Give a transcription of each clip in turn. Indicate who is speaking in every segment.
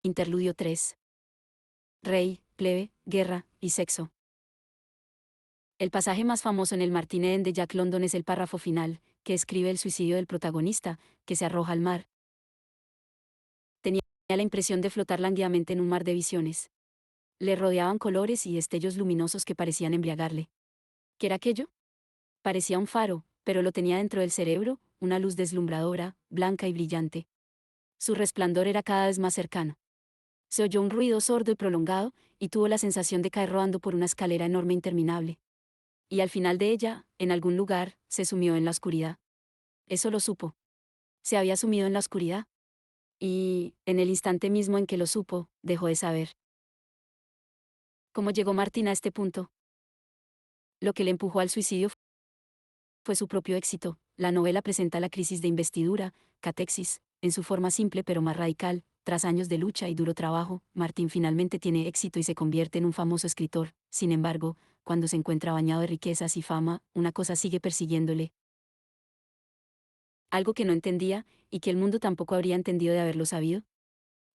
Speaker 1: Interludio 3. Rey, plebe, guerra y sexo. El pasaje más famoso en el Martin Eden de Jack London es el párrafo final, que escribe el suicidio del protagonista, que se arroja al mar. Tenía la impresión de flotar lánguidamente en un mar de visiones. Le rodeaban colores y destellos luminosos que parecían embriagarle. ¿Qué era aquello? Parecía un faro, pero lo tenía dentro del cerebro, una luz deslumbradora, blanca y brillante. Su resplandor era cada vez más cercano. Se oyó un ruido sordo y prolongado, y tuvo la sensación de caer rodando por una escalera enorme e interminable. Y al final de ella, en algún lugar, se sumió en la oscuridad. Eso lo supo. Se había sumido en la oscuridad. Y, en el instante mismo en que lo supo, dejó de saber. ¿Cómo llegó Martin a este punto? Lo que le empujó al suicidio fue su propio éxito. La novela presenta la crisis de investidura, catexis, en su forma simple pero más radical. Tras años de lucha y duro trabajo, Martin finalmente tiene éxito y se convierte en un famoso escritor. Sin embargo, cuando se encuentra bañado de riquezas y fama, una cosa sigue persiguiéndole. Algo que no entendía, y que el mundo tampoco habría entendido de haberlo sabido.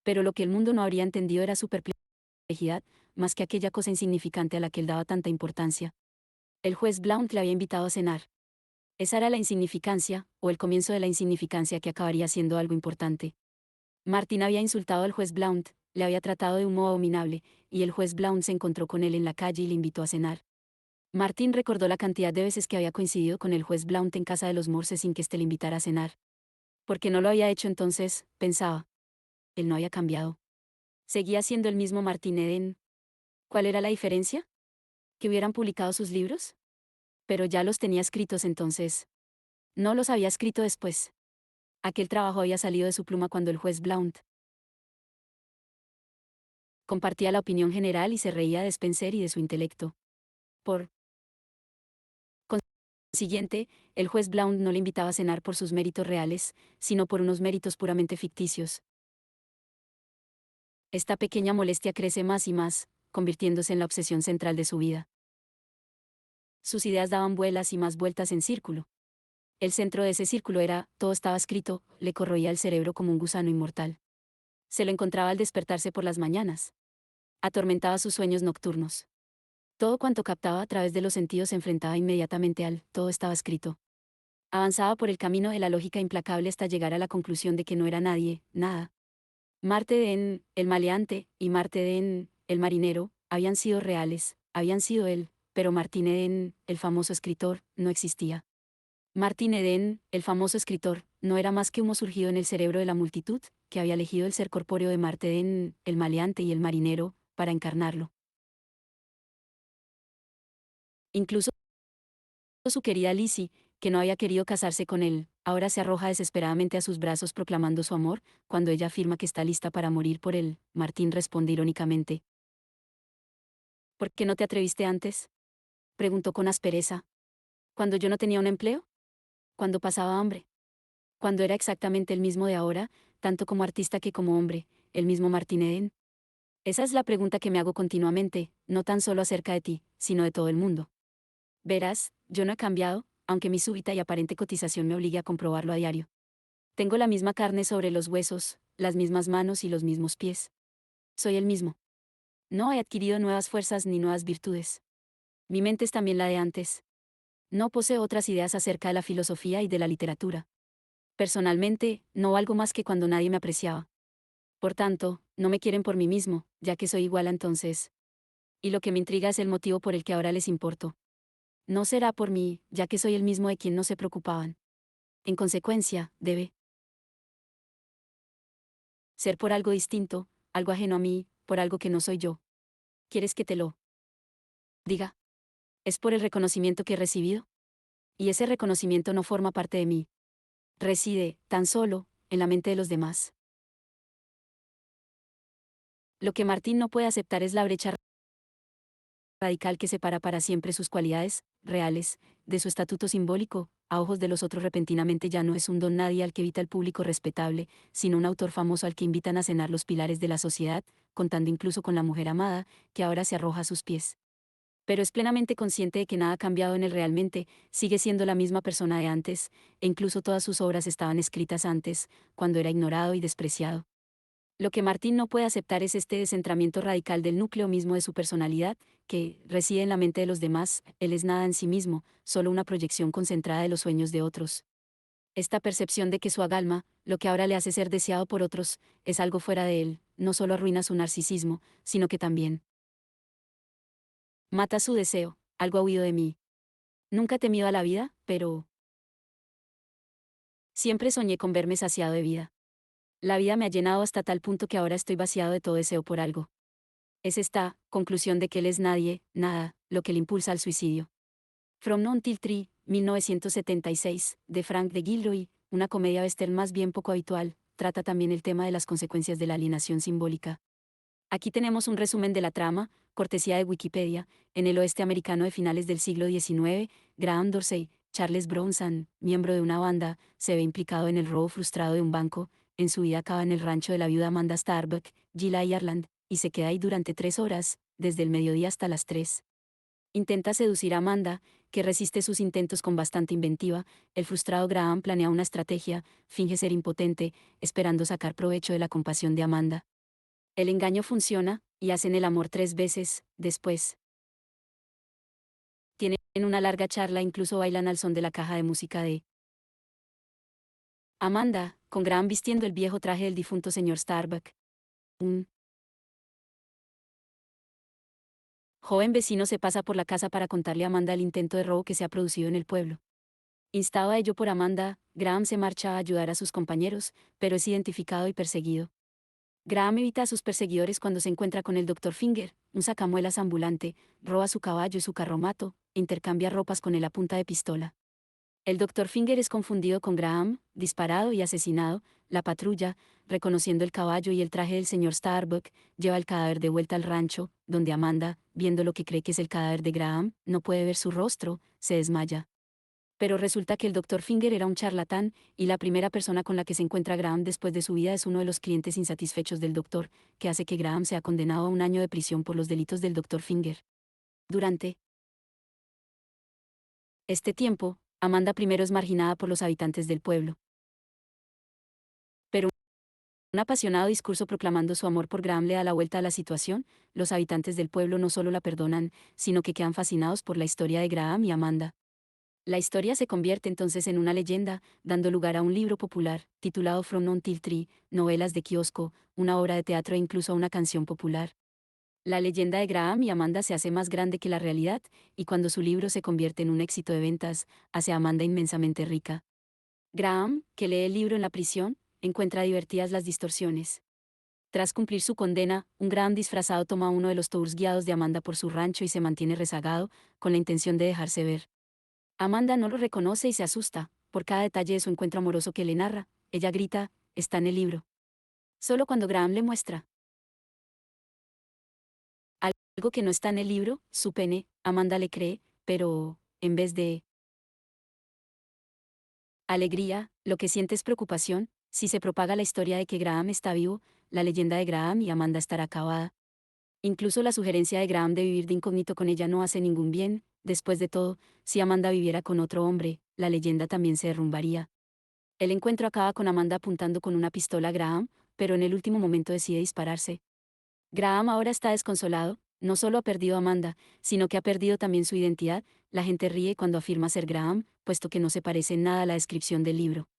Speaker 1: Pero lo que el mundo no habría entendido era su perplejidad, más que aquella cosa insignificante a la que él daba tanta importancia. El juez Blount le había invitado a cenar. Esa era la insignificancia, o el comienzo de la insignificancia que acabaría siendo algo importante. Martin había insultado al juez Blount, le había tratado de un modo abominable, y el juez Blount se encontró con él en la calle y le invitó a cenar. Martin recordó la cantidad de veces que había coincidido con el juez Blount en casa de los Morse sin que éste le invitara a cenar. ¿Por qué no lo había hecho entonces? Pensaba. Él no había cambiado. Seguía siendo el mismo Martin Eden. ¿Cuál era la diferencia? ¿Que hubieran publicado sus libros? Pero ya los tenía escritos entonces. No los había escrito después. Aquel trabajo había salido de su pluma cuando el juez Blount compartía la opinión general y se reía de Spencer y de su intelecto. Por consiguiente, el juez Blount no le invitaba a cenar por sus méritos reales, sino por unos méritos puramente ficticios. Esta pequeña molestia crece más y más, convirtiéndose en la obsesión central de su vida. Sus ideas daban vuelas y más vueltas en círculo. El centro de ese círculo era, todo estaba escrito, le corroía el cerebro como un gusano inmortal. Se lo encontraba al despertarse por las mañanas. Atormentaba sus sueños nocturnos. Todo cuanto captaba a través de los sentidos se enfrentaba inmediatamente al, todo estaba escrito. Avanzaba por el camino de la lógica implacable hasta llegar a la conclusión de que no era nadie, nada. Marte Den, el maleante, y Marte Den, el marinero, habían sido reales, habían sido él, pero Martin Eden, el famoso escritor, no existía. Martin Eden, el famoso escritor, no era más que humo surgido en el cerebro de la multitud, que había elegido el ser corpóreo de Marte Eden, el maleante y el marinero, para encarnarlo. Incluso su querida Lizzie, que no había querido casarse con él, ahora se arroja desesperadamente a sus brazos proclamando su amor. Cuando ella afirma que está lista para morir por él, Martín responde irónicamente: ¿por qué no te atreviste antes? Preguntó con aspereza. ¿Cuando yo no tenía un empleo? ¿Cuando pasaba hambre? Cuando era exactamente el mismo de ahora, tanto como artista que como hombre, el mismo Martin Eden? Esa es la pregunta que me hago continuamente, no tan solo acerca de ti, sino de todo el mundo. Verás, yo no he cambiado, aunque mi súbita y aparente cotización me obligue a comprobarlo a diario. Tengo la misma carne sobre los huesos, las mismas manos y los mismos pies. Soy el mismo. No he adquirido nuevas fuerzas ni nuevas virtudes. Mi mente es también la de antes. No poseo otras ideas acerca de la filosofía y de la literatura. Personalmente, no valgo más que cuando nadie me apreciaba. Por tanto, no me quieren por mí mismo, ya que soy igual a entonces. Y lo que me intriga es el motivo por el que ahora les importo. No será por mí, ya que soy el mismo de quien no se preocupaban. En consecuencia, debe ser por algo distinto, algo ajeno a mí, por algo que no soy yo. ¿Quieres que te lo diga? Es por el reconocimiento que he recibido. Y ese reconocimiento no forma parte de mí. Reside, tan solo, en la mente de los demás. Lo que Martín no puede aceptar es la brecha radical que separa para siempre sus cualidades, reales, de su estatuto simbólico. A ojos de los otros repentinamente ya no es un don nadie al que evita el público respetable, sino un autor famoso al que invitan a cenar los pilares de la sociedad, contando incluso con la mujer amada, que ahora se arroja a sus pies. Pero es plenamente consciente de que nada ha cambiado en él realmente, sigue siendo la misma persona de antes, e incluso todas sus obras estaban escritas antes, cuando era ignorado y despreciado. Lo que Martín no puede aceptar es este descentramiento radical del núcleo mismo de su personalidad, que reside en la mente de los demás. Él es nada en sí mismo, solo una proyección concentrada de los sueños de otros. Esta percepción de que su agalma, lo que ahora le hace ser deseado por otros, es algo fuera de él, no solo arruina su narcisismo, sino que también mata su deseo. Algo ha huido de mí. Nunca he temido a la vida, pero siempre soñé con verme saciado de vida. La vida me ha llenado hasta tal punto que ahora estoy vaciado de todo deseo por algo. Es esta conclusión de que él es nadie, nada, lo que le impulsa al suicidio. From Non Till Tree, 1976, de Frank de Gilroy, una comedia western más bien poco habitual, trata también el tema de las consecuencias de la alienación simbólica. Aquí tenemos un resumen de la trama, cortesía de Wikipedia. En el oeste americano de finales del siglo XIX, Graham Dorsey, Charles Bronson, miembro de una banda, se ve implicado en el robo frustrado de un banco. En su vida acaba en el rancho de la viuda Amanda Starbuck, Gila Ireland, y se queda ahí durante 3 horas, desde el mediodía hasta las 3. Intenta seducir a Amanda, que resiste sus intentos con bastante inventiva. El frustrado Graham planea una estrategia, finge ser impotente, esperando sacar provecho de la compasión de Amanda. El engaño funciona, y hacen el amor 3 veces. Después tienen una larga charla, incluso bailan al son de la caja de música de Amanda, con Graham vistiendo el viejo traje del difunto señor Starbuck. Un joven vecino se pasa por la casa para contarle a Amanda el intento de robo que se ha producido en el pueblo. Instado a ello por Amanda, Graham se marcha a ayudar a sus compañeros, pero es identificado y perseguido. Graham evita a sus perseguidores cuando se encuentra con el Dr. Finger, un sacamuelas ambulante, roba su caballo y su carromato, e intercambia ropas con él a punta de pistola. El Dr. Finger es confundido con Graham, disparado y asesinado. La patrulla, reconociendo el caballo y el traje del señor Starbuck, lleva el cadáver de vuelta al rancho, donde Amanda, viendo lo que cree que es el cadáver de Graham, no puede ver su rostro, se desmaya. Pero resulta que el Dr. Finger era un charlatán, y la primera persona con la que se encuentra Graham después de su vida es uno de los clientes insatisfechos del doctor, que hace que Graham sea condenado a 1 año de prisión por los delitos del Dr. Finger. Durante este tiempo, Amanda primero es marginada por los habitantes del pueblo. Pero un apasionado discurso proclamando su amor por Graham le da la vuelta a la situación. Los habitantes del pueblo no solo la perdonan, sino que quedan fascinados por la historia de Graham y Amanda. La historia se convierte entonces en una leyenda, dando lugar a un libro popular, titulado From Non Till Tree, novelas de kiosco, una obra de teatro e incluso una canción popular. La leyenda de Graham y Amanda se hace más grande que la realidad, y cuando su libro se convierte en un éxito de ventas, hace a Amanda inmensamente rica. Graham, que lee el libro en la prisión, encuentra divertidas las distorsiones. Tras cumplir su condena, un Graham disfrazado toma uno de los tours guiados de Amanda por su rancho y se mantiene rezagado, con la intención de dejarse ver. Amanda no lo reconoce y se asusta, por cada detalle de su encuentro amoroso que le narra. Ella grita, está en el libro. Solo cuando Graham le muestra algo que no está en el libro, su pene, Amanda le cree, pero, en vez de alegría, lo que siente es preocupación. Si se propaga la historia de que Graham está vivo, la leyenda de Graham y Amanda estará acabada. Incluso la sugerencia de Graham de vivir de incógnito con ella no hace ningún bien. Después de todo, si Amanda viviera con otro hombre, la leyenda también se derrumbaría. El encuentro acaba con Amanda apuntando con una pistola a Graham, pero en el último momento decide dispararse. Graham ahora está desconsolado, no solo ha perdido a Amanda, sino que ha perdido también su identidad. La gente ríe cuando afirma ser Graham, puesto que no se parece en nada a la descripción del libro.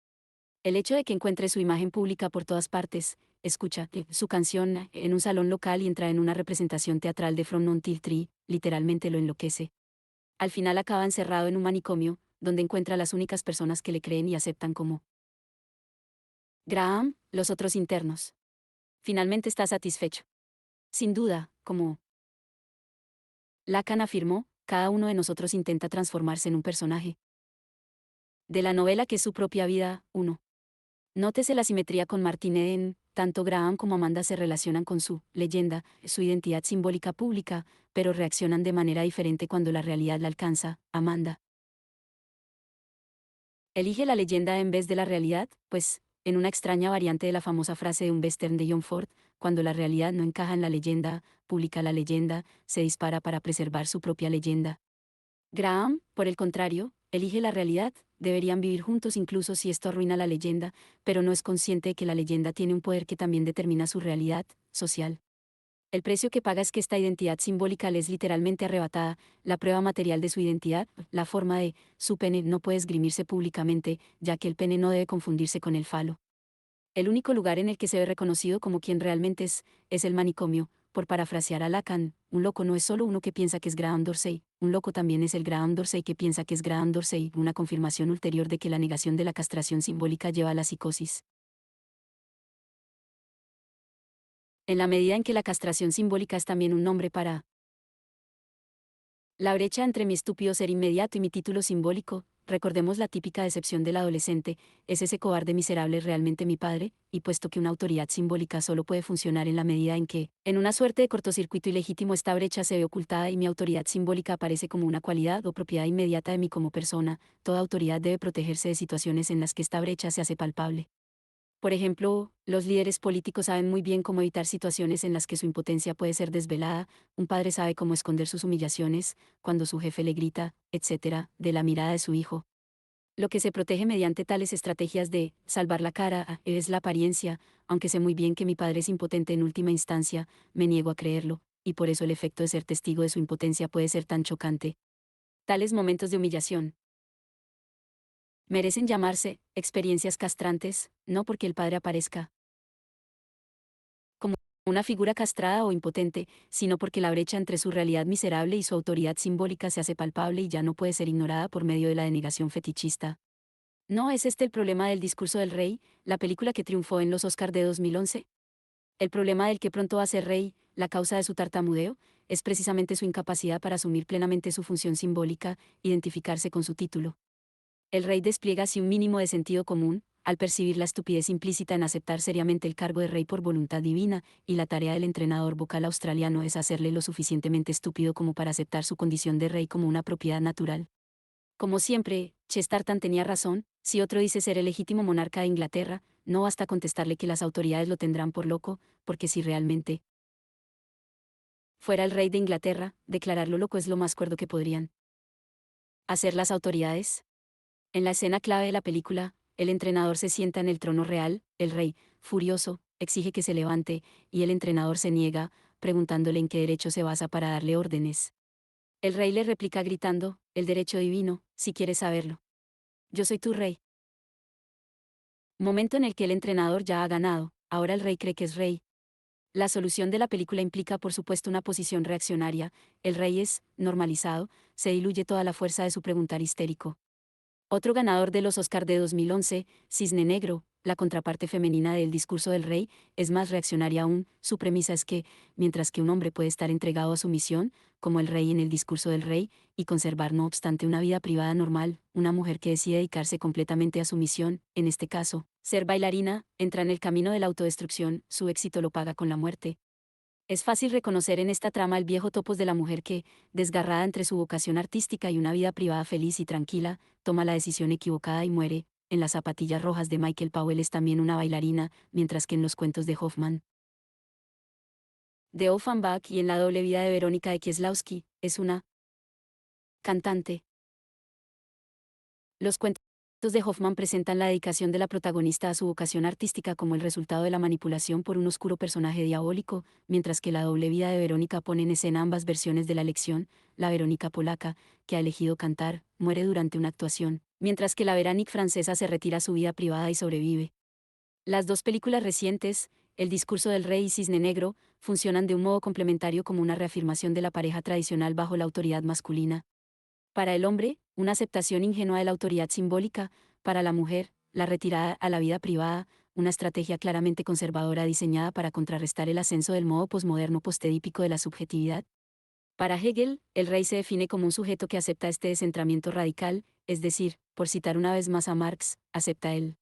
Speaker 1: El hecho de que encuentre su imagen pública por todas partes, escucha su canción en un salón local y entra en una representación teatral de From Non Till Tree, literalmente lo enloquece. Al final acaba encerrado en un manicomio, donde encuentra a las únicas personas que le creen y aceptan como Graham, los otros internos. Finalmente está satisfecho. Sin duda, como Lacan afirmó, cada uno de nosotros intenta transformarse en un personaje de la novela que es su propia vida. 1. Nótese la simetría con Martin Eden. Tanto Graham como Amanda se relacionan con su leyenda, su identidad simbólica pública, pero reaccionan de manera diferente cuando la realidad la alcanza. Amanda elige la leyenda en vez de la realidad, pues, en una extraña variante de la famosa frase de un western de John Ford, cuando la realidad no encaja en la leyenda, publica la leyenda, se dispara para preservar su propia leyenda. Graham, por el contrario, elige la realidad, deberían vivir juntos incluso si esto arruina la leyenda, pero no es consciente de que la leyenda tiene un poder que también determina su realidad social. El precio que paga es que esta identidad simbólica le es literalmente arrebatada, la prueba material de su identidad, la forma de su pene no puede esgrimirse públicamente, ya que el pene no debe confundirse con el falo. El único lugar en el que se ve reconocido como quien realmente es el manicomio. Por parafrasear a Lacan, un loco no es solo uno que piensa que es Graham Dorsey, un loco también es el Graham Dorsey que piensa que es Graham Dorsey, una confirmación ulterior de que la negación de la castración simbólica lleva a la psicosis. En la medida en que la castración simbólica es también un nombre para la brecha entre mi estúpido ser inmediato y mi título simbólico, recordemos la típica decepción del adolescente, ¿es ese cobarde miserable realmente mi padre? Y puesto que una autoridad simbólica solo puede funcionar en la medida en que, en una suerte de cortocircuito ilegítimo, esta brecha se ve ocultada y mi autoridad simbólica aparece como una cualidad o propiedad inmediata de mí como persona, toda autoridad debe protegerse de situaciones en las que esta brecha se hace palpable. Por ejemplo, los líderes políticos saben muy bien cómo evitar situaciones en las que su impotencia puede ser desvelada, un padre sabe cómo esconder sus humillaciones, cuando su jefe le grita, etc., de la mirada de su hijo. Lo que se protege mediante tales estrategias de salvar la cara es la apariencia, aunque sé muy bien que mi padre es impotente en última instancia, me niego a creerlo, y por eso el efecto de ser testigo de su impotencia puede ser tan chocante. Tales momentos de humillación merecen llamarse experiencias castrantes, no porque el padre aparezca como una figura castrada o impotente, sino porque la brecha entre su realidad miserable y su autoridad simbólica se hace palpable y ya no puede ser ignorada por medio de la denegación fetichista. ¿No es este el problema del discurso del rey, la película que triunfó en los Oscar de 2011? El problema del que pronto va a ser rey, la causa de su tartamudeo, es precisamente su incapacidad para asumir plenamente su función simbólica, identificarse con su título. El rey despliega así un mínimo de sentido común, al percibir la estupidez implícita en aceptar seriamente el cargo de rey por voluntad divina, y la tarea del entrenador vocal australiano es hacerle lo suficientemente estúpido como para aceptar su condición de rey como una propiedad natural. Como siempre, Chesterton tenía razón, si otro dice ser el legítimo monarca de Inglaterra, no basta contestarle que las autoridades lo tendrán por loco, porque si realmente fuera el rey de Inglaterra, declararlo loco es lo más cuerdo que podrían hacer las autoridades. En la escena clave de la película, el entrenador se sienta en el trono real, el rey, furioso, exige que se levante, y el entrenador se niega, preguntándole en qué derecho se basa para darle órdenes. El rey le replica gritando, el derecho divino, si quieres saberlo. Yo soy tu rey. Momento en el que el entrenador ya ha ganado, ahora el rey cree que es rey. La solución de la película implica por supuesto una posición reaccionaria, el rey es, normalizado, se diluye toda la fuerza de su preguntar histérico. Otro ganador de los Oscar de 2011, Cisne Negro, la contraparte femenina del discurso del rey, es más reaccionaria aún, su premisa es que, mientras que un hombre puede estar entregado a su misión, como el rey en el discurso del rey, y conservar no obstante una vida privada normal, una mujer que decide dedicarse completamente a su misión, en este caso, ser bailarina, entra en el camino de la autodestrucción, su éxito lo paga con la muerte. Es fácil reconocer en esta trama el viejo topos de la mujer que, desgarrada entre su vocación artística y una vida privada feliz y tranquila, toma la decisión equivocada y muere. En Las zapatillas rojas de Michael Powell es también una bailarina, mientras que en Los cuentos de Hoffman, de Offenbach y en La doble vida de Verónica de Kieslowski, es una cantante. Los cuentos de Hoffman presentan la dedicación de la protagonista a su vocación artística como el resultado de la manipulación por un oscuro personaje diabólico, mientras que La doble vida de Verónica pone en escena ambas versiones de la lección, la Verónica polaca, que ha elegido cantar, muere durante una actuación, mientras que la Veronique francesa se retira a su vida privada y sobrevive. Las dos películas recientes, El discurso del rey y Cisne Negro, funcionan de un modo complementario como una reafirmación de la pareja tradicional bajo la autoridad masculina. Para el hombre, una aceptación ingenua de la autoridad simbólica; para la mujer, la retirada a la vida privada, una estrategia claramente conservadora diseñada para contrarrestar el ascenso del modo posmoderno postedípico de la subjetividad. Para Hegel, el rey se define como un sujeto que acepta este descentramiento radical, es decir, por citar una vez más a Marx, acepta el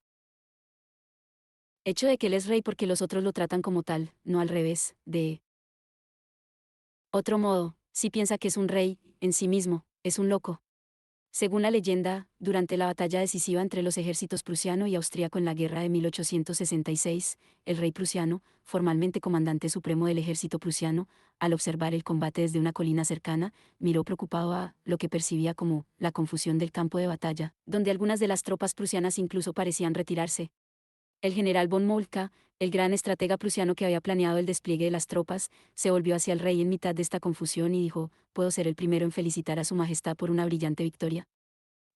Speaker 1: hecho de que él es rey porque los otros lo tratan como tal, no al revés. De otro modo, si piensa que es un rey, en sí mismo, es un loco. Según la leyenda, durante la batalla decisiva entre los ejércitos prusiano y austríaco en la guerra de 1866, el rey prusiano, formalmente comandante supremo del ejército prusiano, al observar el combate desde una colina cercana, miró preocupado a lo que percibía como la confusión del campo de batalla, donde algunas de las tropas prusianas incluso parecían retirarse. El general von Moltke, el gran estratega prusiano que había planeado el despliegue de las tropas, se volvió hacia el rey en mitad de esta confusión y dijo: «Puedo ser el primero en felicitar a su majestad por una brillante victoria».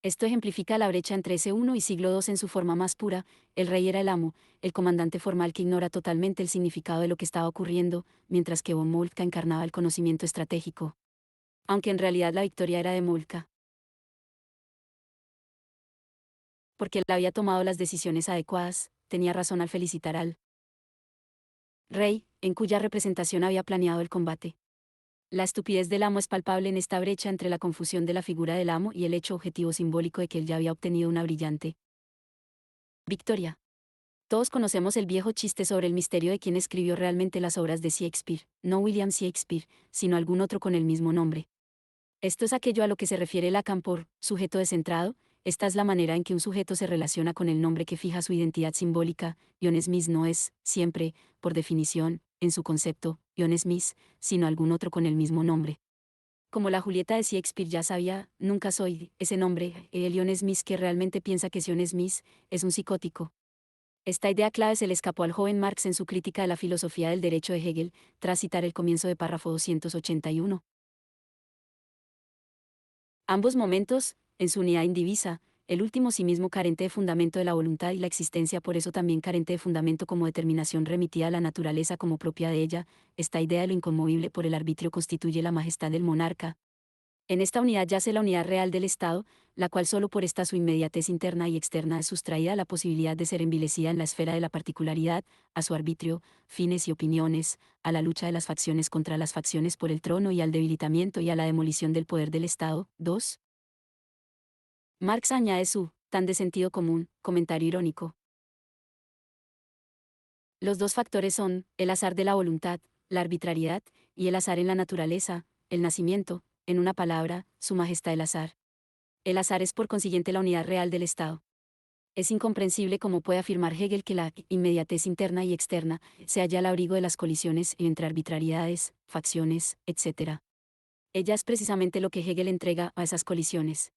Speaker 1: Esto ejemplifica la brecha entre S1 y siglo II en su forma más pura. El rey era el amo, el comandante formal que ignora totalmente el significado de lo que estaba ocurriendo, mientras que von Moltke encarnaba el conocimiento estratégico. Aunque en realidad la victoria era de Moltke, porque él había tomado las decisiones adecuadas, tenía razón al felicitar al rey, en cuya representación había planeado el combate. La estupidez del amo es palpable en esta brecha entre la confusión de la figura del amo y el hecho objetivo simbólico de que él ya había obtenido una brillante victoria. Todos conocemos el viejo chiste sobre el misterio de quién escribió realmente las obras de Shakespeare, no William Shakespeare, sino algún otro con el mismo nombre. Esto es aquello a lo que se refiere Lacan por sujeto descentrado. Esta es la manera en que un sujeto se relaciona con el nombre que fija su identidad simbólica. John Smith no es, siempre, por definición, en su concepto, John Smith, sino algún otro con el mismo nombre. Como la Julieta de Shakespeare ya sabía, nunca soy ese nombre, el John Smith que realmente piensa que John Smith es un psicótico. Esta idea clave se le escapó al joven Marx en su crítica de la filosofía del derecho de Hegel, tras citar el comienzo de párrafo 281. Ambos momentos, en su unidad indivisa, el último sí mismo carente de fundamento de la voluntad y la existencia por eso también carente de fundamento como determinación remitida a la naturaleza como propia de ella, esta idea de lo inconmovible por el arbitrio constituye la majestad del monarca. En esta unidad yace la unidad real del Estado, la cual solo por esta su inmediatez interna y externa es sustraída a la posibilidad de ser envilecida en la esfera de la particularidad, a su arbitrio, fines y opiniones, a la lucha de las facciones contra las facciones por el trono y al debilitamiento y a la demolición del poder del Estado. 2. Marx añade su, tan de sentido común, comentario irónico. Los dos factores son, el azar de la voluntad, la arbitrariedad, y el azar en la naturaleza, el nacimiento, en una palabra, su majestad el azar. El azar es por consiguiente la unidad real del Estado. Es incomprensible cómo puede afirmar Hegel que la inmediatez interna y externa se halla al abrigo de las colisiones entre arbitrariedades, facciones, etc. Ella es precisamente lo que Hegel entrega a esas colisiones.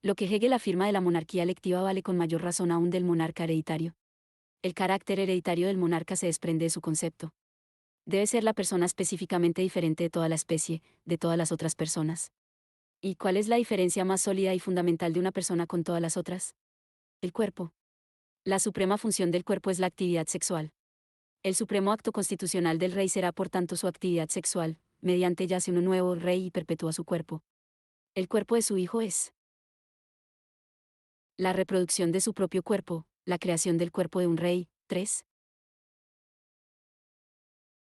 Speaker 1: Lo que Hegel afirma de la monarquía electiva vale con mayor razón aún del monarca hereditario. El carácter hereditario del monarca se desprende de su concepto. Debe ser la persona específicamente diferente de toda la especie, de todas las otras personas. ¿Y cuál es la diferencia más sólida y fundamental de una persona con todas las otras? El cuerpo. La suprema función del cuerpo es la actividad sexual. El supremo acto constitucional del rey será por tanto su actividad sexual, mediante ella hace uno nuevo rey y perpetúa su cuerpo. El cuerpo de su hijo es la reproducción de su propio cuerpo, la creación del cuerpo de un rey. 3.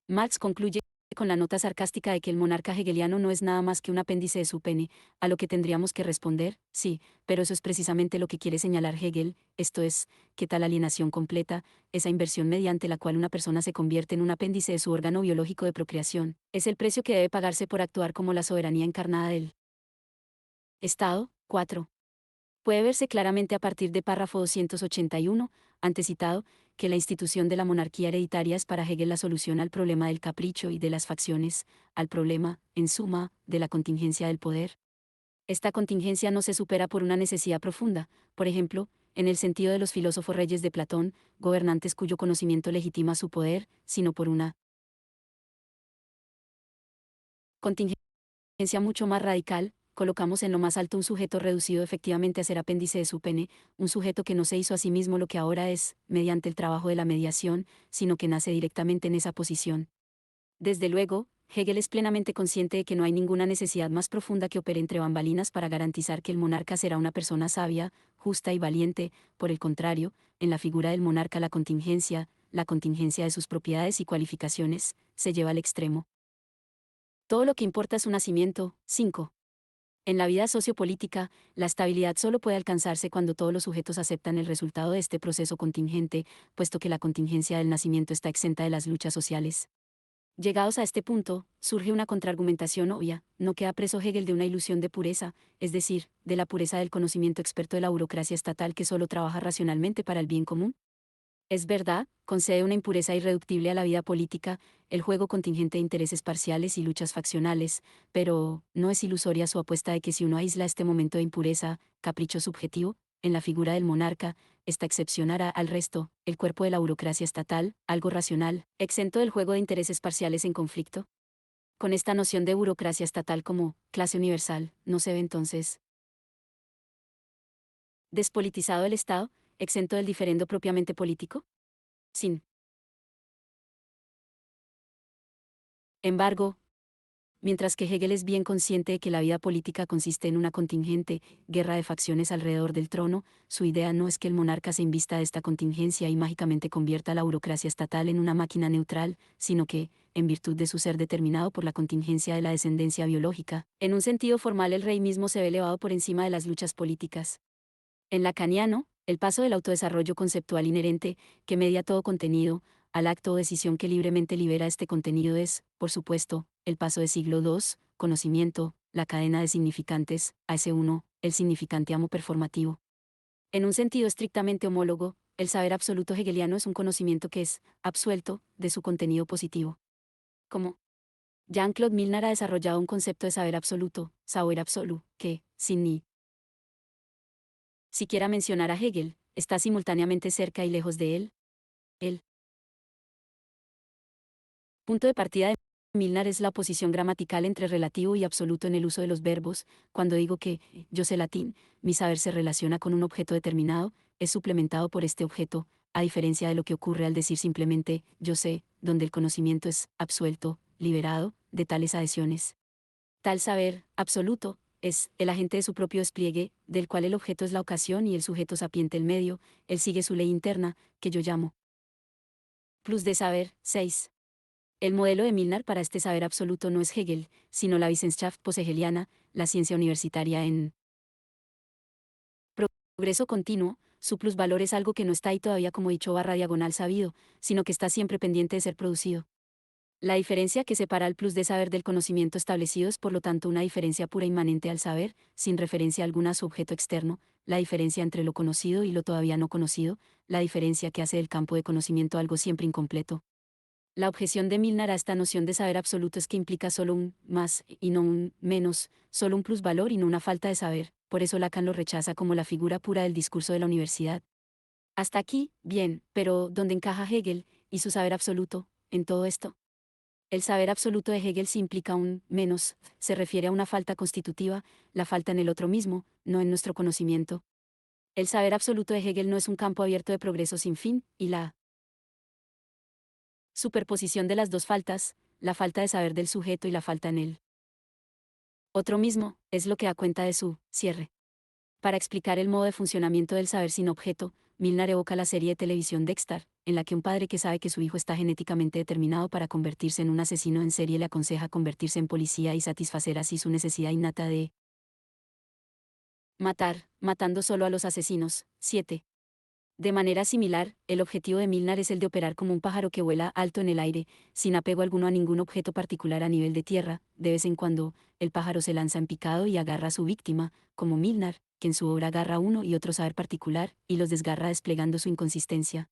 Speaker 1: Marx concluye con la nota sarcástica de que el monarca hegeliano no es nada más que un apéndice de su pene, a lo que tendríamos que responder: sí, pero eso es precisamente lo que quiere señalar Hegel, esto es, que tal alienación completa, esa inversión mediante la cual una persona se convierte en un apéndice de su órgano biológico de procreación, es el precio que debe pagarse por actuar como la soberanía encarnada del Estado. 4. Puede verse claramente a partir de párrafo 281, antecitado, que la institución de la monarquía hereditaria es para Hegel la solución al problema del capricho y de las facciones, al problema, en suma, de la contingencia del poder. Esta contingencia no se supera por una necesidad profunda, por ejemplo, en el sentido de los filósofos reyes de Platón, gobernantes cuyo conocimiento legitima su poder, sino por una contingencia mucho más radical. Colocamos en lo más alto un sujeto reducido efectivamente a ser apéndice de su pene, un sujeto que no se hizo a sí mismo lo que ahora es, mediante el trabajo de la mediación, sino que nace directamente en esa posición. Desde luego, Hegel es plenamente consciente de que no hay ninguna necesidad más profunda que opere entre bambalinas para garantizar que el monarca será una persona sabia, justa y valiente. Por el contrario, en la figura del monarca la contingencia de sus propiedades y cualificaciones, se lleva al extremo. Todo lo que importa es su nacimiento. 5. En la vida sociopolítica, la estabilidad solo puede alcanzarse cuando todos los sujetos aceptan el resultado de este proceso contingente, puesto que la contingencia del nacimiento está exenta de las luchas sociales. Llegados a este punto, surge una contraargumentación obvia, no queda preso Hegel de una ilusión de pureza, es decir, de la pureza del conocimiento experto de la burocracia estatal que solo trabaja racionalmente para el bien común. Es verdad, concede una impureza irreductible a la vida política, el juego contingente de intereses parciales y luchas faccionales, pero ¿no es ilusoria su apuesta de que si uno aísla este momento de impureza, capricho subjetivo, en la figura del monarca, esta excepcionará al resto, el cuerpo de la burocracia estatal, algo racional, exento del juego de intereses parciales en conflicto? Con esta noción de burocracia estatal como clase universal, ¿no se ve entonces despolitizado el Estado, exento del diferendo propiamente político? Sin embargo, mientras que Hegel es bien consciente de que la vida política consiste en una contingente guerra de facciones alrededor del trono, su idea no es que el monarca se invista de esta contingencia y mágicamente convierta a la burocracia estatal en una máquina neutral, sino que, en virtud de su ser determinado por la contingencia de la descendencia biológica, en un sentido formal el rey mismo se ve elevado por encima de las luchas políticas. En lacaniano, el paso del autodesarrollo conceptual inherente, que media todo contenido, al acto o decisión que libremente libera este contenido es, por supuesto, el paso de siglo II, conocimiento, la cadena de significantes, AS1, el significante amo performativo. En un sentido estrictamente homólogo, el saber absoluto hegeliano es un conocimiento que es, absuelto, de su contenido positivo. Como Jean-Claude Milner ha desarrollado un concepto de saber absoluto, saber absolu, que, sin ni siquiera mencionar a Hegel, está simultáneamente cerca y lejos de él. El punto de partida de Milner es la oposición gramatical entre relativo y absoluto en el uso de los verbos. Cuando digo que yo sé latín, mi saber se relaciona con un objeto determinado, es suplementado por este objeto, a diferencia de lo que ocurre al decir simplemente yo sé, donde el conocimiento es absuelto, liberado, de tales adhesiones. Tal saber, absoluto, es el agente de su propio despliegue, del cual el objeto es la ocasión y el sujeto sapiente el medio, él sigue su ley interna, que yo llamo plus de saber. 6. El modelo de Milner para este saber absoluto no es Hegel, sino la Wissenschaft poshegeliana, la ciencia universitaria en progreso continuo. Su plusvalor es algo que no está ahí todavía como dicho barra diagonal sabido, sino que está siempre pendiente de ser producido. La diferencia que separa el plus de saber del conocimiento establecido es por lo tanto una diferencia pura inmanente al saber, sin referencia alguna a su objeto externo, la diferencia entre lo conocido y lo todavía no conocido, la diferencia que hace del campo de conocimiento algo siempre incompleto. La objeción de Milner a esta noción de saber absoluto es que implica solo un más y no un menos, solo un plusvalor y no una falta de saber, por eso Lacan lo rechaza como la figura pura del discurso de la universidad. Hasta aquí, bien, pero ¿dónde encaja Hegel y su saber absoluto en todo esto? El saber absoluto de Hegel sí implica un menos, se refiere a una falta constitutiva, la falta en el otro mismo, no en nuestro conocimiento. El saber absoluto de Hegel no es un campo abierto de progreso sin fin, y la superposición de las dos faltas, la falta de saber del sujeto y la falta en él otro mismo, es lo que da cuenta de su cierre. Para explicar el modo de funcionamiento del saber sin objeto, Milner evoca la serie de televisión Dexter, en la que un padre que sabe que su hijo está genéticamente determinado para convertirse en un asesino en serie le aconseja convertirse en policía y satisfacer así su necesidad innata de matar, matando solo a los asesinos. 7. De manera similar, el objetivo de Milner es el de operar como un pájaro que vuela alto en el aire, sin apego alguno a ningún objeto particular a nivel de tierra. De vez en cuando, el pájaro se lanza en picado y agarra a su víctima, como Milner, que en su obra agarra uno y otro saber particular, y los desgarra desplegando su inconsistencia.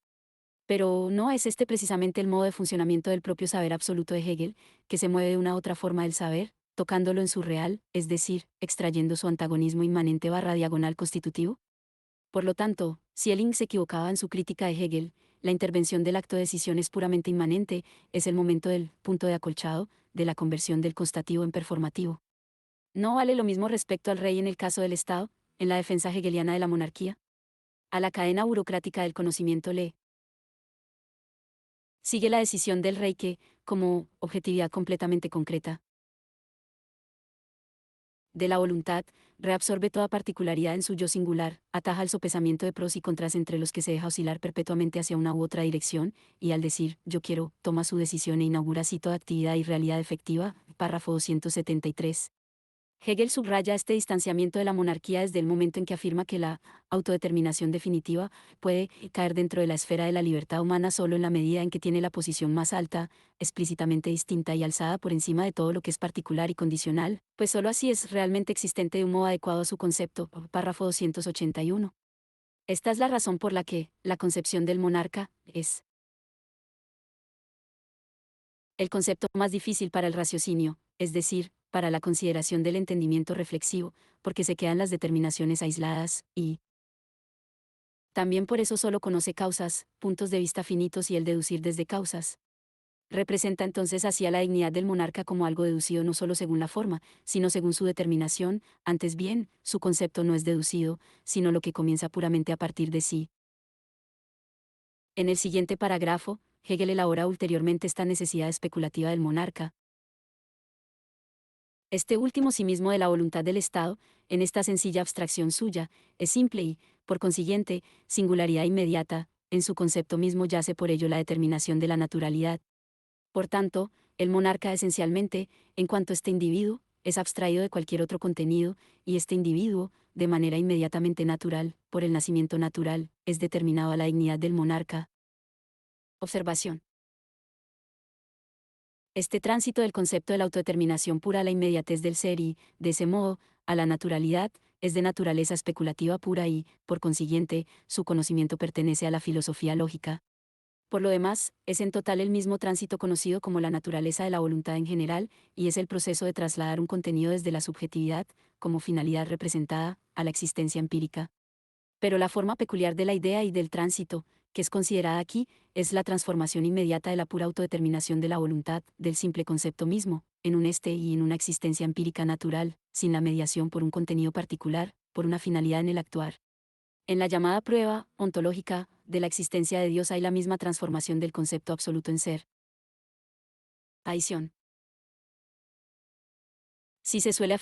Speaker 1: Pero ¿no es este precisamente el modo de funcionamiento del propio saber absoluto de Hegel, que se mueve de una otra forma del saber, tocándolo en su real, es decir, extrayendo su antagonismo inmanente barra diagonal constitutivo? Por lo tanto, si Elling se equivocaba en su crítica de Hegel, la intervención del acto de decisión es puramente inmanente, es el momento del punto de acolchado, de la conversión del constativo en performativo. ¿No vale lo mismo respecto al rey en el caso del Estado, en la defensa hegeliana de la monarquía? A la cadena burocrática del conocimiento le sigue la decisión del rey que, como objetividad completamente concreta de la voluntad, reabsorbe toda particularidad en su yo singular, ataja el sopesamiento de pros y contras entre los que se deja oscilar perpetuamente hacia una u otra dirección, y al decir yo quiero, toma su decisión e inaugura así toda actividad y realidad efectiva. Párrafo 273. Hegel subraya este distanciamiento de la monarquía desde el momento en que afirma que la autodeterminación definitiva puede caer dentro de la esfera de la libertad humana solo en la medida en que tiene la posición más alta, explícitamente distinta y alzada por encima de todo lo que es particular y condicional, pues solo así es realmente existente de un modo adecuado a su concepto. Párrafo 281. Esta es la razón por la que la concepción del monarca es el concepto más difícil para el raciocinio, es decir, para la consideración del entendimiento reflexivo, porque se quedan las determinaciones aisladas, y también por eso solo conoce causas, puntos de vista finitos y el deducir desde causas. Representa entonces así a la dignidad del monarca como algo deducido no solo según la forma, sino según su determinación, antes bien, su concepto no es deducido, sino lo que comienza puramente a partir de sí. En el siguiente parágrafo, Hegel elabora ulteriormente esta necesidad especulativa del monarca. Este último sí mismo de la voluntad del Estado, en esta sencilla abstracción suya, es simple y, por consiguiente, singularidad inmediata, en su concepto mismo yace por ello la determinación de la naturalidad. Por tanto, el monarca esencialmente, en cuanto este individuo, es abstraído de cualquier otro contenido, y este individuo, de manera inmediatamente natural, por el nacimiento natural, es determinado a la dignidad del monarca. Observación. Este tránsito del concepto de la autodeterminación pura a la inmediatez del ser y, de ese modo, a la naturalidad, es de naturaleza especulativa pura y, por consiguiente, su conocimiento pertenece a la filosofía lógica. Por lo demás, es en total el mismo tránsito conocido como la naturaleza de la voluntad en general, y es el proceso de trasladar un contenido desde la subjetividad, como finalidad representada, a la existencia empírica. Pero la forma peculiar de la idea y del tránsito, que es considerada aquí, es la transformación inmediata de la pura autodeterminación de la voluntad, del simple concepto mismo, en un este y en una existencia empírica natural, sin la mediación por un contenido particular, por una finalidad en el actuar. En la llamada prueba ontológica de la existencia de Dios hay la misma transformación del concepto absoluto en ser. Adición. Si se suele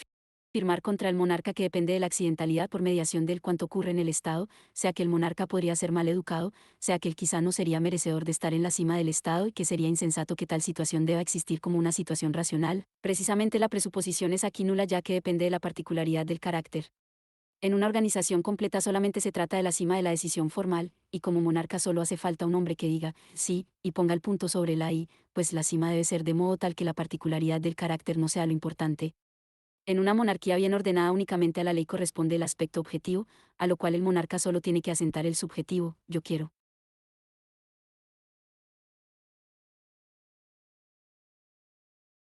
Speaker 1: afirmar contra el monarca que depende de la accidentalidad por mediación del cuanto ocurre en el Estado, sea que el monarca podría ser mal educado, sea que él quizá no sería merecedor de estar en la cima del Estado y que sería insensato que tal situación deba existir como una situación racional, precisamente la presuposición es aquí nula ya que depende de la particularidad del carácter. En una organización completa solamente se trata de la cima de la decisión formal, y como monarca solo hace falta un hombre que diga, sí, y ponga el punto sobre la i, pues la cima debe ser de modo tal que la particularidad del carácter no sea lo importante. En una monarquía bien ordenada únicamente a la ley corresponde el aspecto objetivo, a lo cual el monarca solo tiene que asentar el subjetivo, yo quiero.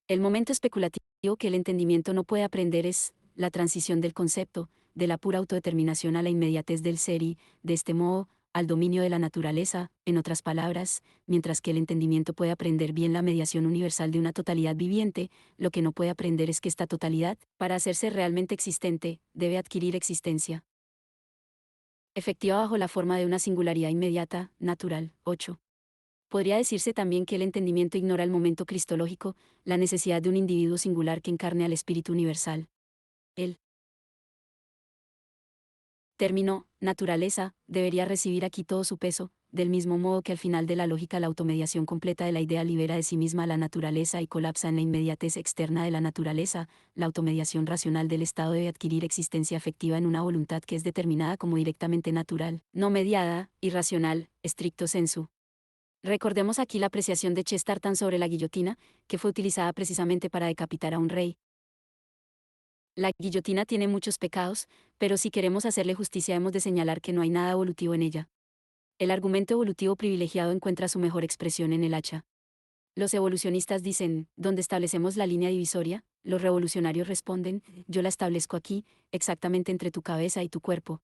Speaker 1: El momento especulativo que el entendimiento no puede aprender es la transición del concepto, de la pura autodeterminación a la inmediatez del ser y, de este modo, al dominio de la naturaleza, en otras palabras, mientras que el entendimiento puede aprender bien la mediación universal de una totalidad viviente, lo que no puede aprender es que esta totalidad, para hacerse realmente existente, debe adquirir existencia efectiva bajo la forma de una singularidad inmediata, natural. 8. Podría decirse también que el entendimiento ignora el momento cristológico, la necesidad de un individuo singular que encarne al espíritu universal. El término naturaleza debería recibir aquí todo su peso, del mismo modo que al final de la lógica la automediación completa de la idea libera de sí misma a la naturaleza y colapsa en la inmediatez externa de la naturaleza, la automediación racional del Estado debe adquirir existencia efectiva en una voluntad que es determinada como directamente natural, no mediada, irracional, stricto sensu. Recordemos aquí la apreciación de Chesterton sobre la guillotina, que fue utilizada precisamente para decapitar a un rey. La guillotina tiene muchos pecados, pero si queremos hacerle justicia hemos de señalar que no hay nada evolutivo en ella. El argumento evolutivo privilegiado encuentra su mejor expresión en el hacha. Los evolucionistas dicen, ¿dónde establecemos la línea divisoria? Los revolucionarios responden, yo la establezco aquí, exactamente entre tu cabeza y tu cuerpo.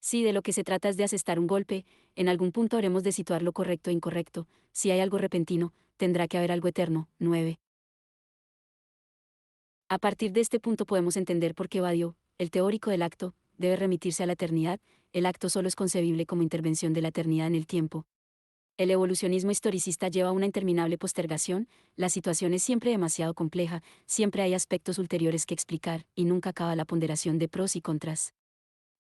Speaker 1: Si de lo que se trata es de asestar un golpe, en algún punto habremos de situar lo correcto e incorrecto. Si hay algo repentino, tendrá que haber algo eterno. 9. A partir de este punto podemos entender por qué Badiou, el teórico del acto, debe remitirse a la eternidad. El acto solo es concebible como intervención de la eternidad en el tiempo. El evolucionismo historicista lleva a una interminable postergación, la situación es siempre demasiado compleja, siempre hay aspectos ulteriores que explicar, y nunca acaba la ponderación de pros y contras.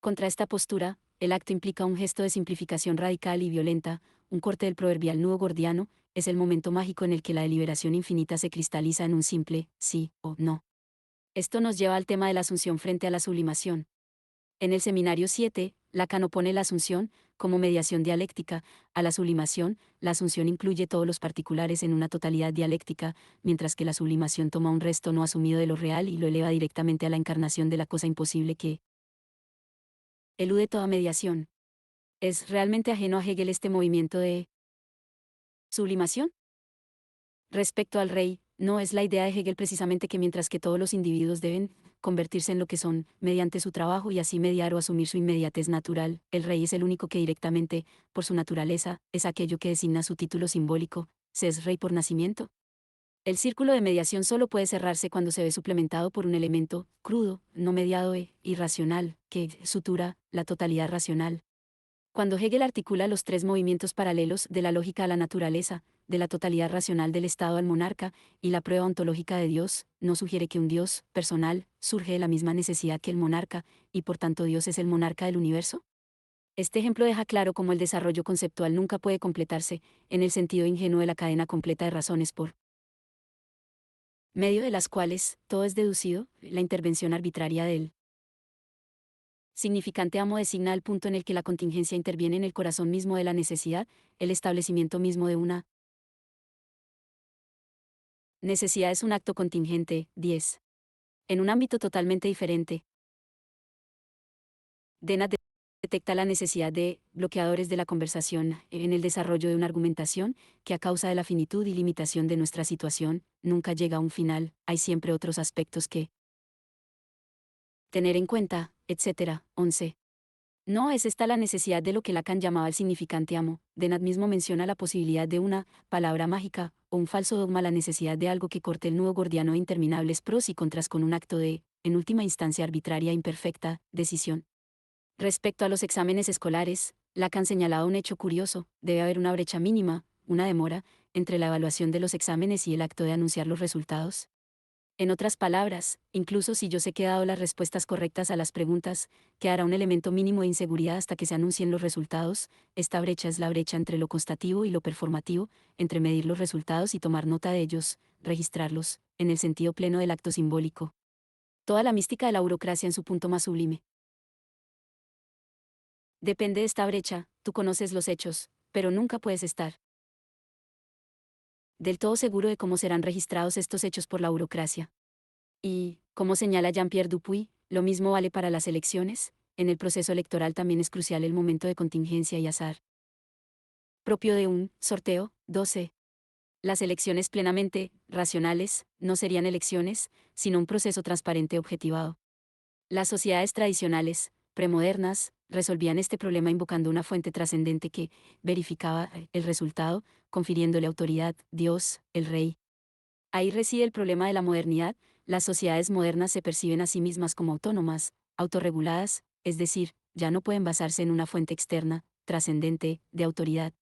Speaker 1: Contra esta postura, el acto implica un gesto de simplificación radical y violenta, un corte del proverbial nudo gordiano, es el momento mágico en el que la deliberación infinita se cristaliza en un simple sí o no. Esto nos lleva al tema de la asunción frente a la sublimación. En el seminario 7, Lacan opone la asunción, como mediación dialéctica, a la sublimación. La asunción incluye todos los particulares en una totalidad dialéctica, mientras que la sublimación toma un resto no asumido de lo real y lo eleva directamente a la encarnación de la cosa imposible que elude toda mediación. ¿Es realmente ajeno a Hegel este movimiento de sublimación? Respecto al rey, no es la idea de Hegel precisamente que mientras que todos los individuos deben convertirse en lo que son, mediante su trabajo y así mediar o asumir su inmediatez natural, el rey es el único que directamente, por su naturaleza, es aquello que designa su título simbólico, se es rey por nacimiento? El círculo de mediación solo puede cerrarse cuando se ve suplementado por un elemento, crudo, no mediado e irracional, que sutura la totalidad racional. Cuando Hegel articula los tres movimientos paralelos de la lógica a la naturaleza, de la totalidad racional del Estado al monarca, y la prueba ontológica de Dios, no sugiere que un Dios, personal, surge de la misma necesidad que el monarca, y por tanto Dios es el monarca del universo. Este ejemplo deja claro cómo el desarrollo conceptual nunca puede completarse, en el sentido ingenuo de la cadena completa de razones por medio de las cuales todo es deducido, la intervención arbitraria del significante amo designa el punto en el que la contingencia interviene en el corazón mismo de la necesidad, el establecimiento mismo de una necesidad es un acto contingente. 10. En un ámbito totalmente diferente, Dennett detecta la necesidad de bloqueadores de la conversación en el desarrollo de una argumentación que a causa de la finitud y limitación de nuestra situación, nunca llega a un final, hay siempre otros aspectos que tener en cuenta, etc. 11. No es esta la necesidad de lo que Lacan llamaba el significante amo. Dennett mismo menciona la posibilidad de una palabra mágica, o un falso dogma, la necesidad de algo que corte el nudo gordiano de interminables pros y contras con un acto de, en última instancia arbitraria e imperfecta, decisión. Respecto a los exámenes escolares, Lacan señalaba un hecho curioso: debe haber una brecha mínima, una demora, entre la evaluación de los exámenes y el acto de anunciar los resultados. En otras palabras, incluso si yo sé que he dado las respuestas correctas a las preguntas, quedará un elemento mínimo de inseguridad hasta que se anuncien los resultados. Esta brecha es la brecha entre lo constativo y lo performativo, entre medir los resultados y tomar nota de ellos, registrarlos, en el sentido pleno del acto simbólico. Toda la mística de la burocracia en su punto más sublime depende de esta brecha. Tú conoces los hechos, pero nunca puedes estar del todo seguro de cómo serán registrados estos hechos por la burocracia. Y, como señala Jean-Pierre Dupuy, lo mismo vale para las elecciones. En el proceso electoral también es crucial el momento de contingencia y azar propio de un sorteo. 12. Las elecciones plenamente racionales no serían elecciones, sino un proceso transparente objetivado. Las sociedades tradicionales, premodernas, resolvían este problema invocando una fuente trascendente que verificaba el resultado, confiriéndole autoridad, Dios, el rey. Ahí reside el problema de la modernidad. Las sociedades modernas se perciben a sí mismas como autónomas, autorreguladas, es decir, ya no pueden basarse en una fuente externa, trascendente, de autoridad.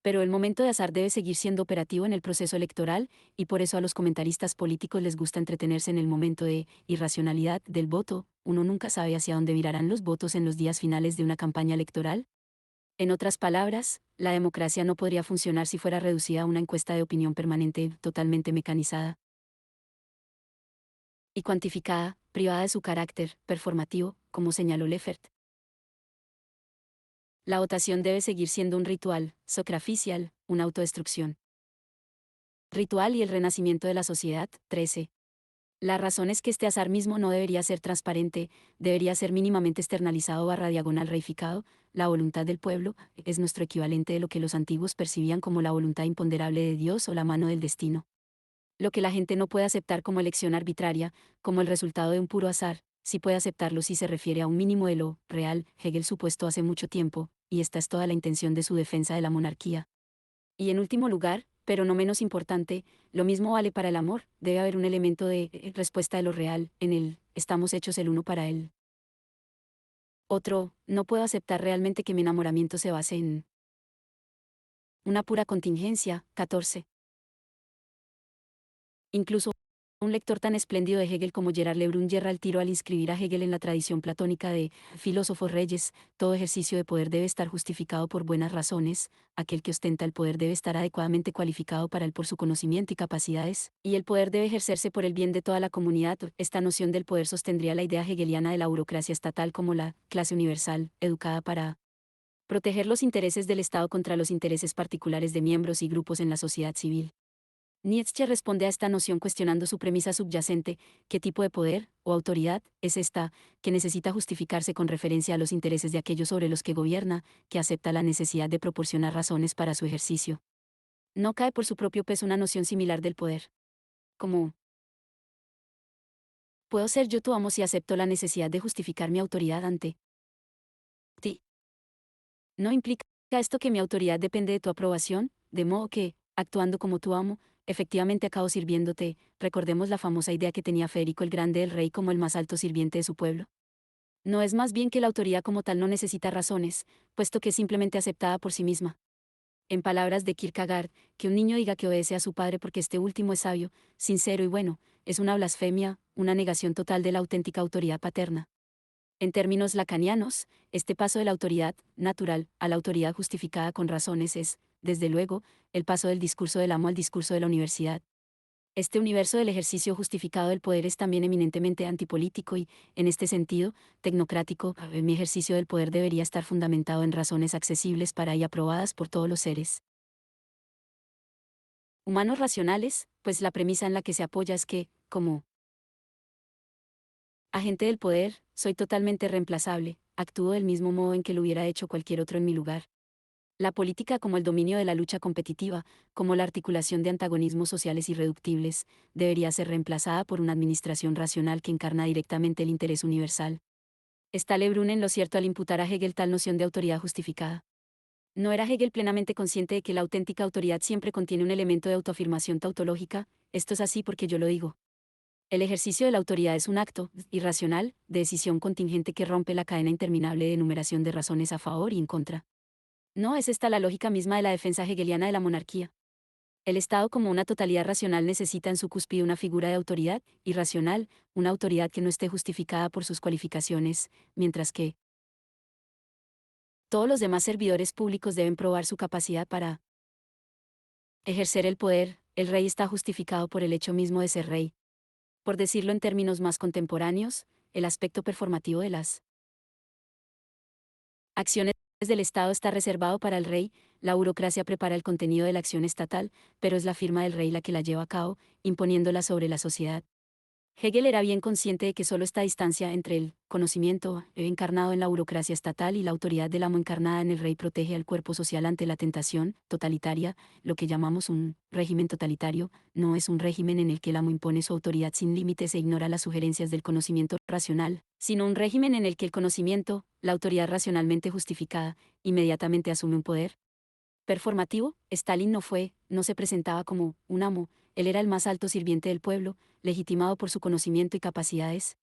Speaker 1: Pero el momento de azar debe seguir siendo operativo en el proceso electoral, y por eso a los comentaristas políticos les gusta entretenerse en el momento de irracionalidad del voto. Uno nunca sabe hacia dónde virarán los votos en los días finales de una campaña electoral. En otras palabras, la democracia no podría funcionar si fuera reducida a una encuesta de opinión permanente, totalmente mecanizada y cuantificada, privada de su carácter performativo, como señaló Leffert. La votación debe seguir siendo un ritual, sacrificial, una autodestrucción. Ritual y el renacimiento de la sociedad. 13. La razón es que este azar mismo no debería ser transparente, debería ser mínimamente externalizado barra diagonal reificado. La voluntad del pueblo es nuestro equivalente de lo que los antiguos percibían como la voluntad imponderable de Dios o la mano del destino. Lo que la gente no puede aceptar como elección arbitraria, como el resultado de un puro azar, sí puede aceptarlo si se refiere a un mínimo de lo real. Hegel supuesto hace mucho tiempo, y esta es toda la intención de su defensa de la monarquía. Y en último lugar, pero no menos importante, lo mismo vale para el amor. Debe haber un elemento de respuesta de lo real, en el estamos hechos el uno para el otro. No puedo aceptar realmente que mi enamoramiento se base en una pura contingencia. 14. Incluso Un lector tan espléndido de Hegel como Gerard Lebrun yerra el tiro al inscribir a Hegel en la tradición platónica de filósofos reyes. Todo ejercicio de poder debe estar justificado por buenas razones, aquel que ostenta el poder debe estar adecuadamente cualificado para él por su conocimiento y capacidades, y el poder debe ejercerse por el bien de toda la comunidad. Esta noción del poder sostendría la idea hegeliana de la burocracia estatal como la clase universal, educada para proteger los intereses del Estado contra los intereses particulares de miembros y grupos en la sociedad civil. Nietzsche responde a esta noción cuestionando su premisa subyacente: ¿qué tipo de poder, o autoridad, es esta, que necesita justificarse con referencia a los intereses de aquellos sobre los que gobierna, que acepta la necesidad de proporcionar razones para su ejercicio? No cae por su propio peso una noción similar del poder. Como, ¿puedo ser yo tu amo si acepto la necesidad de justificar mi autoridad ante ti? ¿No implica esto que mi autoridad depende de tu aprobación, de modo que, actuando como tu amo, efectivamente acabo sirviéndote? Recordemos la famosa idea que tenía Federico el Grande del rey como el más alto sirviente de su pueblo. ¿No es más bien que la autoridad como tal no necesita razones, puesto que es simplemente aceptada por sí misma? En palabras de Kierkegaard, que un niño diga que obedece a su padre porque este último es sabio, sincero y bueno, es una blasfemia, una negación total de la auténtica autoridad paterna. En términos lacanianos, este paso de la autoridad natural a la autoridad justificada con razones es, desde luego, el paso del discurso del amo al discurso de la universidad. Este universo del ejercicio justificado del poder es también eminentemente antipolítico y, en este sentido, tecnocrático. Mi ejercicio del poder debería estar fundamentado en razones accesibles para y aprobadas por todos los seres humanos racionales, pues la premisa en la que se apoya es que, como agente del poder, soy totalmente reemplazable, actúo del mismo modo en que lo hubiera hecho cualquier otro en mi lugar. La política como el dominio de la lucha competitiva, como la articulación de antagonismos sociales irreductibles, debería ser reemplazada por una administración racional que encarna directamente el interés universal. Está Lebrun en lo cierto al imputar a Hegel tal noción de autoridad justificada. ¿No era Hegel plenamente consciente de que la auténtica autoridad siempre contiene un elemento de autoafirmación tautológica? Esto es así porque yo lo digo. El ejercicio de la autoridad es un acto irracional, de decisión contingente que rompe la cadena interminable de enumeración de razones a favor y en contra. ¿No es esta la lógica misma de la defensa hegeliana de la monarquía? El Estado como una totalidad racional necesita en su cúspide una figura de autoridad irracional, una autoridad que no esté justificada por sus cualificaciones, mientras que todos los demás servidores públicos deben probar su capacidad para ejercer el poder. El rey está justificado por el hecho mismo de ser rey. Por decirlo en términos más contemporáneos, el aspecto performativo de las acciones del Estado está reservado para el rey. La burocracia prepara el contenido de la acción estatal, pero es la firma del rey la que la lleva a cabo, imponiéndola sobre la sociedad. Hegel era bien consciente de que solo esta distancia entre el conocimiento encarnado en la burocracia estatal y la autoridad del amo encarnada en el rey protege al cuerpo social ante la tentación totalitaria. Lo que llamamos un régimen totalitario no es un régimen en el que el amo impone su autoridad sin límites e ignora las sugerencias del conocimiento racional, sino un régimen en el que el conocimiento, la autoridad racionalmente justificada, inmediatamente asume un poder performativo. Stalin no se presentaba como un amo, él era el más alto sirviente del pueblo, legitimado por su conocimiento y capacidades.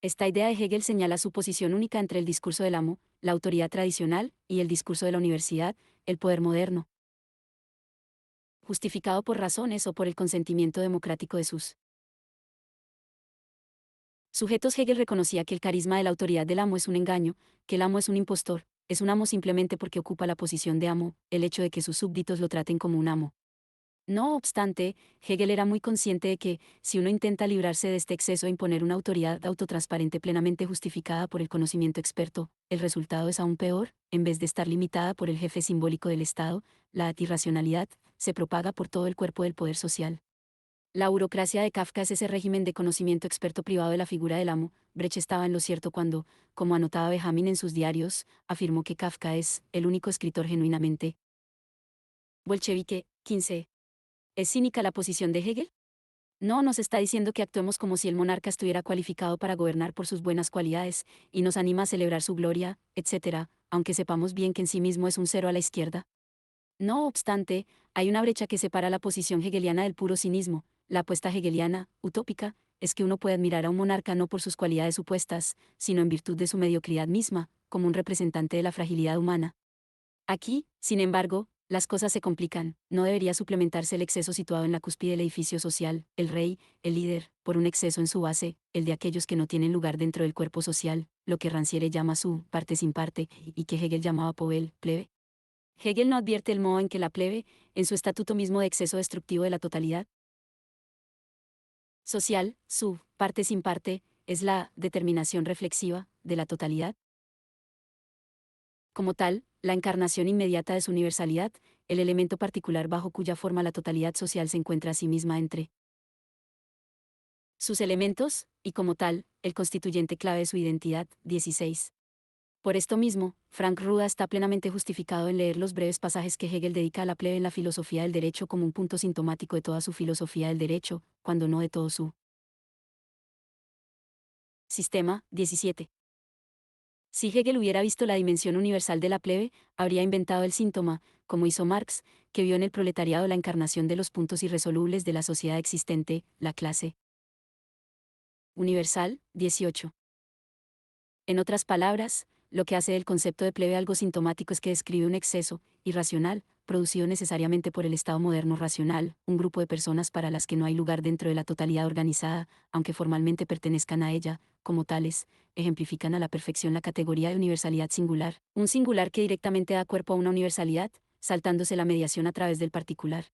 Speaker 1: Esta idea de Hegel señala su posición única entre el discurso del amo, la autoridad tradicional, y el discurso de la universidad, el poder moderno, justificado por razones o por el consentimiento democrático de sus sujetos. Hegel reconocía que el carisma de la autoridad del amo es un engaño, que el amo es un impostor, es un amo simplemente porque ocupa la posición de amo, el hecho de que sus súbditos lo traten como un amo. No obstante, Hegel era muy consciente de que, si uno intenta librarse de este exceso e imponer una autoridad autotransparente plenamente justificada por el conocimiento experto, el resultado es aún peor. En vez de estar limitada por el jefe simbólico del Estado, la irracionalidad se propaga por todo el cuerpo del poder social. La burocracia de Kafka es ese régimen de conocimiento experto privado de la figura del amo. Brecht estaba en lo cierto cuando, como anotaba Benjamin en sus diarios, afirmó que Kafka es el único escritor genuinamente bolchevique. 15. ¿Es cínica la posición de Hegel? No nos está diciendo que actuemos como si el monarca estuviera cualificado para gobernar por sus buenas cualidades, y nos anima a celebrar su gloria, etc., aunque sepamos bien que en sí mismo es un cero a la izquierda. No obstante, hay una brecha que separa la posición hegeliana del puro cinismo. La apuesta hegeliana, utópica, es que uno puede admirar a un monarca no por sus cualidades supuestas, sino en virtud de su mediocridad misma, como un representante de la fragilidad humana. Aquí, sin embargo, Las cosas se complican, no debería suplementarse el exceso situado en la cúspide del edificio social, el rey, el líder, por un exceso en su base, el de aquellos que no tienen lugar dentro del cuerpo social, lo que Rancière llama su parte sin parte, y que Hegel llamaba Pobel, plebe. Hegel no advierte el modo en que la plebe, en su estatuto mismo de exceso destructivo de la totalidad social, su parte sin parte, es la determinación reflexiva de la totalidad. Como tal, la encarnación inmediata de su universalidad, el elemento particular bajo cuya forma la totalidad social se encuentra a sí misma entre sus elementos, y como tal, el constituyente clave de su identidad. 16. Por esto mismo, Frank Ruda está plenamente justificado en leer los breves pasajes que Hegel dedica a la plebe en la filosofía del derecho como un punto sintomático de toda su filosofía del derecho, cuando no de todo su sistema. 17. Si Hegel hubiera visto la dimensión universal de la plebe, habría inventado el síntoma, como hizo Marx, que vio en el proletariado la encarnación de los puntos irresolubles de la sociedad existente, la clase universal. 18. En otras palabras, lo que hace del concepto de plebe algo sintomático es que describe un exceso, irracional, producido necesariamente por el Estado moderno racional, un grupo de personas para las que no hay lugar dentro de la totalidad organizada, aunque formalmente pertenezcan a ella, como tales, ejemplifican a la perfección la categoría de universalidad singular, un singular que directamente da cuerpo a una universalidad, saltándose la mediación a través del particular.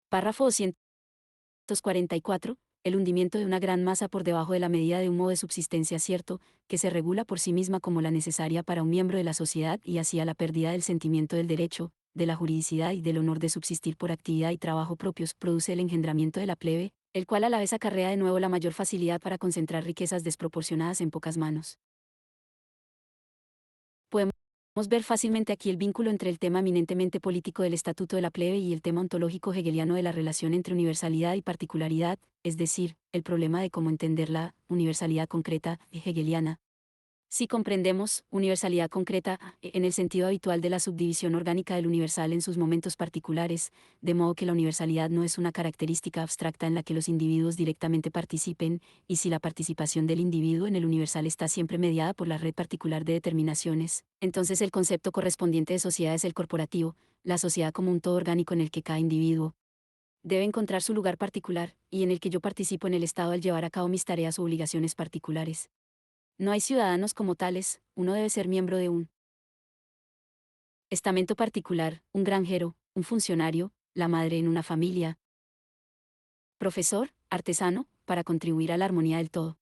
Speaker 1: Párrafo 244. El hundimiento de una gran masa por debajo de la medida de un modo de subsistencia cierto, que se regula por sí misma como la necesaria para un miembro de la sociedad y hacia la pérdida del sentimiento del derecho, de la juridicidad y del honor de subsistir por actividad y trabajo propios, produce el engendramiento de la plebe, el cual a la vez acarrea de nuevo la mayor facilidad para concentrar riquezas desproporcionadas en pocas manos. Podemos ver fácilmente aquí el vínculo entre el tema eminentemente político del estatuto de la plebe y el tema ontológico hegeliano de la relación entre universalidad y particularidad, es decir, el problema de cómo entender la universalidad concreta hegeliana. Si comprendemos universalidad concreta en el sentido habitual de la subdivisión orgánica del universal en sus momentos particulares, de modo que la universalidad no es una característica abstracta en la que los individuos directamente participen, y si la participación del individuo en el universal está siempre mediada por la red particular de determinaciones, entonces el concepto correspondiente de sociedad es el corporativo, la sociedad como un todo orgánico en el que cada individuo debe encontrar su lugar particular, y en el que yo participo en el Estado al llevar a cabo mis tareas o obligaciones particulares. No hay ciudadanos como tales, uno debe ser miembro de un estamento particular, un granjero, un funcionario, la madre en una familia, profesor, artesano, para contribuir a la armonía del todo.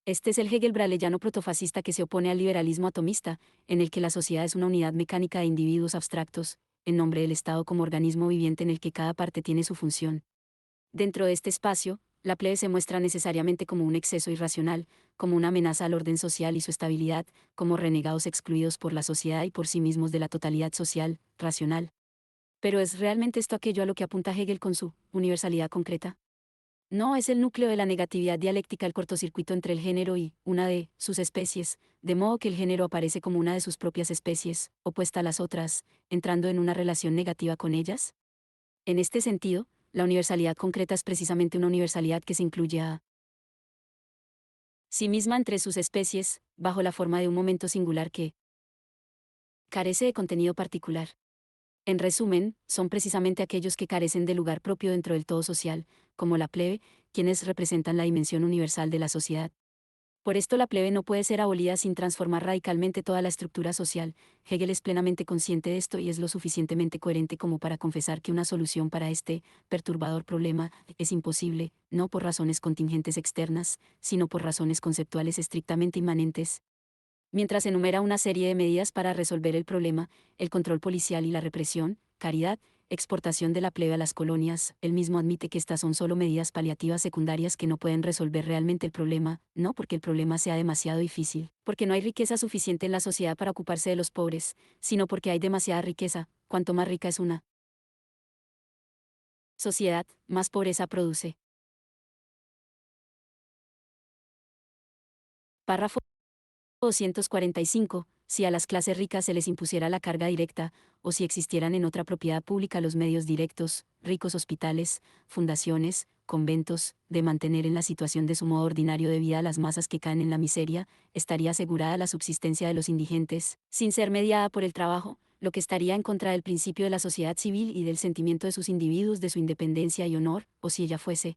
Speaker 1: Este es el Hegel braleyano protofascista que se opone al liberalismo atomista, en el que la sociedad es una unidad mecánica de individuos abstractos, en nombre del Estado como organismo viviente en el que cada parte tiene su función. Dentro de este espacio, la plebe se muestra necesariamente como un exceso irracional, como una amenaza al orden social y su estabilidad, como renegados excluidos por la sociedad y por sí mismos de la totalidad social, racional. Pero ¿es realmente esto aquello a lo que apunta Hegel con su universalidad concreta? No, es el núcleo de la negatividad dialéctica, el cortocircuito entre el género y una de sus especies, de modo que el género aparece como una de sus propias especies, opuesta a las otras, entrando en una relación negativa con ellas. En este sentido, la universalidad concreta es precisamente una universalidad que se incluye a sí misma entre sus especies, bajo la forma de un momento singular que carece de contenido particular. En resumen, son precisamente aquellos que carecen de lugar propio dentro del todo social, como la plebe, quienes representan la dimensión universal de la sociedad. Por esto la plebe no puede ser abolida sin transformar radicalmente toda la estructura social. Hegel es plenamente consciente de esto y es lo suficientemente coherente como para confesar que una solución para este perturbador problema es imposible, no por razones contingentes externas, sino por razones conceptuales estrictamente inmanentes. Mientras enumera una serie de medidas para resolver el problema, el control policial y la represión, caridad, exportación de la plebe a las colonias, él mismo admite que estas son solo medidas paliativas secundarias que no pueden resolver realmente el problema, no porque el problema sea demasiado difícil, porque no hay riqueza suficiente en la sociedad para ocuparse de los pobres, sino porque hay demasiada riqueza, cuanto más rica es una sociedad, más pobreza produce. Párrafo 245. Si a las clases ricas se les impusiera la carga directa, o si existieran en otra propiedad pública los medios directos, ricos hospitales, fundaciones, conventos, de mantener en la situación de su modo ordinario de vida a las masas que caen en la miseria, estaría asegurada la subsistencia de los indigentes, sin ser mediada por el trabajo, lo que estaría en contra del principio de la sociedad civil y del sentimiento de sus individuos de su independencia y honor, o si ella fuese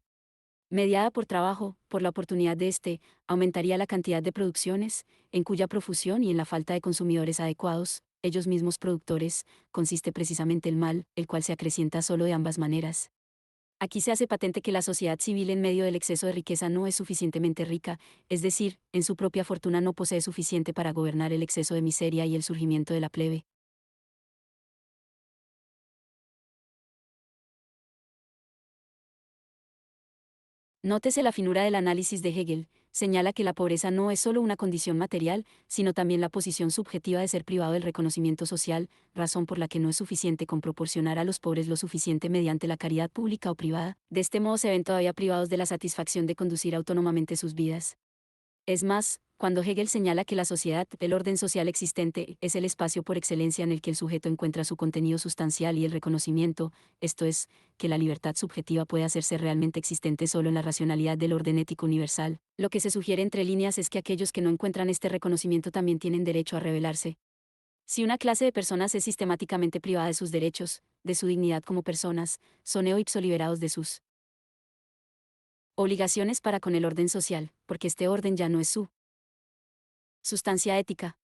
Speaker 1: mediada por trabajo, por la oportunidad de aumentaría la cantidad de producciones, en cuya profusión y en la falta de consumidores adecuados, ellos mismos productores, consiste precisamente el mal, el cual se acrecienta solo de ambas maneras. Aquí se hace patente que la sociedad civil en medio del exceso de riqueza no es suficientemente rica, es decir, en su propia fortuna no posee suficiente para gobernar el exceso de miseria y el surgimiento de la plebe. Nótese la finura del análisis de Hegel, señala que la pobreza no es solo una condición material, sino también la posición subjetiva de ser privado del reconocimiento social, razón por la que no es suficiente con proporcionar a los pobres lo suficiente mediante la caridad pública o privada. De este modo se ven todavía privados de la satisfacción de conducir autónomamente sus vidas. Es más, cuando Hegel señala que la sociedad, el orden social existente, es el espacio por excelencia en el que el sujeto encuentra su contenido sustancial y el reconocimiento, esto es, que la libertad subjetiva puede hacerse realmente existente solo en la racionalidad del orden ético universal, lo que se sugiere entre líneas es que aquellos que no encuentran este reconocimiento también tienen derecho a rebelarse. Si una clase de personas es sistemáticamente privada de sus derechos, de su dignidad como personas, son eo ipso liberados de sus obligaciones para con el orden social, porque este orden ya no es su sustancia ética.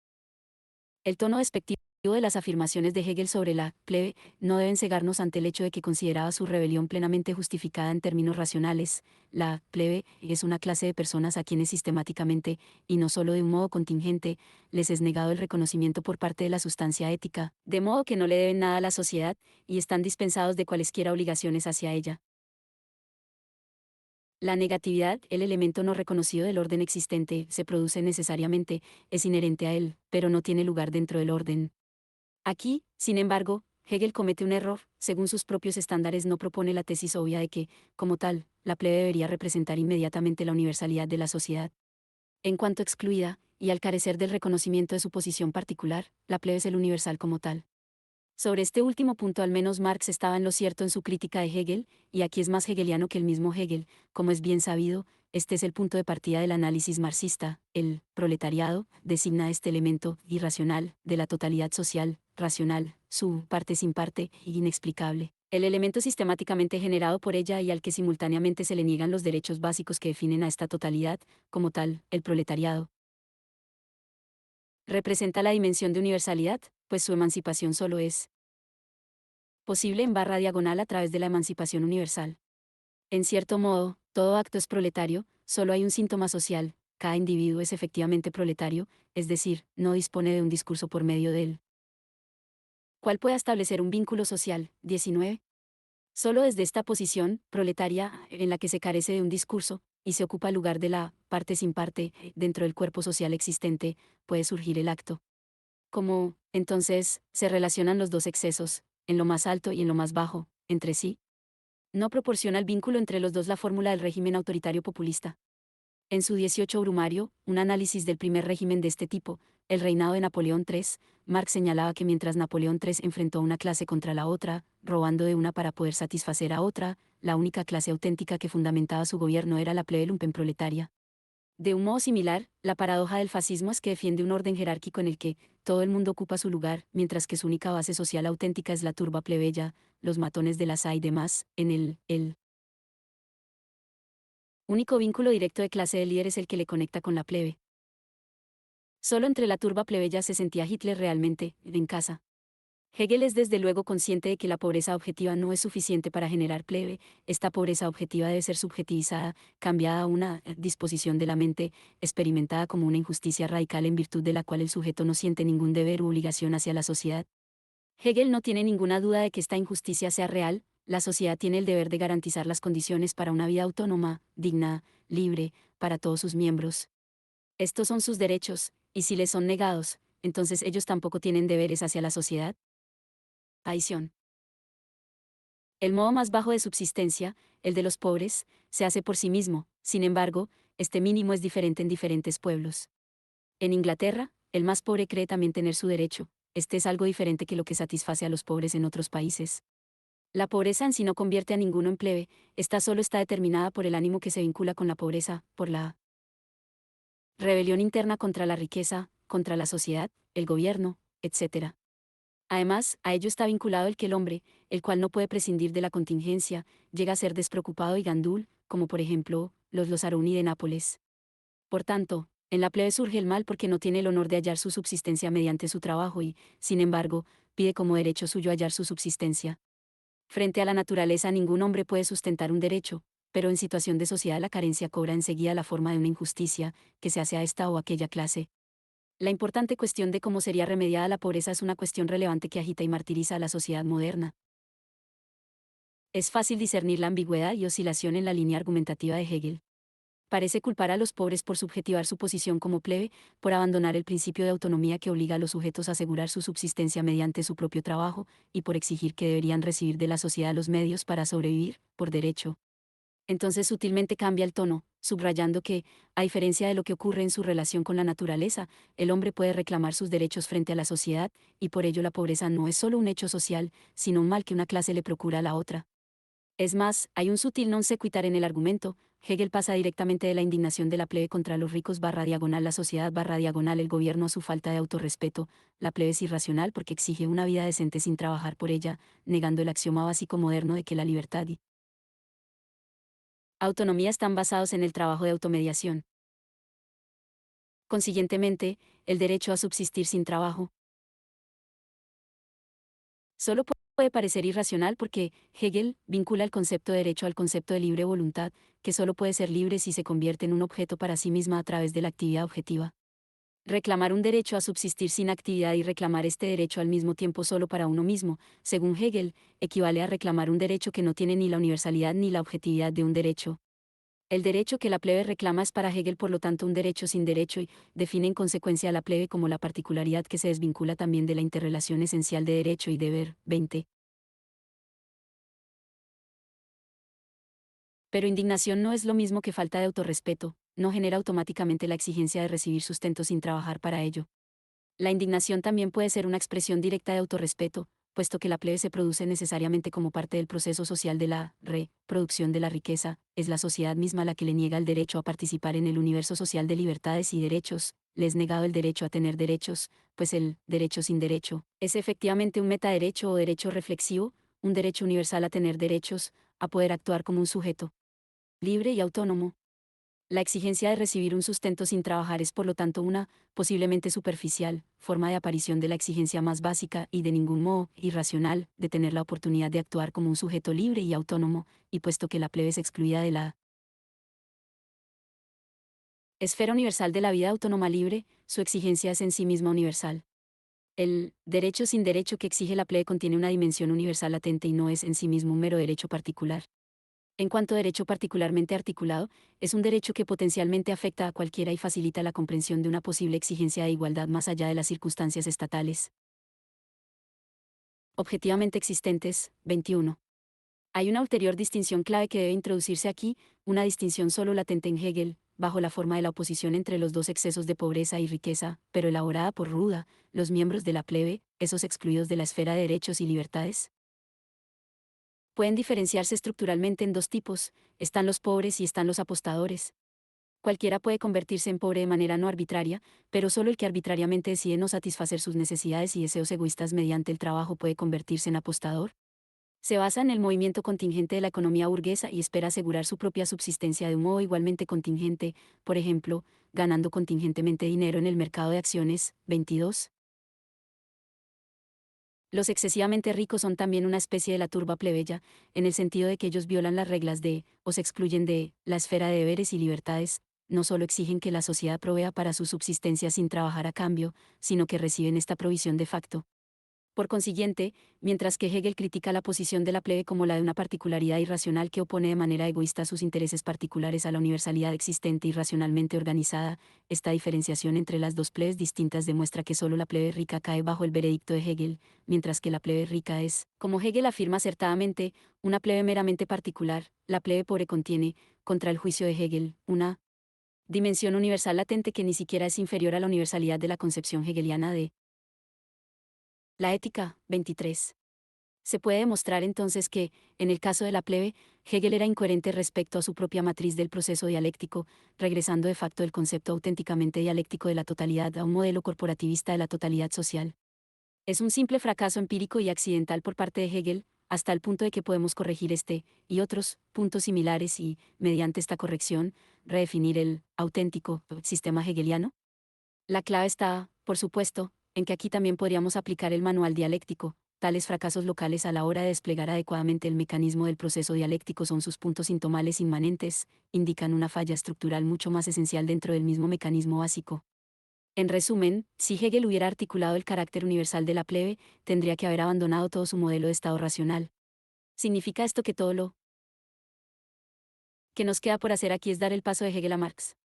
Speaker 1: El tono despectivo de las afirmaciones de Hegel sobre la plebe no deben cegarnos ante el hecho de que consideraba su rebelión plenamente justificada en términos racionales. La plebe es una clase de personas a quienes sistemáticamente, y no solo de un modo contingente, les es negado el reconocimiento por parte de la sustancia ética, de modo que no le deben nada a la sociedad, y están dispensados de cualesquiera obligaciones hacia ella. La negatividad, el elemento no reconocido del orden existente, se produce necesariamente, es inherente a él, pero no tiene lugar dentro del orden. Aquí, sin embargo, Hegel comete un error, según sus propios estándares no propone la tesis obvia de que, como tal, la plebe debería representar inmediatamente la universalidad de la sociedad. En cuanto excluida, y al carecer del reconocimiento de su posición particular, la plebe es el universal como tal. Sobre este último punto al menos Marx estaba en lo cierto en su crítica de Hegel, y aquí es más hegeliano que el mismo Hegel, como es bien sabido, este es el punto de partida del análisis marxista, el proletariado designa este elemento irracional de la totalidad social, racional, su parte sin parte, inexplicable, el elemento sistemáticamente generado por ella y al que simultáneamente se le niegan los derechos básicos que definen a esta totalidad, como tal, el proletariado. Representa la dimensión de universalidad, pues su emancipación solo es posible en barra diagonal a través de la emancipación universal. En cierto modo, todo acto es proletario, solo hay un síntoma social, cada individuo es efectivamente proletario, es decir, no dispone de un discurso por medio de él. ¿Cuál puede establecer un vínculo social? 19. Solo desde esta posición, proletaria, en la que se carece de un discurso, y se ocupa el lugar de la parte sin parte, dentro del cuerpo social existente, puede surgir el acto. ¿Cómo, entonces, se relacionan los dos excesos, en lo más alto y en lo más bajo, entre sí? No proporciona el vínculo entre los dos la fórmula del régimen autoritario populista. En su 18 Brumario, un análisis del primer régimen de este tipo, el reinado de Napoleón III, Marx señalaba que mientras Napoleón III enfrentó a una clase contra la otra, robando de una para poder satisfacer a otra, la única clase auténtica que fundamentaba su gobierno era la plebe lumpenproletaria. De un modo similar, la paradoja del fascismo es que defiende un orden jerárquico en el que todo el mundo ocupa su lugar, mientras que su única base social auténtica es la turba plebeya, los matones de las A y demás, en el único vínculo directo de clase de líder es el que le conecta con la plebe. Solo entre la turba plebeya se sentía Hitler realmente, en casa. Hegel es desde luego consciente de que la pobreza objetiva no es suficiente para generar plebe, esta pobreza objetiva debe ser subjetivizada, cambiada a una disposición de la mente, experimentada como una injusticia radical en virtud de la cual el sujeto no siente ningún deber u obligación hacia la sociedad. Hegel no tiene ninguna duda de que esta injusticia sea real, la sociedad tiene el deber de garantizar las condiciones para una vida autónoma, digna, libre, para todos sus miembros. Estos son sus derechos, y si les son negados, entonces ellos tampoco tienen deberes hacia la sociedad. Adición. El modo más bajo de subsistencia, el de los pobres, se hace por sí mismo, sin embargo, este mínimo es diferente en diferentes pueblos. En Inglaterra, el más pobre cree también tener su derecho, este es algo diferente que lo que satisface a los pobres en otros países. La pobreza en sí no convierte a ninguno en plebe, esta solo está determinada por el ánimo que se vincula con la pobreza, por la rebelión interna contra la riqueza, contra la sociedad, el gobierno, etc. Además, a ello está vinculado el que el hombre, el cual no puede prescindir de la contingencia, llega a ser despreocupado y gandul, como por ejemplo, los Aruni de Nápoles. Por tanto, en la plebe surge el mal porque no tiene el honor de hallar su subsistencia mediante su trabajo y, sin embargo, pide como derecho suyo hallar su subsistencia. Frente a la naturaleza ningún hombre puede sustentar un derecho, pero en situación de sociedad la carencia cobra enseguida la forma de una injusticia, que se hace a esta o aquella clase. La importante cuestión de cómo sería remediada la pobreza es una cuestión relevante que agita y martiriza a la sociedad moderna. Es fácil discernir la ambigüedad y oscilación en la línea argumentativa de Hegel. Parece culpar a los pobres por subjetivar su posición como plebe, por abandonar el principio de autonomía que obliga a los sujetos a asegurar su subsistencia mediante su propio trabajo, y por exigir que deberían recibir de la sociedad los medios para sobrevivir, por derecho. Entonces sutilmente cambia el tono, subrayando que, a diferencia de lo que ocurre en su relación con la naturaleza, el hombre puede reclamar sus derechos frente a la sociedad, y por ello la pobreza no es solo un hecho social, sino un mal que una clase le procura a la otra. Es más, hay un sutil non sequitur en el argumento. Hegel pasa directamente de la indignación de la plebe contra los ricos barra diagonal la sociedad barra diagonal el gobierno a su falta de autorrespeto. La plebe es irracional porque exige una vida decente sin trabajar por ella, negando el axioma básico moderno de que la libertad y autonomía están basados en el trabajo de automediación. Consiguientemente, el derecho a subsistir sin trabajo solo puede parecer irracional porque Hegel vincula el concepto de derecho al concepto de libre voluntad, que solo puede ser libre si se convierte en un objeto para sí misma a través de la actividad objetiva. Reclamar un derecho a subsistir sin actividad y reclamar este derecho al mismo tiempo solo para uno mismo, según Hegel, equivale a reclamar un derecho que no tiene ni la universalidad ni la objetividad de un derecho. El derecho que la plebe reclama es para Hegel por lo tanto un derecho sin derecho y define en consecuencia a la plebe como la particularidad que se desvincula también de la interrelación esencial de derecho y deber. 20. Pero indignación no es lo mismo que falta de autorrespeto, no genera automáticamente la exigencia de recibir sustento sin trabajar para ello. La indignación también puede ser una expresión directa de autorrespeto, puesto que la plebe se produce necesariamente como parte del proceso social de la reproducción de la riqueza, es la sociedad misma la que le niega el derecho a participar en el universo social de libertades y derechos, le es negado el derecho a tener derechos, pues el derecho sin derecho es efectivamente un metaderecho o derecho reflexivo, un derecho universal a tener derechos, a poder actuar como un sujeto libre y autónomo. La exigencia de recibir un sustento sin trabajar es por lo tanto una, posiblemente superficial, forma de aparición de la exigencia más básica y de ningún modo irracional, de tener la oportunidad de actuar como un sujeto libre y autónomo, y puesto que la plebe es excluida de la esfera universal de la vida autónoma libre, su exigencia es en sí misma universal. El derecho sin derecho que exige la plebe contiene una dimensión universal latente y no es en sí mismo un mero derecho particular. En cuanto a derecho particularmente articulado, es un derecho que potencialmente afecta a cualquiera y facilita la comprensión de una posible exigencia de igualdad más allá de las circunstancias estatales objetivamente existentes. 21. Hay una ulterior distinción clave que debe introducirse aquí, una distinción solo latente en Hegel, bajo la forma de la oposición entre los dos excesos de pobreza y riqueza, pero elaborada por Ruda, los miembros de la plebe, esos excluidos de la esfera de derechos y libertades. Pueden diferenciarse estructuralmente en dos tipos, están los pobres y están los apostadores. Cualquiera puede convertirse en pobre de manera no arbitraria, pero solo el que arbitrariamente decide no satisfacer sus necesidades y deseos egoístas mediante el trabajo puede convertirse en apostador. Se basa en el movimiento contingente de la economía burguesa y espera asegurar su propia subsistencia de un modo igualmente contingente, por ejemplo, ganando contingentemente dinero en el mercado de acciones. 22. Los excesivamente ricos son también una especie de la turba plebeya, en el sentido de que ellos violan las reglas de, o se excluyen de, la esfera de deberes y libertades, no solo exigen que la sociedad provea para su subsistencia sin trabajar a cambio, sino que reciben esta provisión de facto. Por consiguiente, mientras que Hegel critica la posición de la plebe como la de una particularidad irracional que opone de manera egoísta sus intereses particulares a la universalidad existente y racionalmente organizada, esta diferenciación entre las dos plebes distintas demuestra que solo la plebe rica cae bajo el veredicto de Hegel, mientras que la plebe rica es, como Hegel afirma acertadamente, una plebe meramente particular. La plebe pobre contiene, contra el juicio de Hegel, una dimensión universal latente que ni siquiera es inferior a la universalidad de la concepción hegeliana de la ética. 23. Se puede demostrar entonces que, en el caso de la plebe, Hegel era incoherente respecto a su propia matriz del proceso dialéctico, regresando de facto el concepto auténticamente dialéctico de la totalidad a un modelo corporativista de la totalidad social. Es un simple fracaso empírico y accidental por parte de Hegel, hasta el punto de que podemos corregir este y otros puntos similares y, mediante esta corrección, redefinir el auténtico sistema hegeliano. La clave está, por supuesto, en que aquí también podríamos aplicar el manual dialéctico. Tales fracasos locales a la hora de desplegar adecuadamente el mecanismo del proceso dialéctico son sus puntos sintomales inmanentes, indican una falla estructural mucho más esencial dentro del mismo mecanismo básico. En resumen, si Hegel hubiera articulado el carácter universal de la plebe, tendría que haber abandonado todo su modelo de Estado racional. ¿Significa esto que todo lo que nos queda por hacer aquí es dar el paso de Hegel a Marx?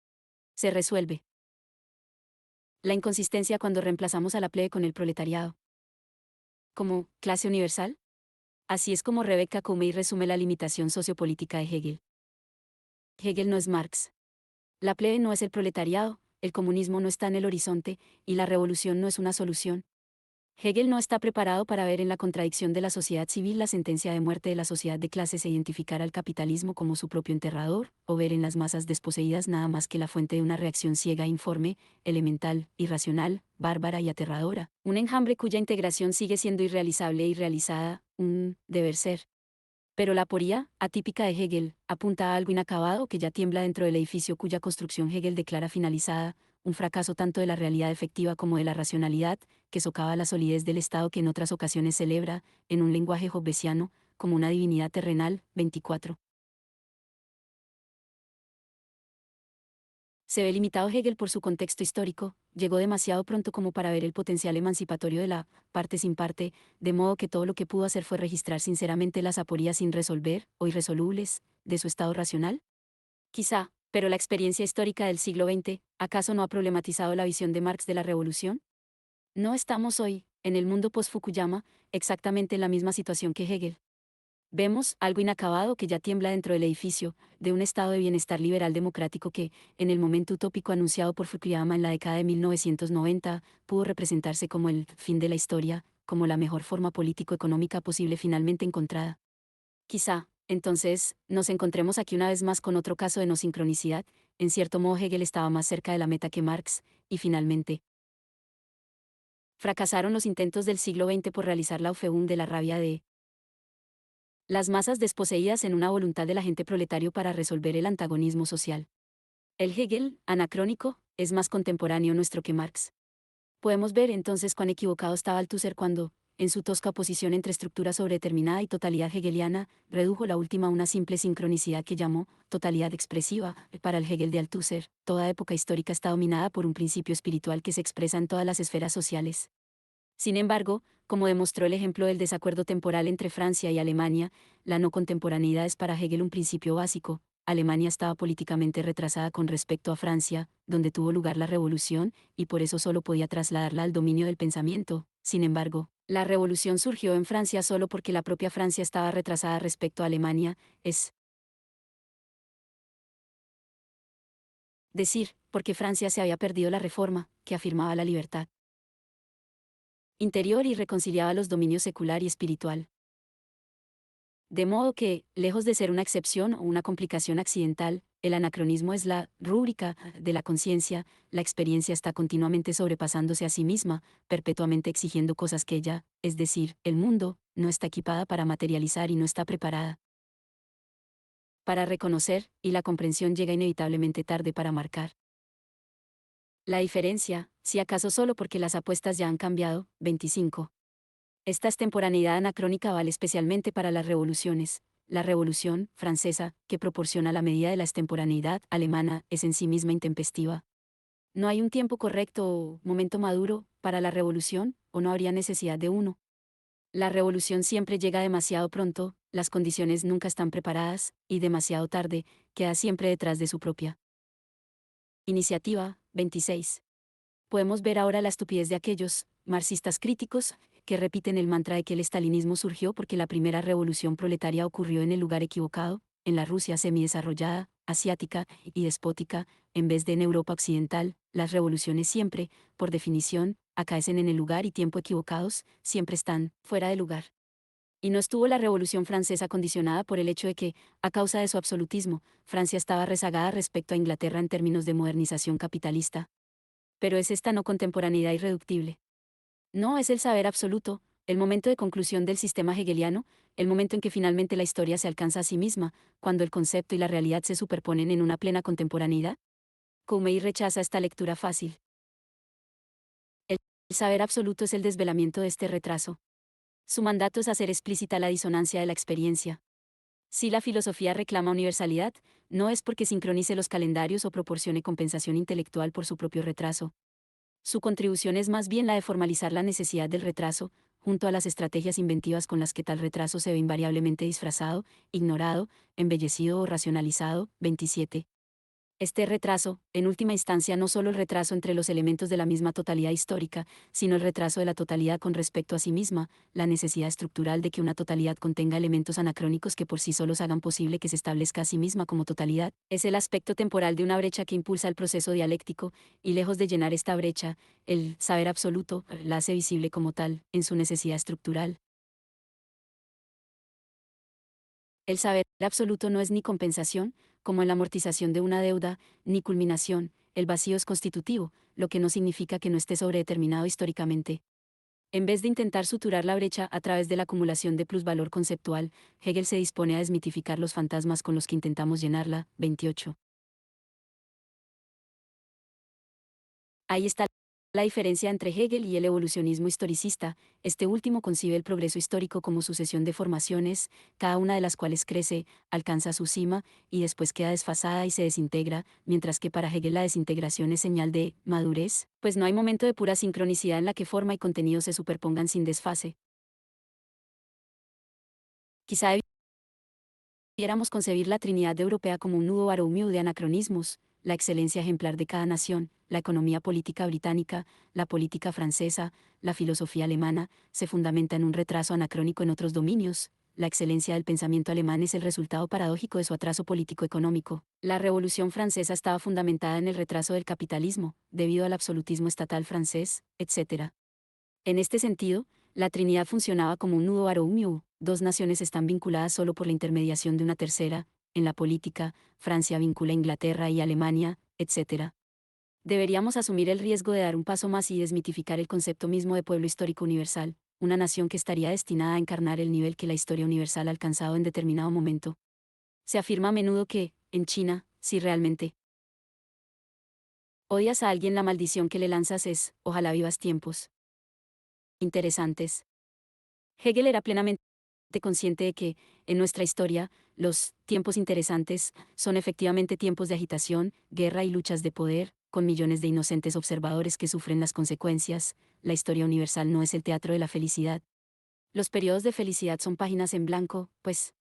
Speaker 1: Se resuelve la inconsistencia cuando reemplazamos a la plebe con el proletariado como clase universal. Así es como Rebecca Comey resume la limitación sociopolítica de Hegel. Hegel no es Marx. La plebe no es el proletariado, el comunismo no está en el horizonte, y la revolución no es una solución. Hegel no está preparado para ver en la contradicción de la sociedad civil la sentencia de muerte de la sociedad de clases e identificar al capitalismo como su propio enterrador, o ver en las masas desposeídas nada más que la fuente de una reacción ciega e informe, elemental, irracional, bárbara y aterradora, un enjambre cuya integración sigue siendo irrealizable e irrealizada, un deber ser. Pero la aporía, atípica de Hegel, apunta a algo inacabado que ya tiembla dentro del edificio cuya construcción Hegel declara finalizada, un fracaso tanto de la realidad efectiva como de la racionalidad, que socava la solidez del Estado que en otras ocasiones celebra, en un lenguaje hobbesiano, como una divinidad terrenal. 24. Se ve limitado Hegel por su contexto histórico, llegó demasiado pronto como para ver el potencial emancipatorio de la parte sin parte, de modo que todo lo que pudo hacer fue registrar sinceramente las aporías sin resolver, o irresolubles, de su estado racional. Quizá, pero la experiencia histórica del siglo XX, ¿acaso no ha problematizado la visión de Marx de la revolución? No estamos hoy, en el mundo post-Fukuyama, exactamente en la misma situación que Hegel. Vemos algo inacabado que ya tiembla dentro del edificio, de un estado de bienestar liberal democrático que, en el momento utópico anunciado por Fukuyama en la década de 1990, pudo representarse como el fin de la historia, como la mejor forma político-económica posible finalmente encontrada. Quizá, entonces, nos encontremos aquí una vez más con otro caso de no sincronicidad, en cierto modo Hegel estaba más cerca de la meta que Marx, y finalmente, fracasaron los intentos del siglo XX por realizar la Orfeún de la rabia de las masas desposeídas en una voluntad del agente proletario para resolver el antagonismo social. El Hegel, anacrónico, es más contemporáneo nuestro que Marx. Podemos ver entonces cuán equivocado estaba Althusser cuando, en su tosca oposición entre estructura sobredeterminada y totalidad hegeliana, redujo la última a una simple sincronicidad que llamó totalidad expresiva. Para el Hegel de Althusser, toda época histórica está dominada por un principio espiritual que se expresa en todas las esferas sociales. Sin embargo, como demostró el ejemplo del desacuerdo temporal entre Francia y Alemania, la no contemporaneidad es para Hegel un principio básico. Alemania estaba políticamente retrasada con respecto a Francia, donde tuvo lugar la revolución, y por eso solo podía trasladarla al dominio del pensamiento. Sin embargo, la revolución surgió en Francia solo porque la propia Francia estaba retrasada respecto a Alemania, es decir, porque Francia se había perdido la reforma, que afirmaba la libertad interior y reconciliaba los dominios secular y espiritual. De modo que, lejos de ser una excepción o una complicación accidental, el anacronismo es la rúbrica de la conciencia, la experiencia está continuamente sobrepasándose a sí misma, perpetuamente exigiendo cosas que ella, es decir, el mundo, no está equipada para materializar y no está preparada para reconocer, y la comprensión llega inevitablemente tarde para marcar la diferencia, si acaso solo porque las apuestas ya han cambiado. 25. Esta extemporaneidad anacrónica vale especialmente para las revoluciones. La revolución francesa, que proporciona la medida de la extemporaneidad alemana, es en sí misma intempestiva. No hay un tiempo correcto o momento maduro para la revolución, o no habría necesidad de uno. La revolución siempre llega demasiado pronto, las condiciones nunca están preparadas, y demasiado tarde, queda siempre detrás de su propia iniciativa. 26. Podemos ver ahora la estupidez de aquellos marxistas críticos que repiten el mantra de que el estalinismo surgió porque la primera revolución proletaria ocurrió en el lugar equivocado, en la Rusia semidesarrollada, asiática y despótica, en vez de en Europa occidental. Las revoluciones siempre, por definición, acaecen en el lugar y tiempo equivocados, siempre están fuera de lugar. Y no estuvo la Revolución Francesa condicionada por el hecho de que, a causa de su absolutismo, Francia estaba rezagada respecto a Inglaterra en términos de modernización capitalista. Pero es esta no contemporaneidad irreductible. No es el saber absoluto, el momento de conclusión del sistema hegeliano, el momento en que finalmente la historia se alcanza a sí misma, cuando el concepto y la realidad se superponen en una plena contemporaneidad. Koumei rechaza esta lectura fácil. El saber absoluto es el desvelamiento de este retraso. Su mandato es hacer explícita la disonancia de la experiencia. Si la filosofía reclama universalidad, no es porque sincronice los calendarios o proporcione compensación intelectual por su propio retraso. Su contribución es más bien la de formalizar la necesidad del retraso, junto a las estrategias inventivas con las que tal retraso se ve invariablemente disfrazado, ignorado, embellecido o racionalizado. 27. Este retraso, en última instancia, no solo el retraso entre los elementos de la misma totalidad histórica, sino el retraso de la totalidad con respecto a sí misma, la necesidad estructural de que una totalidad contenga elementos anacrónicos que por sí solos hagan posible que se establezca a sí misma como totalidad, es el aspecto temporal de una brecha que impulsa el proceso dialéctico, y lejos de llenar esta brecha, el saber absoluto la hace visible como tal, en su necesidad estructural. El saber absoluto no es ni compensación, como en la amortización de una deuda, ni culminación, el vacío es constitutivo, lo que no significa que no esté sobredeterminado históricamente. En vez de intentar suturar la brecha a través de la acumulación de plusvalor conceptual, Hegel se dispone a desmitificar los fantasmas con los que intentamos llenarla. 28. Ahí está la diferencia entre Hegel y el evolucionismo historicista. Este último concibe el progreso histórico como sucesión de formaciones, cada una de las cuales crece, alcanza su cima, y después queda desfasada y se desintegra, mientras que para Hegel la desintegración es señal de madurez, pues no hay momento de pura sincronicidad en la que forma y contenido se superpongan sin desfase. Quizá debiéramos concebir la Trinidad Europea como un nudo barométrico de anacronismos, la excelencia ejemplar de cada nación, la economía política británica, la política francesa, la filosofía alemana, se fundamenta en un retraso anacrónico en otros dominios. La excelencia del pensamiento alemán es el resultado paradójico de su atraso político-económico. La Revolución Francesa estaba fundamentada en el retraso del capitalismo, debido al absolutismo estatal francés, etc. En este sentido, la Trinidad funcionaba como un nudo aroumio, dos naciones están vinculadas solo por la intermediación de una tercera, en la política, Francia vincula a Inglaterra y Alemania, etc. Deberíamos asumir el riesgo de dar un paso más y desmitificar el concepto mismo de pueblo histórico universal, una nación que estaría destinada a encarnar el nivel que la historia universal ha alcanzado en determinado momento. Se afirma a menudo que, en China, si realmente odias a alguien, la maldición que le lanzas es, ojalá vivas tiempos interesantes. Hegel era plenamente consciente de que, en nuestra historia, los tiempos interesantes son efectivamente tiempos de agitación, guerra y luchas de poder, con millones de inocentes observadores que sufren las consecuencias. La historia universal no es el teatro de la felicidad. Los periodos de felicidad son páginas en blanco, pues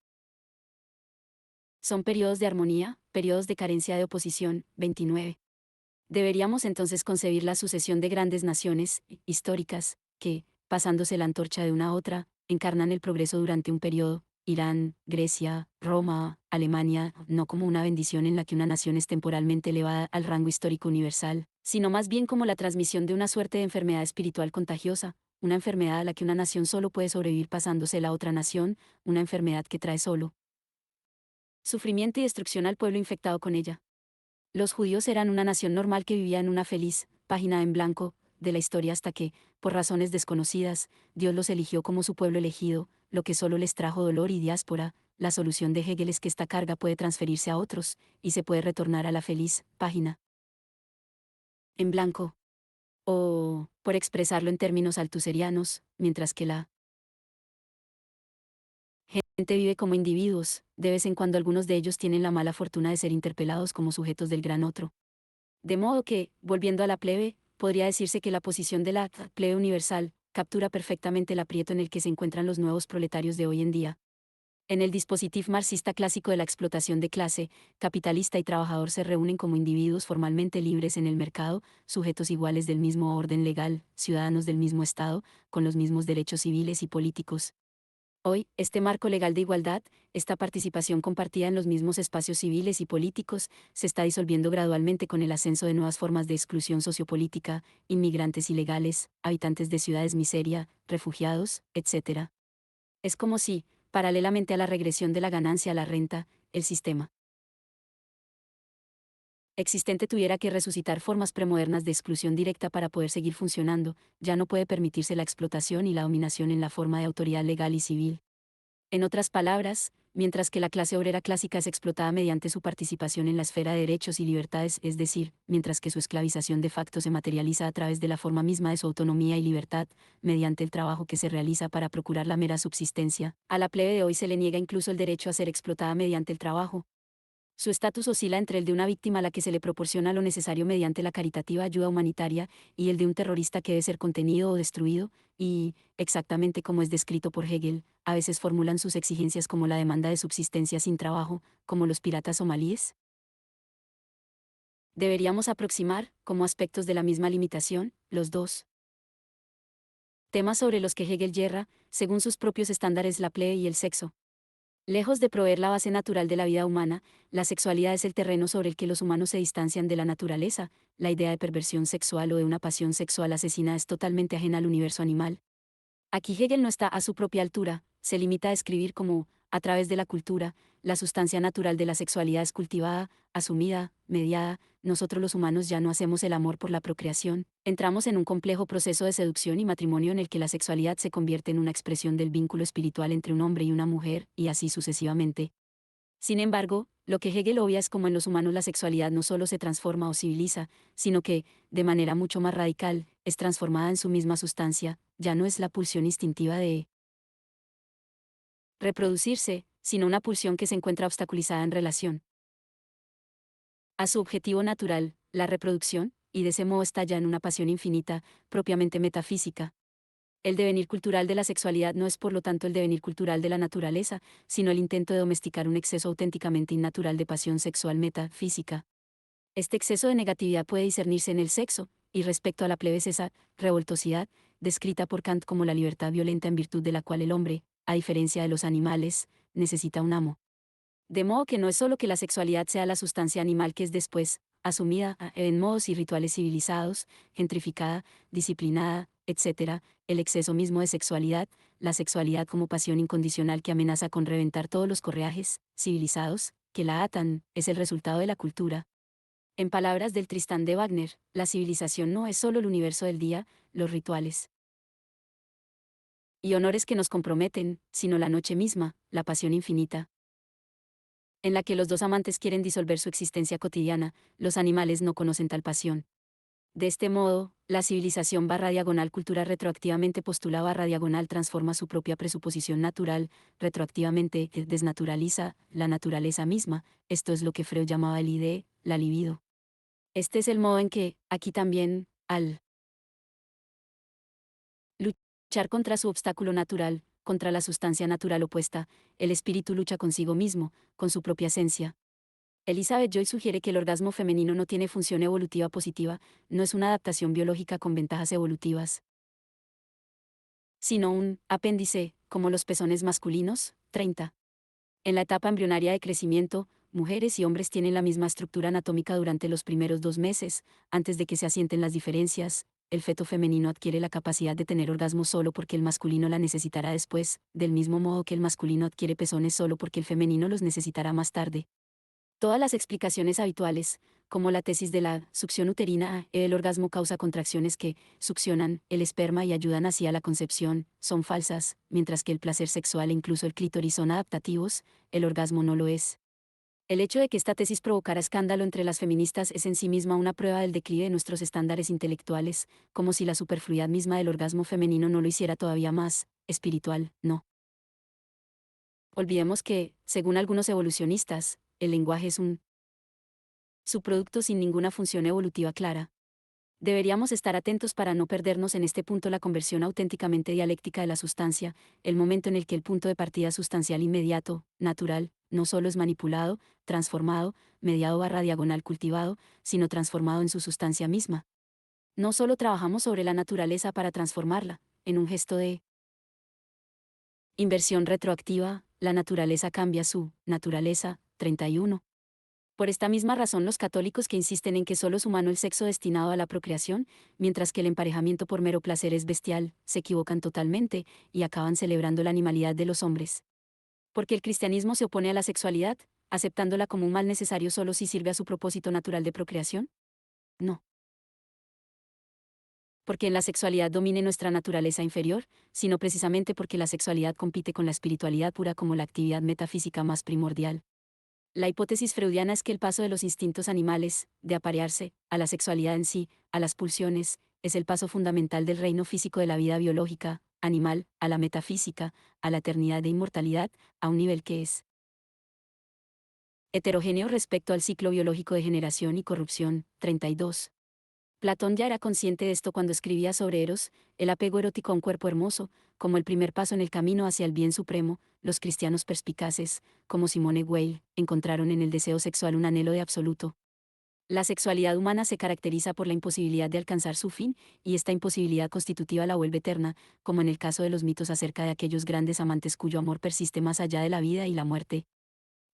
Speaker 1: son periodos de armonía, periodos de carencia de oposición. 29. Deberíamos entonces concebir la sucesión de grandes naciones históricas, que, pasándose la antorcha de una a otra, encarnan el progreso durante un periodo, Irán, Grecia, Roma, Alemania, no como una bendición en la que una nación es temporalmente elevada al rango histórico universal, sino más bien como la transmisión de una suerte de enfermedad espiritual contagiosa, una enfermedad a la que una nación solo puede sobrevivir pasándose la otra nación, una enfermedad que trae solo sufrimiento y destrucción al pueblo infectado con ella. Los judíos eran una nación normal que vivía en una feliz página en blanco de la historia hasta que, por razones desconocidas, Dios los eligió como su pueblo elegido, lo que solo les trajo dolor y diáspora. La solución de Hegel es que esta carga puede transferirse a otros, y se puede retornar a la feliz página en blanco. O, por expresarlo en términos altuserianos, mientras que la gente vive como individuos, de vez en cuando algunos de ellos tienen la mala fortuna de ser interpelados como sujetos del gran otro. De modo que, volviendo a la plebe, podría decirse que la posición de la plebe universal captura perfectamente el aprieto en el que se encuentran los nuevos proletarios de hoy en día. En el dispositivo marxista clásico de la explotación de clase, capitalista y trabajador se reúnen como individuos formalmente libres en el mercado, sujetos iguales del mismo orden legal, ciudadanos del mismo Estado, con los mismos derechos civiles y políticos. Hoy, este marco legal de igualdad, esta participación compartida en los mismos espacios civiles y políticos, se está disolviendo gradualmente con el ascenso de nuevas formas de exclusión sociopolítica, inmigrantes ilegales, habitantes de ciudades miseria, refugiados, etc. Es como si, paralelamente a la regresión de la ganancia a la renta, el sistema existente tuviera que resucitar formas premodernas de exclusión directa para poder seguir funcionando, ya no puede permitirse la explotación y la dominación en la forma de autoridad legal y civil. En otras palabras, mientras que la clase obrera clásica es explotada mediante su participación en la esfera de derechos y libertades, es decir, mientras que su esclavización de facto se materializa a través de la forma misma de su autonomía y libertad, mediante el trabajo que se realiza para procurar la mera subsistencia, a la plebe de hoy se le niega incluso el derecho a ser explotada mediante el trabajo. Su estatus oscila entre el de una víctima a la que se le proporciona lo necesario mediante la caritativa ayuda humanitaria, y el de un terrorista que debe ser contenido o destruido, y, exactamente como es descrito por Hegel, a veces formulan sus exigencias como la demanda de subsistencia sin trabajo, como los piratas somalíes. Deberíamos aproximar, como aspectos de la misma limitación, los dos temas sobre los que Hegel yerra, según sus propios estándares, la plebe y el sexo. Lejos de proveer la base natural de la vida humana, la sexualidad es el terreno sobre el que los humanos se distancian de la naturaleza. La idea de perversión sexual o de una pasión sexual asesina es totalmente ajena al universo animal. Aquí Hegel no está a su propia altura, se limita a escribir como, a través de la cultura, la sustancia natural de la sexualidad es cultivada, asumida, mediada, nosotros los humanos ya no hacemos el amor por la procreación, entramos en un complejo proceso de seducción y matrimonio en el que la sexualidad se convierte en una expresión del vínculo espiritual entre un hombre y una mujer, y así sucesivamente. Sin embargo, lo que Hegel obvia es como en los humanos la sexualidad no solo se transforma o civiliza, sino que, de manera mucho más radical, es transformada en su misma sustancia, ya no es la pulsión instintiva de reproducirse, sino una pulsión que se encuentra obstaculizada en relación a su objetivo natural, la reproducción, y de ese modo estalla en una pasión infinita, propiamente metafísica. El devenir cultural de la sexualidad no es por lo tanto el devenir cultural de la naturaleza, sino el intento de domesticar un exceso auténticamente innatural de pasión sexual metafísica. Este exceso de negatividad puede discernirse en el sexo, y respecto a la plebe es esa revoltosidad, descrita por Kant como la libertad violenta en virtud de la cual el hombre, a diferencia de los animales, necesita un amo. De modo que no es solo que la sexualidad sea la sustancia animal que es después, asumida en modos y rituales civilizados, gentrificada, disciplinada, etc., el exceso mismo de sexualidad, la sexualidad como pasión incondicional que amenaza con reventar todos los correajes civilizados que la atan, es el resultado de la cultura. En palabras del Tristán de Wagner, la civilización no es solo el universo del día, los rituales y honores que nos comprometen, sino la noche misma, la pasión infinita en la que los dos amantes quieren disolver su existencia cotidiana. Los animales no conocen tal pasión. De este modo, la civilización barra diagonal cultura retroactivamente postula barra diagonal transforma su propia presuposición natural, retroactivamente desnaturaliza la naturaleza misma, esto es lo que Freud llamaba el idea, la libido. Este es el modo en que, aquí también, al luchar contra su obstáculo natural, contra la sustancia natural opuesta, el espíritu lucha consigo mismo, con su propia esencia. Elizabeth Joy sugiere que el orgasmo femenino no tiene función evolutiva positiva, no es una adaptación biológica con ventajas evolutivas, sino un apéndice, como los pezones masculinos. 30. En la etapa embrionaria de crecimiento, mujeres y hombres tienen la misma estructura anatómica durante los primeros 2 meses, antes de que se asienten las diferencias. El feto femenino adquiere la capacidad de tener orgasmo solo porque el masculino la necesitará después, del mismo modo que el masculino adquiere pezones solo porque el femenino los necesitará más tarde. Todas las explicaciones habituales, como la tesis de la succión uterina, el orgasmo causa contracciones que succionan el esperma y ayudan así a la concepción, son falsas, mientras que el placer sexual e incluso el clítoris son adaptativos, el orgasmo no lo es. El hecho de que esta tesis provocara escándalo entre las feministas es en sí misma una prueba del declive de nuestros estándares intelectuales, como si la superfluidad misma del orgasmo femenino no lo hiciera todavía más espiritual, no. Olvidemos que, según algunos evolucionistas, el lenguaje es un subproducto sin ninguna función evolutiva clara. Deberíamos estar atentos para no perdernos en este punto la conversión auténticamente dialéctica de la sustancia, el momento en el que el punto de partida sustancial inmediato, natural, no solo es manipulado, transformado, mediado barra diagonal cultivado, sino transformado en su sustancia misma. No solo trabajamos sobre la naturaleza para transformarla, en un gesto de inversión retroactiva, la naturaleza cambia su naturaleza. 31. Por esta misma razón los católicos que insisten en que solo es humano el sexo destinado a la procreación, mientras que el emparejamiento por mero placer es bestial, se equivocan totalmente, y acaban celebrando la animalidad de los hombres. Porque el cristianismo se opone a la sexualidad, aceptándola como un mal necesario solo si sirve a su propósito natural de procreación? No. Porque en la sexualidad domine nuestra naturaleza inferior, sino precisamente porque la sexualidad compite con la espiritualidad pura como la actividad metafísica más primordial. La hipótesis freudiana es que el paso de los instintos animales, de aparearse, a la sexualidad en sí, a las pulsiones, es el paso fundamental del reino físico de la vida biológica, animal, a la metafísica, a la eternidad de inmortalidad, a un nivel que es heterogéneo respecto al ciclo biológico de generación y corrupción. 32. Platón ya era consciente de esto cuando escribía sobre Eros, el apego erótico a un cuerpo hermoso, como el primer paso en el camino hacia el bien supremo. Los cristianos perspicaces, como Simone Weil, encontraron en el deseo sexual un anhelo de absoluto. La sexualidad humana se caracteriza por la imposibilidad de alcanzar su fin, y esta imposibilidad constitutiva la vuelve eterna, como en el caso de los mitos acerca de aquellos grandes amantes cuyo amor persiste más allá de la vida y la muerte.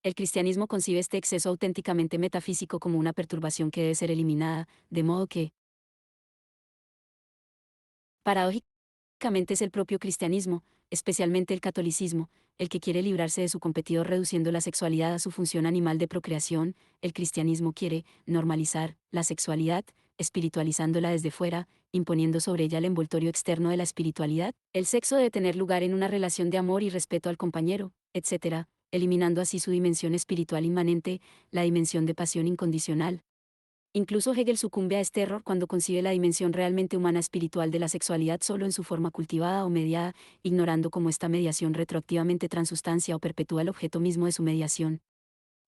Speaker 1: El cristianismo concibe este exceso auténticamente metafísico como una perturbación que debe ser eliminada, de modo que, paradójicamente, es el propio cristianismo, especialmente el catolicismo, el que quiere librarse de su competidor reduciendo la sexualidad a su función animal de procreación. El cristianismo quiere normalizar la sexualidad, espiritualizándola desde fuera, imponiendo sobre ella el envoltorio externo de la espiritualidad. El sexo debe tener lugar en una relación de amor y respeto al compañero, etc., eliminando así su dimensión espiritual inmanente, la dimensión de pasión incondicional. Incluso Hegel sucumbe a este error cuando concibe la dimensión realmente humana espiritual de la sexualidad solo en su forma cultivada o mediada, ignorando cómo esta mediación retroactivamente transustancia o perpetúa el objeto mismo de su mediación.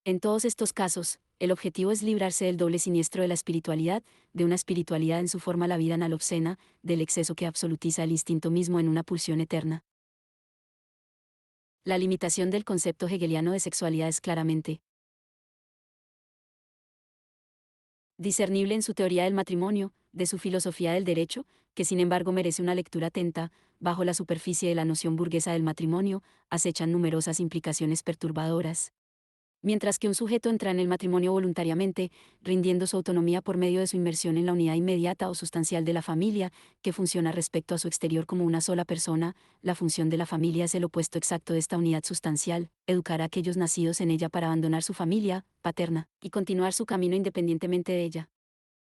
Speaker 1: En todos estos casos, el objetivo es librarse del doble siniestro de la espiritualidad, de una espiritualidad en su forma la vida analobscena, del exceso que absolutiza el instinto mismo en una pulsión eterna. La limitación del concepto hegeliano de sexualidad es claramente discernible en su teoría del matrimonio, de su filosofía del derecho, que sin embargo merece una lectura atenta. Bajo la superficie de la noción burguesa del matrimonio, acechan numerosas implicaciones perturbadoras. Mientras que un sujeto entra en el matrimonio voluntariamente, rindiendo su autonomía por medio de su inmersión en la unidad inmediata o sustancial de la familia, que funciona respecto a su exterior como una sola persona, la función de la familia es el opuesto exacto de esta unidad sustancial, educar a aquellos nacidos en ella para abandonar su familia paterna y continuar su camino independientemente de ella.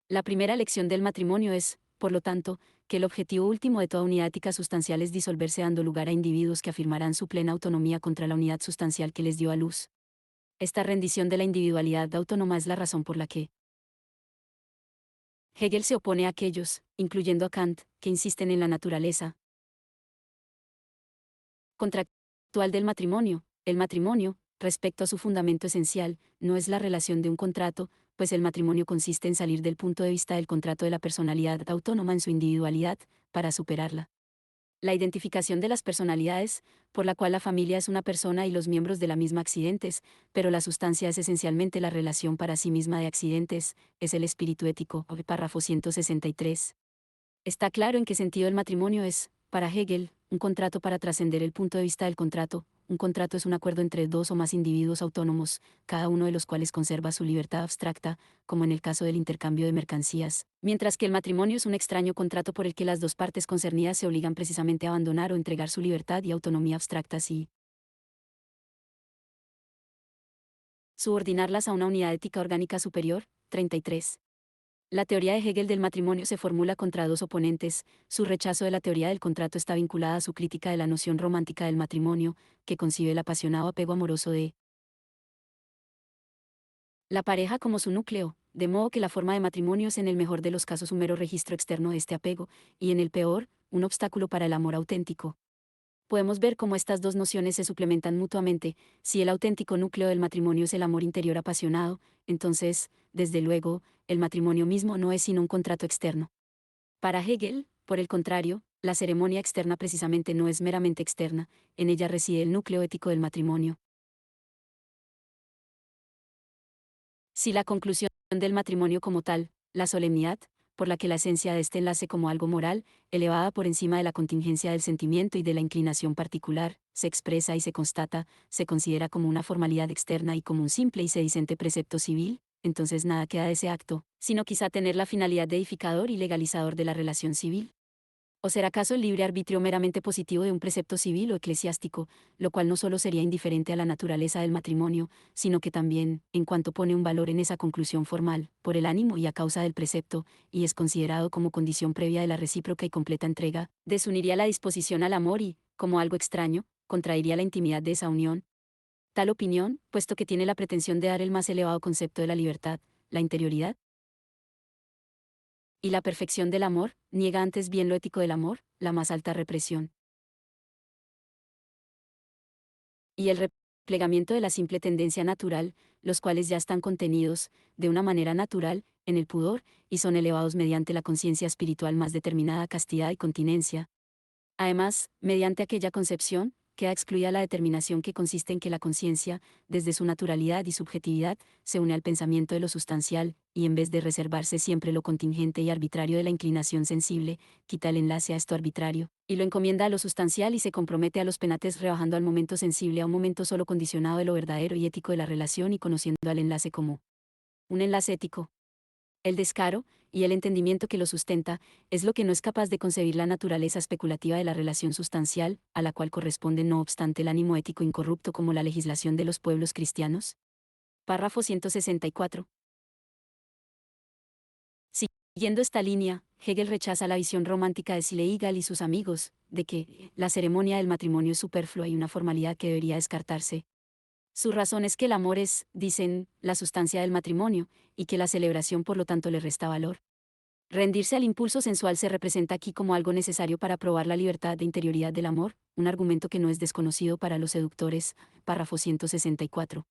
Speaker 1: La primera lección del matrimonio es, por lo tanto, que el objetivo último de toda unidad ética sustancial es disolverse dando lugar a individuos que afirmarán su plena autonomía contra la unidad sustancial que les dio a luz. Esta rendición de la individualidad autónoma es la razón por la que Hegel se opone a aquellos, incluyendo a Kant, que insisten en la naturaleza contractual del matrimonio. El matrimonio, respecto a su fundamento esencial, no es la relación de un contrato, pues el matrimonio consiste en salir del punto de vista del contrato de la personalidad autónoma en su individualidad, para superarla. La identificación de las personalidades, por la cual la familia es una persona y los miembros de la misma accidentes, pero la sustancia es esencialmente la relación para sí misma de accidentes, es el espíritu ético. Párrafo 163. Está claro en qué sentido el matrimonio es, para Hegel, un contrato para trascender el punto de vista del contrato. Un contrato es un acuerdo entre dos o más individuos autónomos, cada uno de los cuales conserva su libertad abstracta, como en el caso del intercambio de mercancías, mientras que el matrimonio es un extraño contrato por el que las dos partes concernidas se obligan precisamente a abandonar o entregar su libertad y autonomía abstractas y subordinarlas a una unidad ética orgánica superior. 33. La teoría de Hegel del matrimonio se formula contra dos oponentes. Su rechazo de la teoría del contrato está vinculada a su crítica de la noción romántica del matrimonio, que concibe el apasionado apego amoroso de la pareja como su núcleo, de modo que la forma de matrimonio es en el mejor de los casos un mero registro externo de este apego, y en el peor, un obstáculo para el amor auténtico. Podemos ver cómo estas dos nociones se suplementan mutuamente. Si el auténtico núcleo del matrimonio es el amor interior apasionado, entonces, desde luego, el matrimonio mismo no es sino un contrato externo. Para Hegel, por el contrario, la ceremonia externa precisamente no es meramente externa, en ella reside el núcleo ético del matrimonio. Si la conclusión del matrimonio como tal, la solemnidad, por la que la esencia de este enlace como algo moral, elevada por encima de la contingencia del sentimiento y de la inclinación particular, se expresa y se constata, se considera como una formalidad externa y como un simple y sedicente precepto civil, entonces nada queda de ese acto, sino quizá tener la finalidad de edificador y legalizador de la relación civil. ¿O será acaso el libre arbitrio meramente positivo de un precepto civil o eclesiástico, lo cual no solo sería indiferente a la naturaleza del matrimonio, sino que también, en cuanto pone un valor en esa conclusión formal, por el ánimo y a causa del precepto, y es considerado como condición previa de la recíproca y completa entrega, desuniría la disposición al amor y, como algo extraño, contraería la intimidad de esa unión? Tal opinión, puesto que tiene la pretensión de dar el más elevado concepto de la libertad, la interioridad, y la perfección del amor, niega antes bien lo ético del amor, la más alta represión. Y el replegamiento de la simple tendencia natural, los cuales ya están contenidos, de una manera natural, en el pudor, y son elevados mediante la conciencia espiritual más determinada castidad y continencia. Además, mediante aquella concepción, queda excluida la determinación que consiste en que la conciencia, desde su naturalidad y subjetividad, se une al pensamiento de lo sustancial, y en vez de reservarse siempre lo contingente y arbitrario de la inclinación sensible, quita el enlace a esto arbitrario, y lo encomienda a lo sustancial y se compromete a los penates rebajando al momento sensible a un momento solo condicionado de lo verdadero y ético de la relación y conociendo al enlace como un enlace ético. El descaro, y el entendimiento que lo sustenta, es lo que no es capaz de concebir la naturaleza especulativa de la relación sustancial, a la cual corresponde no obstante el ánimo ético incorrupto como la legislación de los pueblos cristianos. Párrafo 164. Siguiendo esta línea, Hegel rechaza la visión romántica de Schlegel y sus amigos, de que la ceremonia del matrimonio es superflua y una formalidad que debería descartarse. Su razón es que el amor es, dicen, la sustancia del matrimonio, y que la celebración por lo tanto le resta valor. Rendirse al impulso sensual se representa aquí como algo necesario para probar la libertad de interioridad del amor, un argumento que no es desconocido para los seductores. Párrafo 164.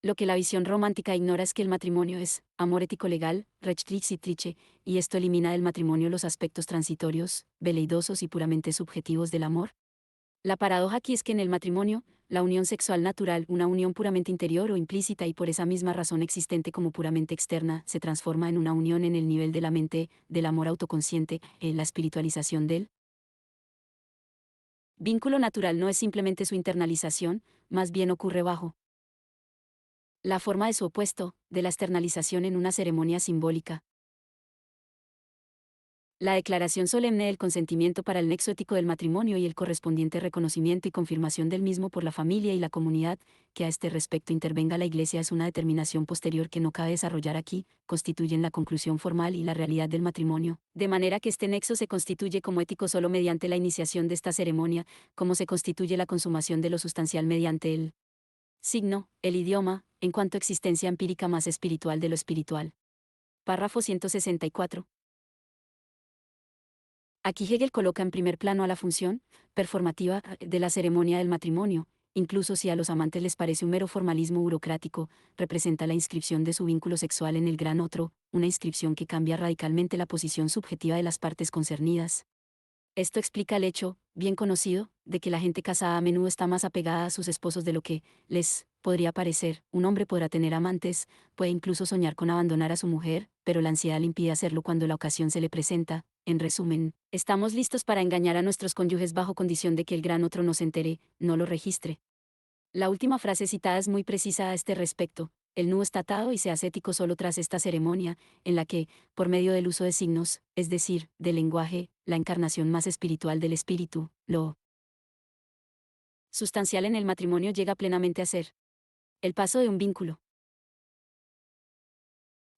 Speaker 1: Lo que la visión romántica ignora es que el matrimonio es amor ético legal, Rechtschaftliche, y esto elimina del matrimonio los aspectos transitorios, veleidosos y puramente subjetivos del amor. La paradoja aquí es que en el matrimonio, la unión sexual natural, una unión puramente interior o implícita y por esa misma razón existente como puramente externa, se transforma en una unión en el nivel de la mente, del amor autoconsciente, en la espiritualización del vínculo natural no es simplemente su internalización, más bien ocurre bajo la forma de su opuesto, de la externalización en una ceremonia simbólica. La declaración solemne del consentimiento para el nexo ético del matrimonio y el correspondiente reconocimiento y confirmación del mismo por la familia y la comunidad, que a este respecto intervenga la Iglesia es una determinación posterior que no cabe desarrollar aquí, constituyen la conclusión formal y la realidad del matrimonio, de manera que este nexo se constituye como ético solo mediante la iniciación de esta ceremonia, como se constituye la consumación de lo sustancial mediante el signo, el idioma, en cuanto existencia empírica más espiritual de lo espiritual. Párrafo 164. Aquí Hegel coloca en primer plano a la función performativa de la ceremonia del matrimonio, incluso si a los amantes les parece un mero formalismo burocrático, representa la inscripción de su vínculo sexual en el gran otro, una inscripción que cambia radicalmente la posición subjetiva de las partes concernidas. Esto explica el hecho, bien conocido, de que la gente casada a menudo está más apegada a sus esposos de lo que les podría parecer. Un hombre podrá tener amantes, puede incluso soñar con abandonar a su mujer, pero la ansiedad le impide hacerlo cuando la ocasión se le presenta. En resumen, estamos listos para engañar a nuestros cónyuges bajo condición de que el gran otro no se entere, no lo registre. La última frase citada es muy precisa a este respecto. El nudo está atado y se hace ético solo tras esta ceremonia, en la que, por medio del uso de signos, es decir, del lenguaje, la encarnación más espiritual del espíritu, lo sustancial en el matrimonio llega plenamente a ser el paso de un vínculo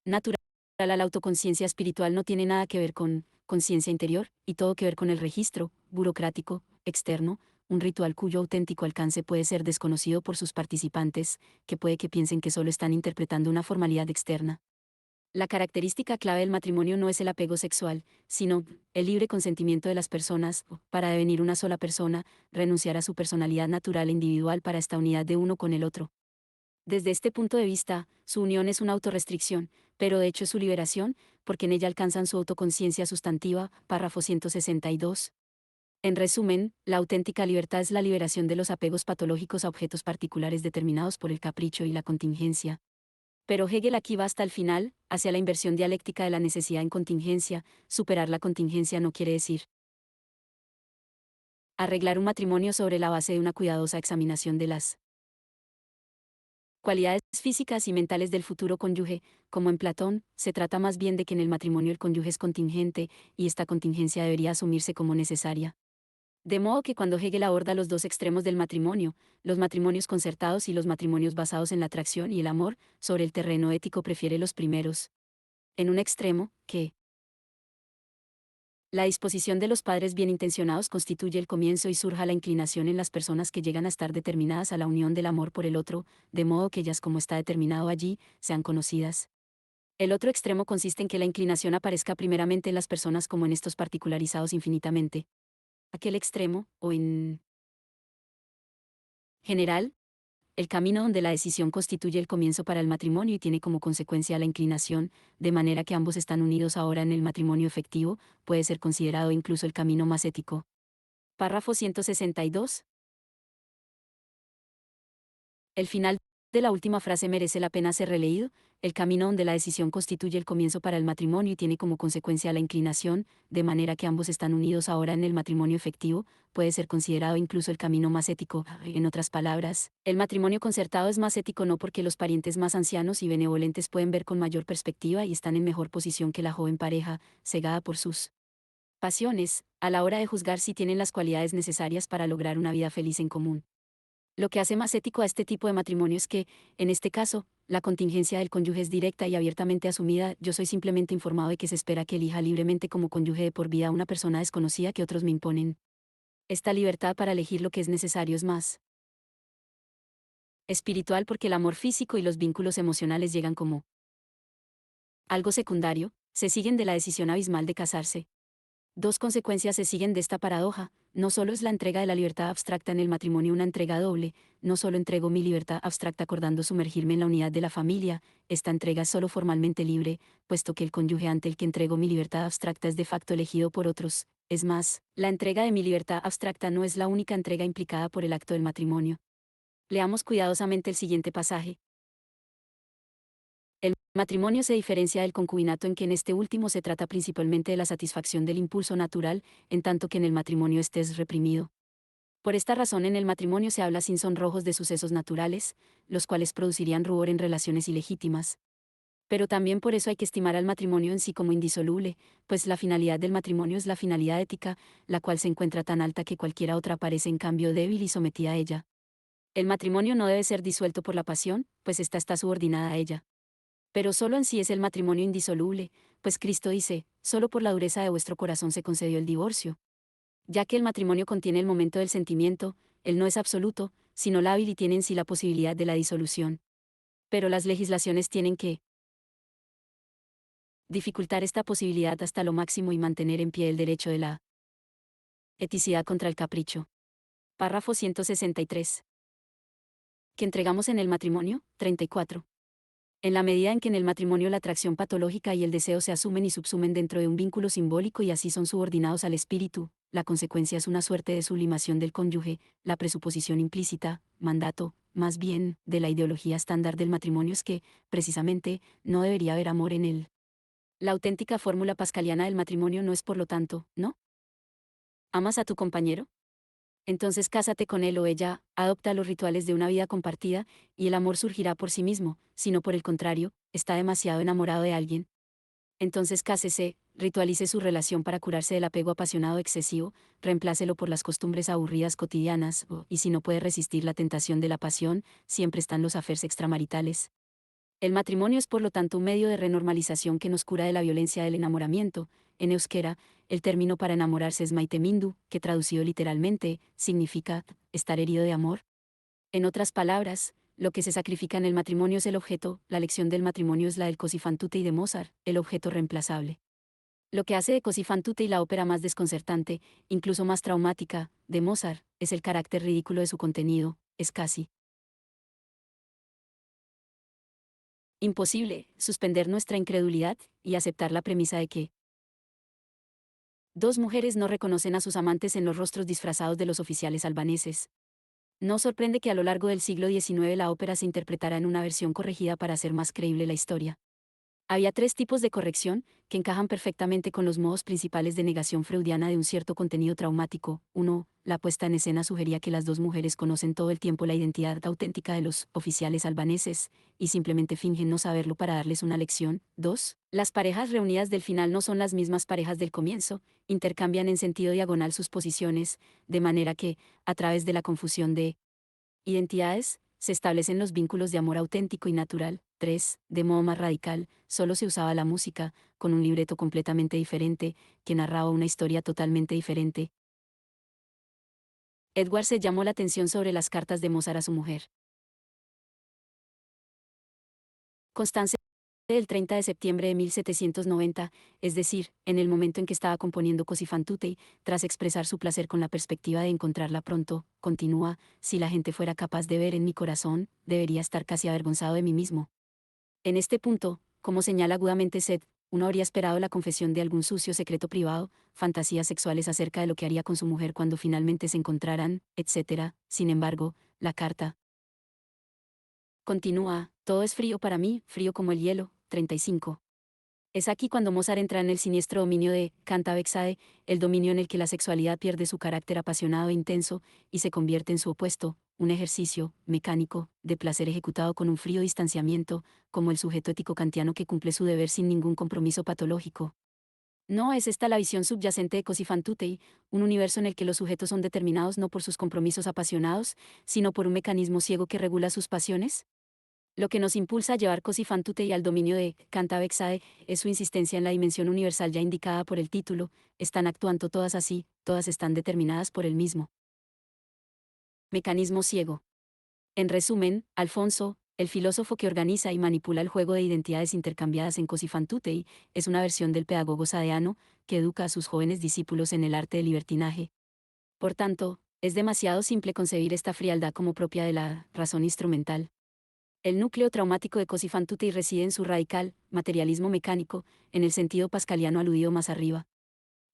Speaker 1: natural a la autoconciencia espiritual no tiene nada que ver con conciencia interior, y todo que ver con el registro burocrático, externo, un ritual cuyo auténtico alcance puede ser desconocido por sus participantes, que puede que piensen que solo están interpretando una formalidad externa. La característica clave del matrimonio no es el apego sexual, sino el libre consentimiento de las personas, para devenir una sola persona, renunciar a su personalidad natural e individual para esta unidad de uno con el otro. Desde este punto de vista, su unión es una autorrestricción, pero de hecho es su liberación, porque en ella alcanzan su autoconciencia sustantiva. Párrafo 162. En resumen, la auténtica libertad es la liberación de los apegos patológicos a objetos particulares determinados por el capricho y la contingencia. Pero Hegel aquí va hasta el final, hacia la inversión dialéctica de la necesidad en contingencia. Superar la contingencia no quiere decir arreglar un matrimonio sobre la base de una cuidadosa examinación de las cualidades físicas y mentales del futuro cónyuge, como en Platón, se trata más bien de que en el matrimonio el cónyuge es contingente, y esta contingencia debería asumirse como necesaria. De modo que cuando Hegel aborda los dos extremos del matrimonio, los matrimonios concertados y los matrimonios basados en la atracción y el amor, sobre el terreno ético prefiere los primeros. En un extremo, que la disposición de los padres bien intencionados constituye el comienzo y surja la inclinación en las personas que llegan a estar determinadas a la unión del amor por el otro, de modo que ellas, como está determinado allí, sean conocidas. El otro extremo consiste en que la inclinación aparezca primeramente en las personas como en estos particularizados infinitamente. Aquel extremo, o en general, el camino donde la decisión constituye el comienzo para el matrimonio y tiene como consecuencia la inclinación, de manera que ambos están unidos ahora en el matrimonio efectivo, puede ser considerado incluso el camino más ético. Párrafo 162. El final de la última frase merece la pena ser releído, el camino donde la decisión constituye el comienzo para el matrimonio y tiene como consecuencia la inclinación, de manera que ambos están unidos ahora en el matrimonio efectivo, puede ser considerado incluso el camino más ético. En otras palabras, el matrimonio concertado es más ético no porque los parientes más ancianos y benevolentes pueden ver con mayor perspectiva y están en mejor posición que la joven pareja, cegada por sus pasiones, a la hora de juzgar si tienen las cualidades necesarias para lograr una vida feliz en común. Lo que hace más ético a este tipo de matrimonio es que, en este caso, la contingencia del cónyuge es directa y abiertamente asumida. Yo soy simplemente informado de que se espera que elija libremente como cónyuge de por vida a una persona desconocida que otros me imponen. Esta libertad para elegir lo que es necesario es más espiritual porque el amor físico y los vínculos emocionales llegan como algo secundario, se siguen de la decisión abismal de casarse. Dos consecuencias se siguen de esta paradoja: no solo es la entrega de la libertad abstracta en el matrimonio una entrega doble, no solo entrego mi libertad abstracta acordando sumergirme en la unidad de la familia, esta entrega es solo formalmente libre, puesto que el cónyuge ante el que entrego mi libertad abstracta es de facto elegido por otros. Es más, la entrega de mi libertad abstracta no es la única entrega implicada por el acto del matrimonio. Leamos cuidadosamente el siguiente pasaje. El matrimonio se diferencia del concubinato en que en este último se trata principalmente de la satisfacción del impulso natural, en tanto que en el matrimonio este es reprimido. Por esta razón en el matrimonio se habla sin sonrojos de sucesos naturales, los cuales producirían rubor en relaciones ilegítimas. Pero también por eso hay que estimar al matrimonio en sí como indisoluble, pues la finalidad del matrimonio es la finalidad ética, la cual se encuentra tan alta que cualquiera otra parece en cambio débil y sometida a ella. El matrimonio no debe ser disuelto por la pasión, pues ésta está subordinada a ella. Pero solo en sí es el matrimonio indisoluble, pues Cristo dice, solo por la dureza de vuestro corazón se concedió el divorcio. Ya que el matrimonio contiene el momento del sentimiento, él no es absoluto, sino lábil y tiene en sí la posibilidad de la disolución. Pero las legislaciones tienen que dificultar esta posibilidad hasta lo máximo y mantener en pie el derecho de la eticidad contra el capricho. Párrafo 163. ¿Qué entregamos en el matrimonio? 34. En la medida en que en el matrimonio la atracción patológica y el deseo se asumen y subsumen dentro de un vínculo simbólico y así son subordinados al espíritu, la consecuencia es una suerte de sublimación del cónyuge, la presuposición implícita, mandato, más bien, de la ideología estándar del matrimonio es que, precisamente, no debería haber amor en él. La auténtica fórmula pascaliana del matrimonio no es por lo tanto, ¿no? ¿Amas a tu compañero? Entonces cásate con él o ella, adopta los rituales de una vida compartida, y el amor surgirá por sí mismo, sino por el contrario, está demasiado enamorado de alguien. Entonces cásese, ritualice su relación para curarse del apego apasionado excesivo, reemplácelo por las costumbres aburridas cotidianas, y si no puede resistir la tentación de la pasión, siempre están los affairs extramaritales. El matrimonio es por lo tanto un medio de renormalización que nos cura de la violencia del enamoramiento. En euskera, el término para enamorarse es maitemindu, que traducido literalmente, significa estar herido de amor. En otras palabras, lo que se sacrifica en el matrimonio es el objeto, la lección del matrimonio es la del Così fan tutte y de Mozart, el objeto reemplazable. Lo que hace de Così fan tutte y la ópera más desconcertante, incluso más traumática, de Mozart, es el carácter ridículo de su contenido, es casi imposible suspender nuestra incredulidad y aceptar la premisa de que dos mujeres no reconocen a sus amantes en los rostros disfrazados de los oficiales albaneses. No sorprende que a lo largo del siglo XIX la ópera se interpretara en una versión corregida para hacer más creíble la historia. Había tres tipos de corrección, que encajan perfectamente con los modos principales de negación freudiana de un cierto contenido traumático. 1. La puesta en escena sugería que las dos mujeres conocen todo el tiempo la identidad auténtica de los oficiales albaneses, y simplemente fingen no saberlo para darles una lección. 2. Las parejas reunidas del final no son las mismas parejas del comienzo, intercambian en sentido diagonal sus posiciones, de manera que, a través de la confusión de identidades, se establecen los vínculos de amor auténtico y natural. 3. De modo más radical, solo se usaba la música, con un libreto completamente diferente, que narraba una historia totalmente diferente. Edward se llamó la atención sobre las cartas de Mozart a su mujer. Constance, el 30 de septiembre de 1790, es decir, en el momento en que estaba componiendo Così fan tutte, tras expresar su placer con la perspectiva de encontrarla pronto, continúa: si la gente fuera capaz de ver en mi corazón, debería estar casi avergonzado de mí mismo. En este punto, como señala agudamente Seth, uno habría esperado la confesión de algún sucio secreto privado, fantasías sexuales acerca de lo que haría con su mujer cuando finalmente se encontraran, etc. Sin embargo, la carta continúa: todo es frío para mí, frío como el hielo. 35. Es aquí cuando Mozart entra en el siniestro dominio de Canta vexae, el dominio en el que la sexualidad pierde su carácter apasionado e intenso, y se convierte en su opuesto, un ejercicio, mecánico, de placer ejecutado con un frío distanciamiento, como el sujeto ético kantiano que cumple su deber sin ningún compromiso patológico. ¿No es esta la visión subyacente de Così fan tutte, un universo en el que los sujetos son determinados no por sus compromisos apasionados, sino por un mecanismo ciego que regula sus pasiones? Lo que nos impulsa a llevar Così fan tutte al dominio de Canta vexae es su insistencia en la dimensión universal ya indicada por el título: están actuando todas así, todas están determinadas por el mismo mecanismo ciego. En resumen, Alfonso, el filósofo que organiza y manipula el juego de identidades intercambiadas en Così fan tutte, es una versión del pedagogo sadeano, que educa a sus jóvenes discípulos en el arte del libertinaje. Por tanto, es demasiado simple concebir esta frialdad como propia de la razón instrumental. El núcleo traumático de Così fan tutte reside en su radical materialismo mecánico, en el sentido pascaliano aludido más arriba.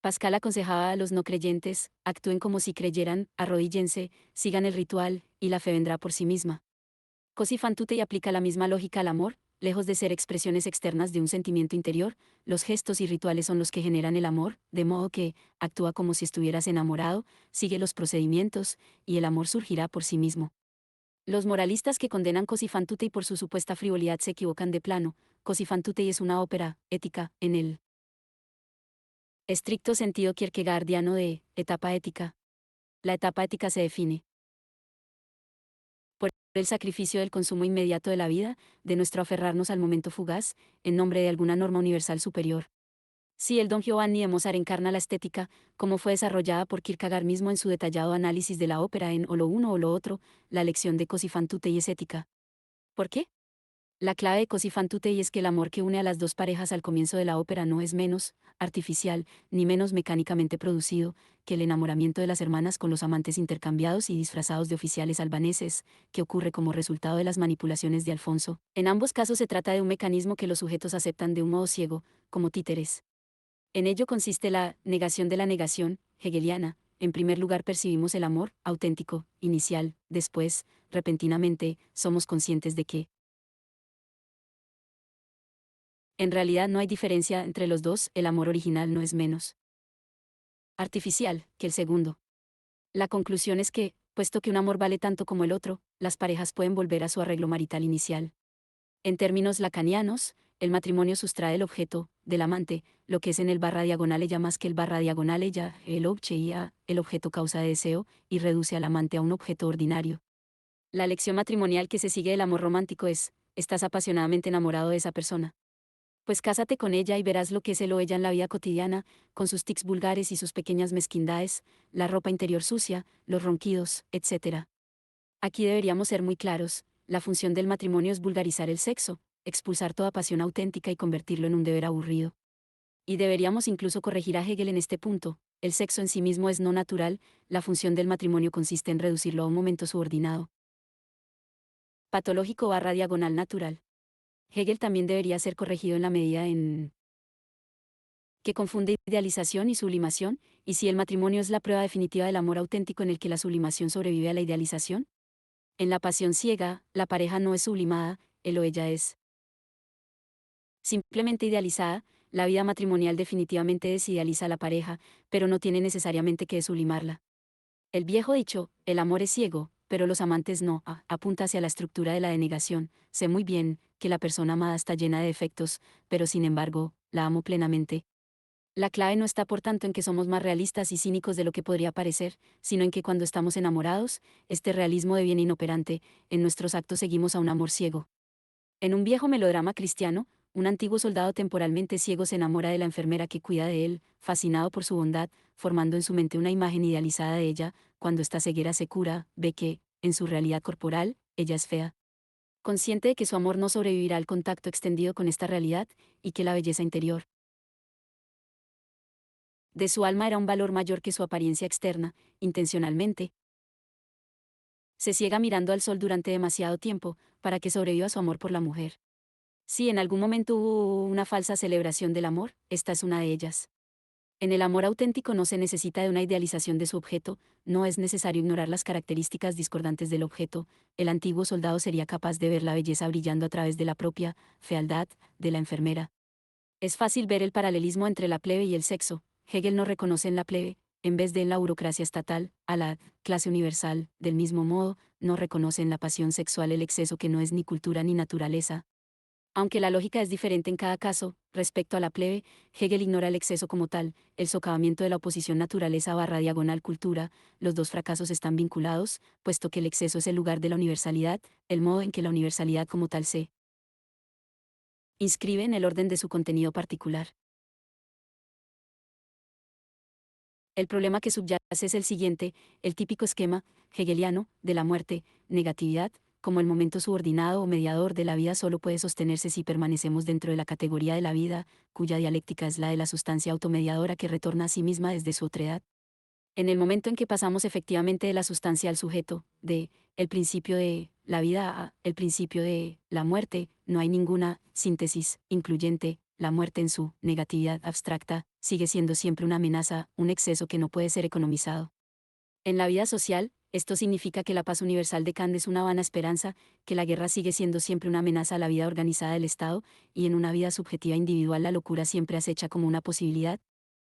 Speaker 1: Pascal aconsejaba a los no creyentes: actúen como si creyeran, arrodíllense, sigan el ritual, y la fe vendrá por sí misma. Così fan tutte aplica la misma lógica al amor. Lejos de ser expresiones externas de un sentimiento interior, los gestos y rituales son los que generan el amor, de modo que, actúa como si estuvieras enamorado, sigue los procedimientos, y el amor surgirá por sí mismo. Los moralistas que condenan Così fan tutte por su supuesta frivolidad se equivocan de plano. Così fan tutte es una ópera ética, en el estricto sentido kierkegaardiano de etapa ética. La etapa ética se define por el sacrificio del consumo inmediato de la vida, de nuestro aferrarnos al momento fugaz, en nombre de alguna norma universal superior. Si el Don Giovanni de Mozart encarna la estética, como fue desarrollada por Kierkegaard mismo en su detallado análisis de la ópera en O lo uno o lo otro, la lección de Così fan tutte es ética. ¿Por qué? La clave de Così fan tutte es que el amor que une a las dos parejas al comienzo de la ópera no es menos artificial, ni menos mecánicamente producido, que el enamoramiento de las hermanas con los amantes intercambiados y disfrazados de oficiales albaneses, que ocurre como resultado de las manipulaciones de Alfonso. En ambos casos se trata de un mecanismo que los sujetos aceptan de un modo ciego, como títeres. En ello consiste la negación de la negación, hegeliana. En primer lugar percibimos el amor, auténtico, inicial; después, repentinamente, somos conscientes de que, en realidad no hay diferencia entre los dos. El amor original no es menos artificial que el segundo. La conclusión es que, puesto que un amor vale tanto como el otro, las parejas pueden volver a su arreglo marital inicial. En términos lacanianos, el matrimonio sustrae el objeto del amante, lo que es en el barra diagonal ella más que el barra diagonal ella, el obje y a, el objeto causa de deseo, y reduce al amante a un objeto ordinario. La lección matrimonial que se sigue del amor romántico es: estás apasionadamente enamorado de esa persona. Pues cásate con ella y verás lo que es él o ella en la vida cotidiana, con sus tics vulgares y sus pequeñas mezquindades, la ropa interior sucia, los ronquidos, etc. Aquí deberíamos ser muy claros: la función del matrimonio es vulgarizar el sexo, expulsar toda pasión auténtica y convertirlo en un deber aburrido. Y deberíamos incluso corregir a Hegel en este punto: el sexo en sí mismo es no natural, la función del matrimonio consiste en reducirlo a un momento subordinado. Patológico barra diagonal natural. Hegel también debería ser corregido en la medida en que confunde idealización y sublimación, y si el matrimonio es la prueba definitiva del amor auténtico en el que la sublimación sobrevive a la idealización. En la pasión ciega, la pareja no es sublimada, él o ella es Simplemente idealizada, la vida matrimonial definitivamente desidealiza a la pareja, pero no tiene necesariamente que sublimarla. El viejo dicho, el amor es ciego, pero los amantes no, apunta hacia la estructura de la denegación. Sé muy bien que la persona amada está llena de defectos, pero sin embargo, la amo plenamente. La clave no está por tanto en que somos más realistas y cínicos de lo que podría parecer, sino en que cuando estamos enamorados, este realismo deviene inoperante, en nuestros actos seguimos a un amor ciego. En un viejo melodrama cristiano, un antiguo soldado temporalmente ciego se enamora de la enfermera que cuida de él, fascinado por su bondad, formando en su mente una imagen idealizada de ella. Cuando esta ceguera se cura, ve que, en su realidad corporal, ella es fea. Consciente de que su amor no sobrevivirá al contacto extendido con esta realidad, y que la belleza interior de su alma era un valor mayor que su apariencia externa, intencionalmente se ciega mirando al sol durante demasiado tiempo, para que sobreviva su amor por la mujer. Si en algún momento hubo una falsa celebración del amor, esta es una de ellas. En el amor auténtico no se necesita de una idealización de su objeto, no es necesario ignorar las características discordantes del objeto. El antiguo soldado sería capaz de ver la belleza brillando a través de la propia fealdad de la enfermera. Es fácil ver el paralelismo entre la plebe y el sexo. Hegel no reconoce en la plebe, en vez de en la burocracia estatal, a la clase universal. Del mismo modo, no reconoce en la pasión sexual el exceso que no es ni cultura ni naturaleza. Aunque la lógica es diferente en cada caso, respecto a la plebe, Hegel ignora el exceso como tal, el socavamiento de la oposición naturaleza/diagonal cultura. Los dos fracasos están vinculados, puesto que el exceso es el lugar de la universalidad, el modo en que la universalidad como tal se inscribe en el orden de su contenido particular. El problema que subyace es el siguiente: el típico esquema hegeliano de la muerte, negatividad, como el momento subordinado o mediador de la vida, solo puede sostenerse si permanecemos dentro de la categoría de la vida, cuya dialéctica es la de la sustancia automediadora que retorna a sí misma desde su otredad. En el momento en que pasamos efectivamente de la sustancia al sujeto, de el principio de la vida a el principio de la muerte, no hay ninguna síntesis incluyente. La muerte en su negatividad abstracta sigue siendo siempre una amenaza, un exceso que no puede ser economizado. En la vida social, esto significa que la paz universal de Kant es una vana esperanza, que la guerra sigue siendo siempre una amenaza a la vida organizada del Estado, y en una vida subjetiva individual la locura siempre acecha como una posibilidad.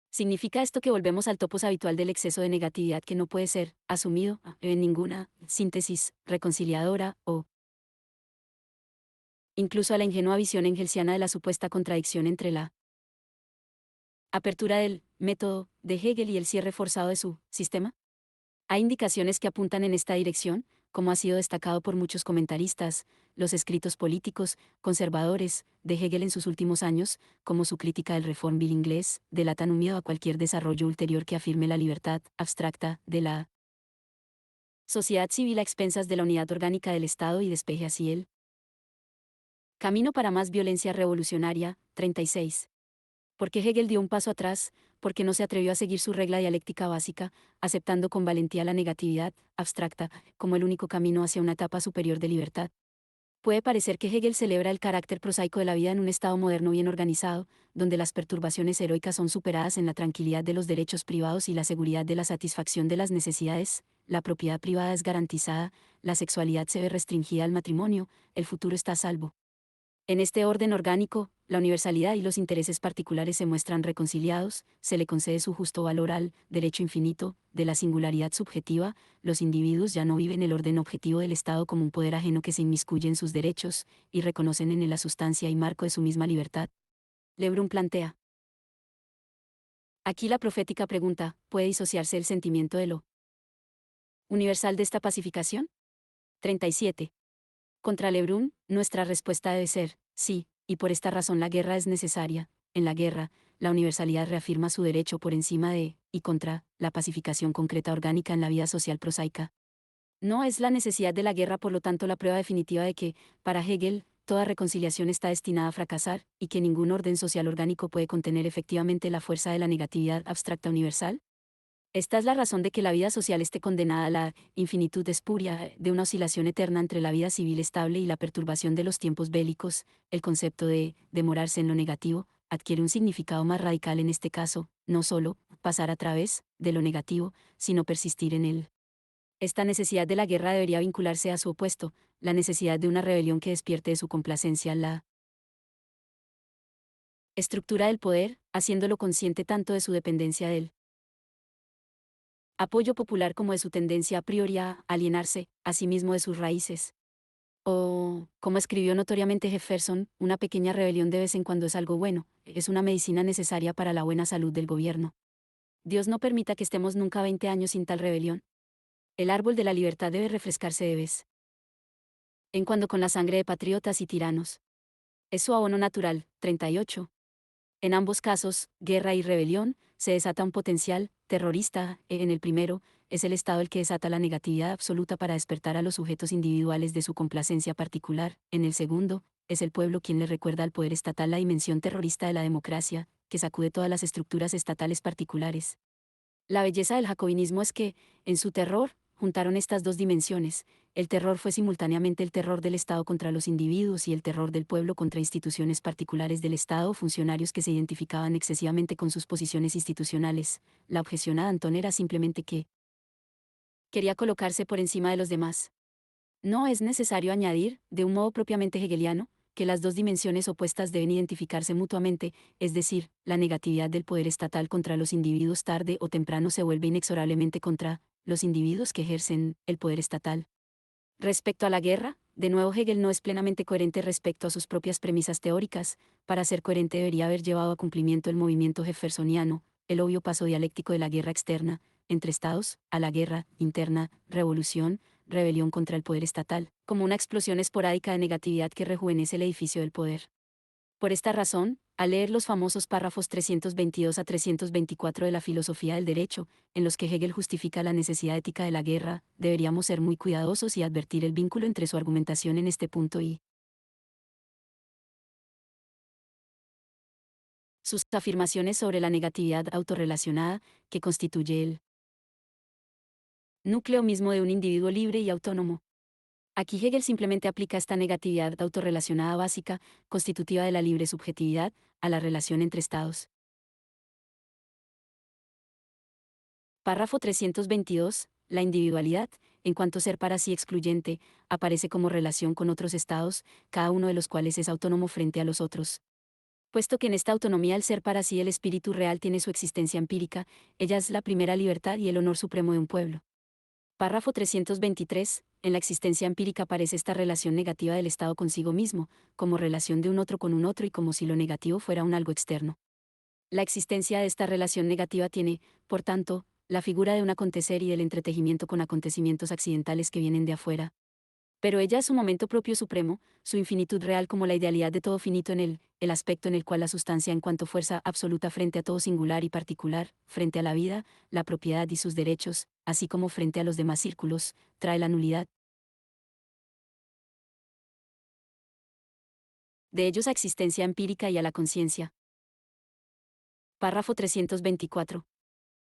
Speaker 1: ¿Significa esto que volvemos al topos habitual del exceso de negatividad que no puede ser asumido en ninguna síntesis reconciliadora, o incluso a la ingenua visión engelsiana de la supuesta contradicción entre la apertura del método de Hegel y el cierre forzado de su sistema? Hay indicaciones que apuntan en esta dirección, como ha sido destacado por muchos comentaristas. Los escritos políticos conservadores de Hegel en sus últimos años, como su crítica del Reform Bill inglés, delatan un miedo a cualquier desarrollo ulterior que afirme la libertad abstracta de la sociedad civil a expensas de la unidad orgánica del Estado y despeje así el camino para más violencia revolucionaria. 36. Porque Hegel dio un paso atrás, porque no se atrevió a seguir su regla dialéctica básica, aceptando con valentía la negatividad abstracta como el único camino hacia una etapa superior de libertad. Puede parecer que Hegel celebra el carácter prosaico de la vida en un Estado moderno bien organizado, donde las perturbaciones heroicas son superadas en la tranquilidad de los derechos privados y la seguridad de la satisfacción de las necesidades. La propiedad privada es garantizada, la sexualidad se ve restringida al matrimonio, el futuro está a salvo. En este orden orgánico, la universalidad y los intereses particulares se muestran reconciliados, se le concede su justo valor al derecho infinito de la singularidad subjetiva. Los individuos ya no viven el orden objetivo del Estado como un poder ajeno que se inmiscuye en sus derechos, y reconocen en él la sustancia y marco de su misma libertad. Lebrun plantea aquí la profética pregunta: ¿puede disociarse el sentimiento de lo universal de esta pacificación? 37. Contra Lebrun, nuestra respuesta debe ser sí, y por esta razón la guerra es necesaria. En la guerra, la universalidad reafirma su derecho por encima de, y contra, la pacificación concreta orgánica en la vida social prosaica. No es la necesidad de la guerra, por lo tanto, la prueba definitiva de que, para Hegel, toda reconciliación está destinada a fracasar, y que ningún orden social orgánico puede contener efectivamente la fuerza de la negatividad abstracta universal. Esta es la razón de que la vida social esté condenada a la infinitud espuria de una oscilación eterna entre la vida civil estable y la perturbación de los tiempos bélicos. El concepto de demorarse en lo negativo adquiere un significado más radical en este caso, no solo pasar a través de lo negativo, sino persistir en él. Esta necesidad de la guerra debería vincularse a su opuesto, la necesidad de una rebelión que despierte de su complacencia la Estructura del poder, haciéndolo consciente tanto de su dependencia de él. Apoyo popular como de su tendencia a priori a alienarse, a sí mismo de sus raíces. O, como escribió notoriamente Jefferson, una pequeña rebelión de vez en cuando es algo bueno, es una medicina necesaria para la buena salud del gobierno. Dios no permita que estemos nunca 20 años sin tal rebelión. El árbol de la libertad debe refrescarse de vez en cuando con la sangre de patriotas y tiranos. Es su abono natural. 38. En ambos casos, guerra y rebelión, se desata un potencial terrorista. En el primero, es el Estado el que desata la negatividad absoluta para despertar a los sujetos individuales de su complacencia particular. En el segundo, es el pueblo quien le recuerda al poder estatal la dimensión terrorista de la democracia, que sacude todas las estructuras estatales particulares. La belleza del jacobinismo es que, en su terror, juntaron estas dos dimensiones. El terror fue simultáneamente el terror del Estado contra los individuos y el terror del pueblo contra instituciones particulares del Estado o funcionarios que se identificaban excesivamente con sus posiciones institucionales. La objeción a Danton era simplemente que quería colocarse por encima de los demás. No es necesario añadir, de un modo propiamente hegeliano, que las dos dimensiones opuestas deben identificarse mutuamente, es decir, la negatividad del poder estatal contra los individuos tarde o temprano se vuelve inexorablemente contra los individuos que ejercen el poder estatal. Respecto a la guerra, de nuevo Hegel no es plenamente coherente respecto a sus propias premisas teóricas. Para ser coherente debería haber llevado a cumplimiento el movimiento jeffersoniano, el obvio paso dialéctico de la guerra externa, entre estados, a la guerra interna, revolución, rebelión contra el poder estatal, como una explosión esporádica de negatividad que rejuvenece el edificio del poder. Por esta razón, al leer los famosos párrafos 322 a 324 de la Filosofía del Derecho, en los que Hegel justifica la necesidad ética de la guerra, deberíamos ser muy cuidadosos y advertir el vínculo entre su argumentación en este punto y sus afirmaciones sobre la negatividad autorrelacionada, que constituye el núcleo mismo de un individuo libre y autónomo. Aquí Hegel simplemente aplica esta negatividad autorrelacionada básica, constitutiva de la libre subjetividad, a la relación entre estados. Párrafo 322. La individualidad, en cuanto ser para sí excluyente, aparece como relación con otros estados, cada uno de los cuales es autónomo frente a los otros. Puesto que en esta autonomía el ser para sí el espíritu real tiene su existencia empírica, ella es la primera libertad y el honor supremo de un pueblo. Párrafo 323. En la existencia empírica aparece esta relación negativa del Estado consigo mismo, como relación de un otro con un otro y como si lo negativo fuera un algo externo. La existencia de esta relación negativa tiene, por tanto, la figura de un acontecer y del entretejimiento con acontecimientos accidentales que vienen de afuera. Pero ella es su momento propio supremo, su infinitud real como la idealidad de todo finito en él, el aspecto en el cual la sustancia en cuanto fuerza absoluta frente a todo singular y particular, frente a la vida, la propiedad y sus derechos, así como frente a los demás círculos, trae la nulidad de ellos a existencia empírica y a la conciencia. Párrafo 324.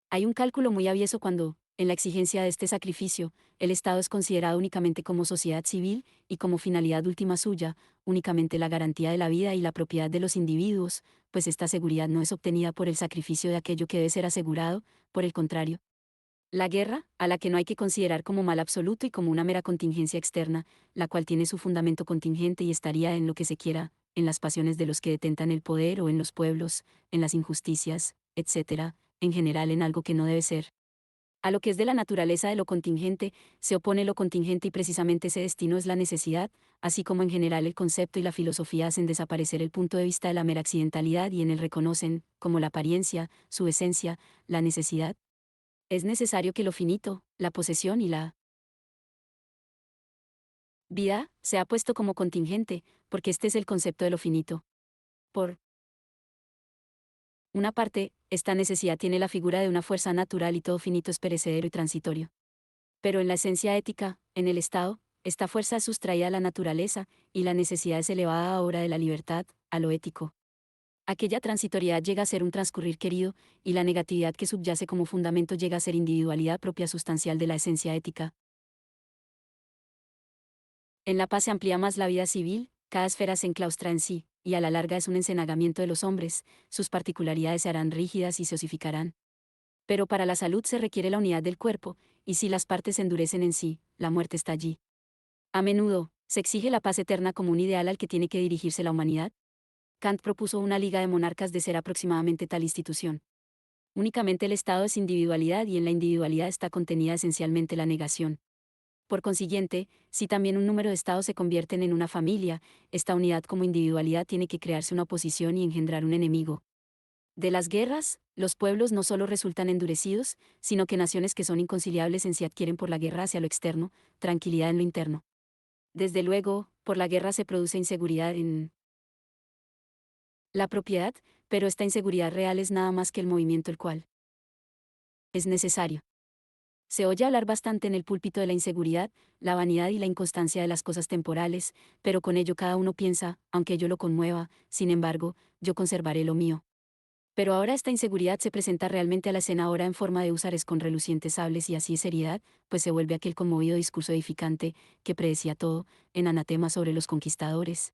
Speaker 1: Hay un cálculo muy avieso cuando, en la exigencia de este sacrificio, el Estado es considerado únicamente como sociedad civil, y como finalidad última suya, únicamente la garantía de la vida y la propiedad de los individuos, pues esta seguridad no es obtenida por el sacrificio de aquello que debe ser asegurado, por el contrario. La guerra, a la que no hay que considerar como mal absoluto y como una mera contingencia externa, la cual tiene su fundamento contingente y estaría en lo que se quiera, en las pasiones de los que detentan el poder o en los pueblos, en las injusticias, etc., en general en algo que no debe ser. A lo que es de la naturaleza de lo contingente, se opone lo contingente y precisamente ese destino es la necesidad, así como en general el concepto y la filosofía hacen desaparecer el punto de vista de la mera accidentalidad y en él reconocen, como la apariencia, su esencia, la necesidad. Es necesario que lo finito, la posesión y la vida, sea puesto como contingente, porque este es el concepto de lo finito. Por una parte, esta necesidad tiene la figura de una fuerza natural y todo finito es perecedero y transitorio. Pero en la esencia ética, en el Estado, esta fuerza es sustraída a la naturaleza, y la necesidad es elevada ahora de la libertad, a lo ético. Aquella transitoriedad llega a ser un transcurrir querido, y la negatividad que subyace como fundamento llega a ser individualidad propia sustancial de la esencia ética. En la paz se amplía más la vida civil, cada esfera se enclaustra en sí, y a la larga es un encenagamiento de los hombres, sus particularidades se harán rígidas y se osificarán. Pero para la salud se requiere la unidad del cuerpo, y si las partes se endurecen en sí, la muerte está allí. A menudo, se exige la paz eterna como un ideal al que tiene que dirigirse la humanidad. Kant propuso una liga de monarcas de ser aproximadamente tal institución. Únicamente el Estado es individualidad y en la individualidad está contenida esencialmente la negación. Por consiguiente, si también un número de estados se convierten en una familia, esta unidad como individualidad tiene que crearse una oposición y engendrar un enemigo. De las guerras, los pueblos no solo resultan endurecidos, sino que naciones que son inconciliables en sí adquieren por la guerra hacia lo externo, tranquilidad en lo interno. Desde luego, por la guerra se produce inseguridad en la propiedad, pero esta inseguridad real es nada más que el movimiento el cual es necesario. Se oye hablar bastante en el púlpito de la inseguridad, la vanidad y la inconstancia de las cosas temporales, pero con ello cada uno piensa, aunque ello lo conmueva, sin embargo, yo conservaré lo mío. Pero ahora esta inseguridad se presenta realmente a la escena ahora en forma de húsares con relucientes sables y así es seriedad, pues se vuelve aquel conmovido discurso edificante, que predecía todo, en anatema sobre los conquistadores.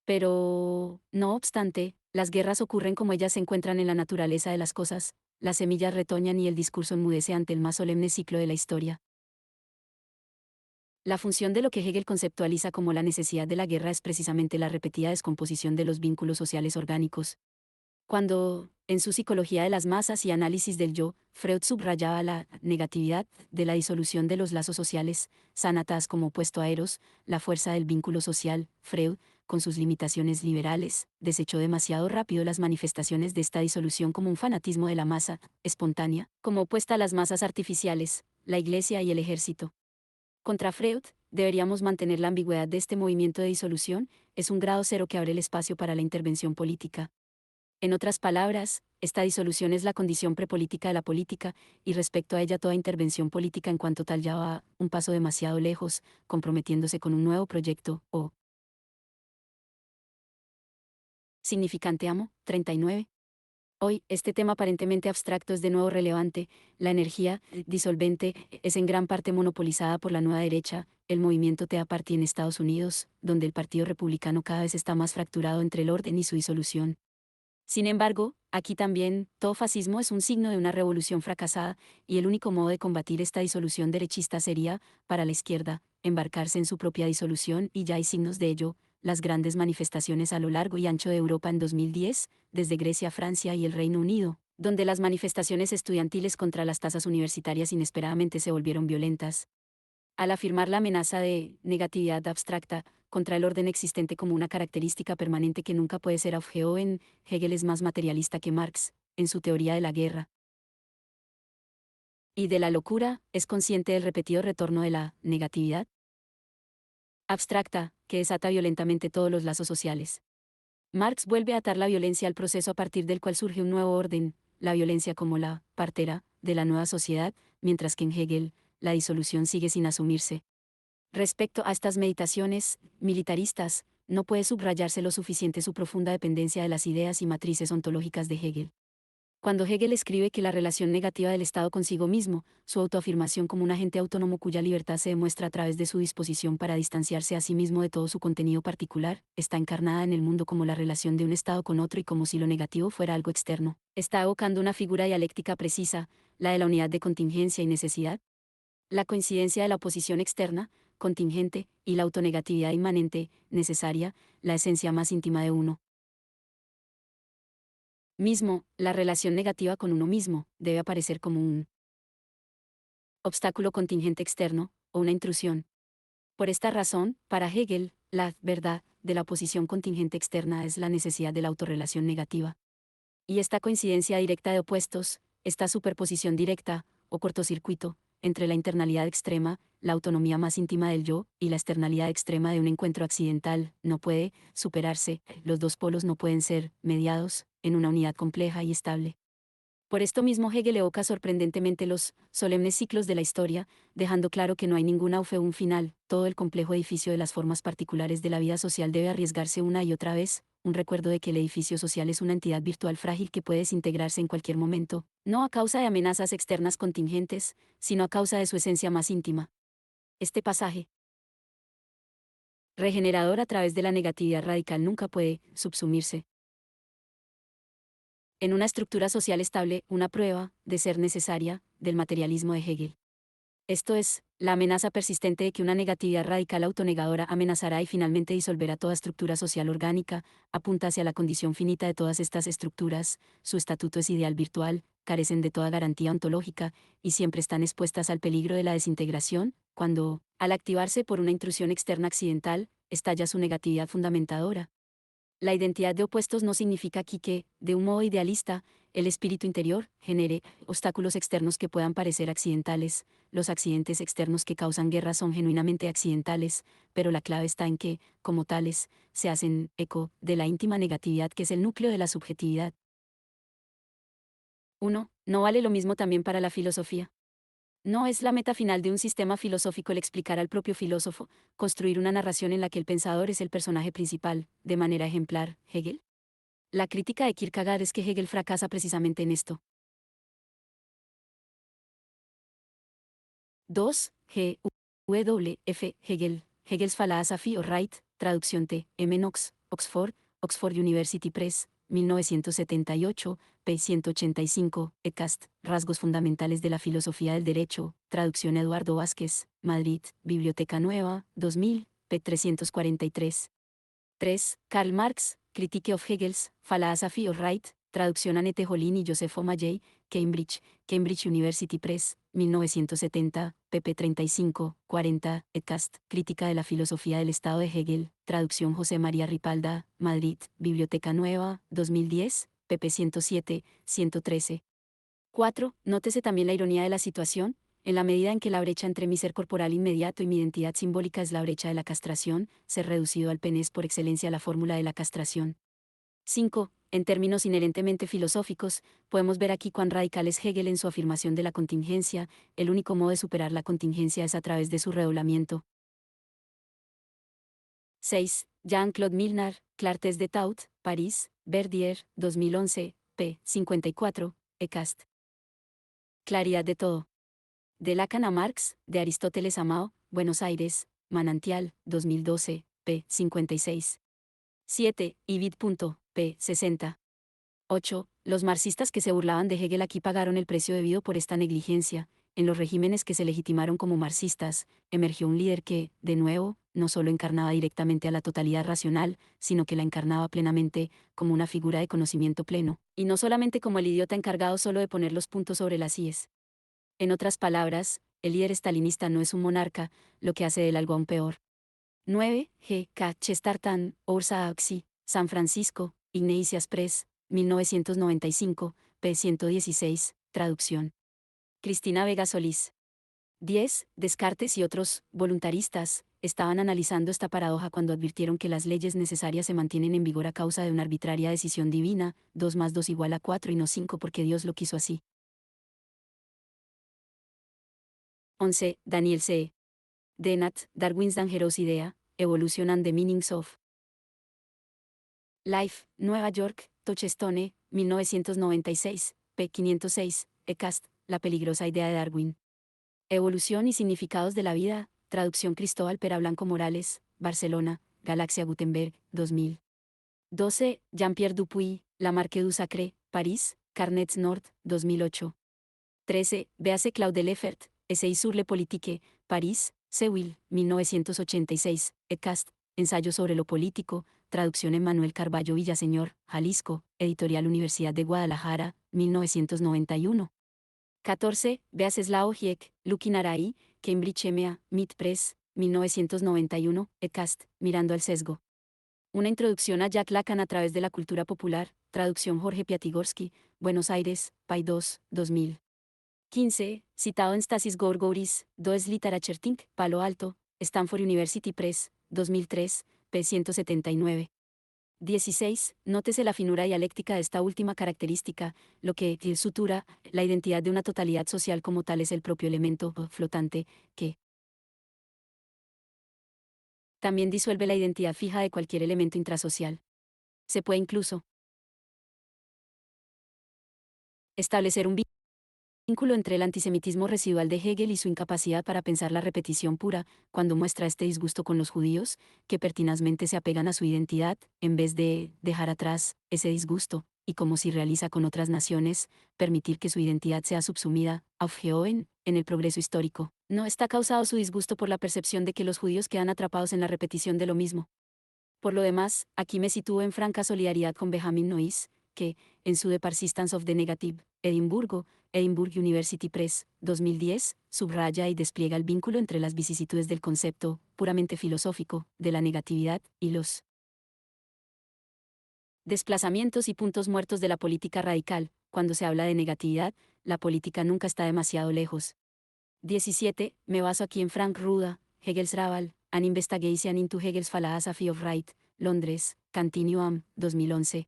Speaker 1: Pero, no obstante, las guerras ocurren como ellas se encuentran en la naturaleza de las cosas, las semillas retoñan y el discurso enmudece ante el más solemne ciclo de la historia. La función de lo que Hegel conceptualiza como la necesidad de la guerra es precisamente la repetida descomposición de los vínculos sociales orgánicos. Cuando, en su Psicología de las masas y análisis del yo, Freud subrayaba la negatividad de la disolución de los lazos sociales, sanatas como opuesto a Eros, la fuerza del vínculo social, Freud, con sus limitaciones liberales, desechó demasiado rápido las manifestaciones de esta disolución como un fanatismo de la masa, espontánea, como opuesta a las masas artificiales, la Iglesia y el ejército. Contra Freud, deberíamos mantener la ambigüedad de este movimiento de disolución, es un grado cero que abre el espacio para la intervención política. En otras palabras, esta disolución es la condición prepolítica de la política, y respecto a ella toda intervención política en cuanto tal ya va un paso demasiado lejos, comprometiéndose con un nuevo proyecto, o significante amo, 39. Hoy, este tema aparentemente abstracto es de nuevo relevante, la energía disolvente es en gran parte monopolizada por la nueva derecha, el movimiento Tea Party en Estados Unidos, donde el Partido Republicano cada vez está más fracturado entre el orden y su disolución. Sin embargo, aquí también, todo fascismo es un signo de una revolución fracasada, y el único modo de combatir esta disolución derechista sería, para la izquierda, embarcarse en su propia disolución y ya hay signos de ello, las grandes manifestaciones a lo largo y ancho de Europa en 2010, desde Grecia, Francia y el Reino Unido, donde las manifestaciones estudiantiles contra las tasas universitarias inesperadamente se volvieron violentas. Al afirmar la amenaza de negatividad abstracta contra el orden existente como una característica permanente que nunca puede ser objeto en, Hegel es más materialista que Marx, en su teoría de la guerra y de la locura, es consciente del repetido retorno de la negatividad abstracta, que desata violentamente todos los lazos sociales. Marx vuelve a atar la violencia al proceso a partir del cual surge un nuevo orden, la violencia como la partera de la nueva sociedad, mientras que en Hegel, la disolución sigue sin asumirse. Respecto a estas meditaciones militaristas, no puede subrayarse lo suficiente su profunda dependencia de las ideas y matrices ontológicas de Hegel. Cuando Hegel escribe que la relación negativa del Estado consigo mismo, su autoafirmación como un agente autónomo cuya libertad se demuestra a través de su disposición para distanciarse a sí mismo de todo su contenido particular, está encarnada en el mundo como la relación de un Estado con otro y como si lo negativo fuera algo externo, está evocando una figura dialéctica precisa, la de la unidad de contingencia y necesidad. La coincidencia de la oposición externa, contingente, y la autonegatividad inmanente, necesaria, la esencia más íntima de uno mismo, la relación negativa con uno mismo, debe aparecer como un obstáculo contingente externo, o una intrusión. Por esta razón, para Hegel, la verdad de la oposición contingente externa es la necesidad de la autorrelación negativa. Y esta coincidencia directa de opuestos, esta superposición directa, o cortocircuito, entre la internalidad extrema, la autonomía más íntima del yo, y la externalidad extrema de un encuentro accidental, no puede superarse, los dos polos no pueden ser mediados, en una unidad compleja y estable. Por esto mismo Hegel evoca sorprendentemente los solemnes ciclos de la historia, dejando claro que no hay ningún un final, todo el complejo edificio de las formas particulares de la vida social debe arriesgarse una y otra vez, un recuerdo de que el edificio social es una entidad virtual frágil que puede desintegrarse en cualquier momento, no a causa de amenazas externas contingentes, sino a causa de su esencia más íntima. Este pasaje regenerador a través de la negatividad radical nunca puede subsumirse en una estructura social estable, una prueba, de ser necesaria, del materialismo de Hegel. Esto es, la amenaza persistente de que una negatividad radical autonegadora amenazará y finalmente disolverá toda estructura social orgánica, apunta hacia la condición finita de todas estas estructuras, su estatuto es ideal virtual, carecen de toda garantía ontológica, y siempre están expuestas al peligro de la desintegración, cuando, al activarse por una intrusión externa accidental, estalla su negatividad fundamentadora. La identidad de opuestos no significa aquí que, de un modo idealista, el espíritu interior genere obstáculos externos que puedan parecer accidentales. Los accidentes externos que causan guerra son genuinamente accidentales, pero la clave está en que, como tales, se hacen eco de la íntima negatividad que es el núcleo de la subjetividad. 1. No vale lo mismo también para la filosofía. No es la meta final de un sistema filosófico el explicar al propio filósofo, construir una narración en la que el pensador es el personaje principal, de manera ejemplar, Hegel. La crítica de Kierkegaard es que Hegel fracasa precisamente en esto. 2. G. W. F. Hegel. Hegel's Philosophy of Right, traducción T. M. Knox, Oxford, Oxford University Press, 1978, p. 185, ECAST, Rasgos fundamentales de la filosofía del derecho, traducción Eduardo Vázquez, Madrid, Biblioteca Nueva, 2000, p. 343. 3. Karl Marx, Critique of Hegel's Philosophy of Right, traducción Annette Jolin y Joseph Mailley, Cambridge, Cambridge University Press, 1970, pp 35, 40, Edcast, Crítica de la Filosofía del Estado de Hegel, traducción José María Ripalda, Madrid, Biblioteca Nueva, 2010, pp 107, 113. 4. Nótese también la ironía de la situación, en la medida en que la brecha entre mi ser corporal inmediato y mi identidad simbólica es la brecha de la castración, ser reducido al pene es por excelencia la fórmula de la castración. 5. En términos inherentemente filosóficos, podemos ver aquí cuán radical es Hegel en su afirmación de la contingencia, el único modo de superar la contingencia es a través de su redoblamiento. 6. Jean-Claude Milnar, Clartés de Taut, París, Verdier, 2011, p. 54, ECAST. Claridad de todo. De Lacan a Marx, de Aristóteles a Mao, Buenos Aires, Manantial, 2012, p. 56. 7. Ibid. p. 60. 8. Los marxistas que se burlaban de Hegel aquí pagaron el precio debido por esta negligencia. En los regímenes que se legitimaron como marxistas, emergió un líder que, de nuevo, no solo encarnaba directamente a la totalidad racional, sino que la encarnaba plenamente, como una figura de conocimiento pleno, y no solamente como el idiota encargado solo de poner los puntos sobre las íes. En otras palabras, el líder estalinista no es un monarca, lo que hace de él algo aún peor. 9. G. K. Chesterton, Ursa Axi, San Francisco, Ignatius Press, 1995, p. 116, traducción. Cristina Vega Solís. 10. Descartes y otros, voluntaristas, estaban analizando esta paradoja cuando advirtieron que las leyes necesarias se mantienen en vigor a causa de una arbitraria decisión divina, 2 más 2 igual a 4 y no 5 porque Dios lo quiso así. 11. Daniel C. Dennett, Darwin's Dangerous Idea, Evolution and the Meanings of Life, Nueva York, Touchstone, 1996, p. 506, ECAST, La peligrosa idea de Darwin. Evolución y significados de la vida, traducción Cristóbal Pera Blanco Morales, Barcelona, Galaxia Gutenberg, 2000. 12. Jean-Pierre Dupuy, Lamarque du Sacré, París, Carnets Nord, 2008. 13. Véase Claude Lefert, Essai sur le politique, París, Sewell, 1986, ECAST, Ensayo sobre lo político, traducción Emmanuel Carballo Villaseñor, Jalisco, Editorial Universidad de Guadalajara, 1991. 14. Veaceslao Giek, Lukin Arai, Cambridge MA, Mid Press, 1991, ECAST, Mirando al sesgo. Una introducción a Jack Lacan a través de la cultura popular, traducción Jorge Piatigorsky, Buenos Aires, Paidós, 2000. 15. Citado en Stasis Gorgouris, Does Literaturtink, Palo Alto, Stanford University Press, 2003, p. 179. 16. Nótese la finura dialéctica de esta última característica, lo que sutura la identidad de una totalidad social como tal es el propio elemento flotante, que también disuelve la identidad fija de cualquier elemento intrasocial. Se puede incluso establecer un Vínculo entre el antisemitismo residual de Hegel y su incapacidad para pensar la repetición pura, cuando muestra este disgusto con los judíos, que pertinazmente se apegan a su identidad, en vez de dejar atrás ese disgusto, y como si realiza con otras naciones, permitir que su identidad sea subsumida, aufgehoben, en el progreso histórico. No está causado su disgusto por la percepción de que los judíos quedan atrapados en la repetición de lo mismo. Por lo demás, aquí me sitúo en franca solidaridad con Benjamin Noyes, que, en su The Persistence of the Negative, Edimburgo, Edinburgh University Press, 2010, subraya y despliega el vínculo entre las vicisitudes del concepto, puramente filosófico, de la negatividad, y los desplazamientos y puntos muertos de la política radical. Cuando se habla de negatividad, la política nunca está demasiado lejos. 17. Me baso aquí en Frank Ruda, Hegel's Raval, An Investigation into Hegel's Philosophy of Right, Londres, Continuum, 2011.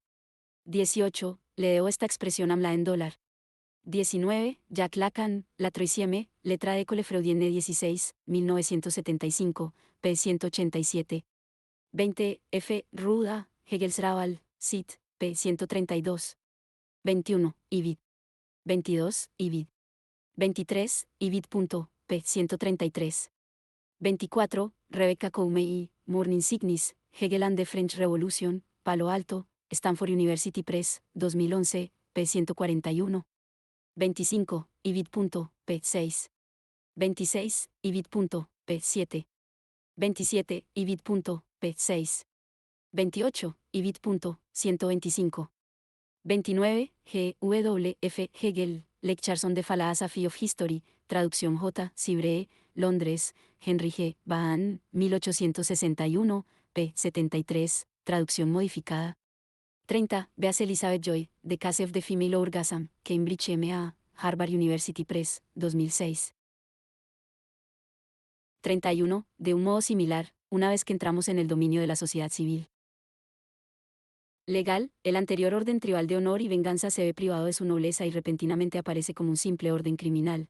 Speaker 1: 18. Le debo esta expresión AMLA en dólar. 19. Jacques Lacan, La Troisième, letra de École Freudienne 16, 1975, p. 187. 20. F. Ruda, Hegel's Raval, Cit, p. 132. 21. Ibid. 22. Ibid. 23. Ibid. P. 133. 24. Rebecca Coumey, Morning Signis, Hegel and the French Revolution, Palo Alto, Stanford University Press, 2011, p. 141. 25. Ibid. P. 6. 26. Ibid. P. 7. 27. Ibid. P. 6. 28. Ibid. 125. 29. G. W. F. Hegel, Lectures on the Philosophy of History, traducción J. Sibré, Londres, Henry G. Vaughan, 1861, p. 73, traducción modificada. 30. Beas Elizabeth Joy, The Case of the Female Orgasm, Cambridge M.A., Harvard University Press, 2006. 31. De un modo similar, una vez que entramos en el dominio de la sociedad civil legal, el anterior orden tribal de honor y venganza se ve privado de su nobleza y repentinamente aparece como un simple orden criminal.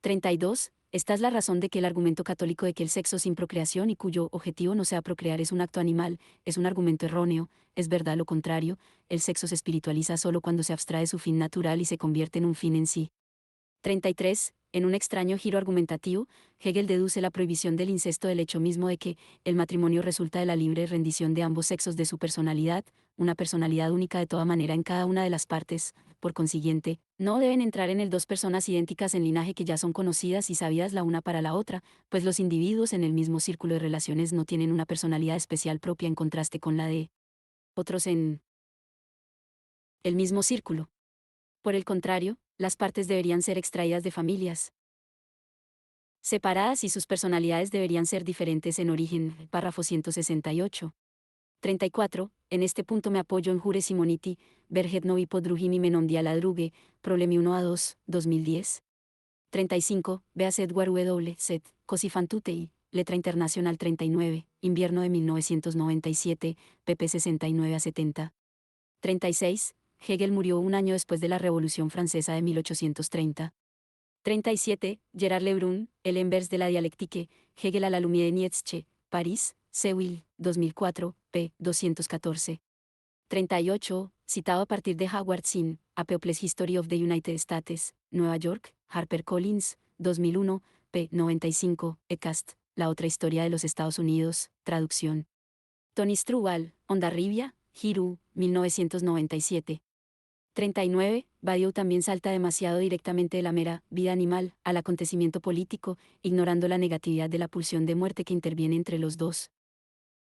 Speaker 1: 32. Esta es la razón de que el argumento católico de que el sexo sin procreación y cuyo objetivo no sea procrear es un acto animal, es un argumento erróneo, es verdad lo contrario, el sexo se espiritualiza solo cuando se abstrae su fin natural y se convierte en un fin en sí. 33. En un extraño giro argumentativo, Hegel deduce la prohibición del incesto del hecho mismo de que el matrimonio resulta de la libre rendición de ambos sexos de su personalidad, una personalidad única de toda manera en cada una de las partes. Por consiguiente, no deben entrar en el dos personas idénticas en linaje que ya son conocidas y sabidas la una para la otra, pues los individuos en el mismo círculo de relaciones no tienen una personalidad especial propia en contraste con la de otros en el mismo círculo. Por el contrario, las partes deberían ser extraídas de familias separadas y sus personalidades deberían ser diferentes en origen. Párrafo 168. 34. En este punto me apoyo en Jure Simoniti, Berget Novi Podrugin y Menondia Ladrugue, Problemi 1 a 2, 2010. 35. Beas Edward W. Set, Cosifantutei, Letra Internacional 39, Invierno de 1997, pp 69 a 70. 36. Hegel murió un año después de la Revolución Francesa de 1830. 37. Gerard Lebrun, El Envers de la Dialectique, Hegel à la Lumière de Nietzsche, París, Sewell, 2004, p. 214. 38. Citado a partir de Howard Zinn, A People's History of the United States, Nueva York, HarperCollins, 2001, p. 95, Ecast, La otra historia de los Estados Unidos, traducción. Tony Strubal, Ondarribia, Hiru, 1997. 39. Badiou también salta demasiado directamente de la mera vida animal al acontecimiento político, ignorando la negatividad de la pulsión de muerte que interviene entre los dos.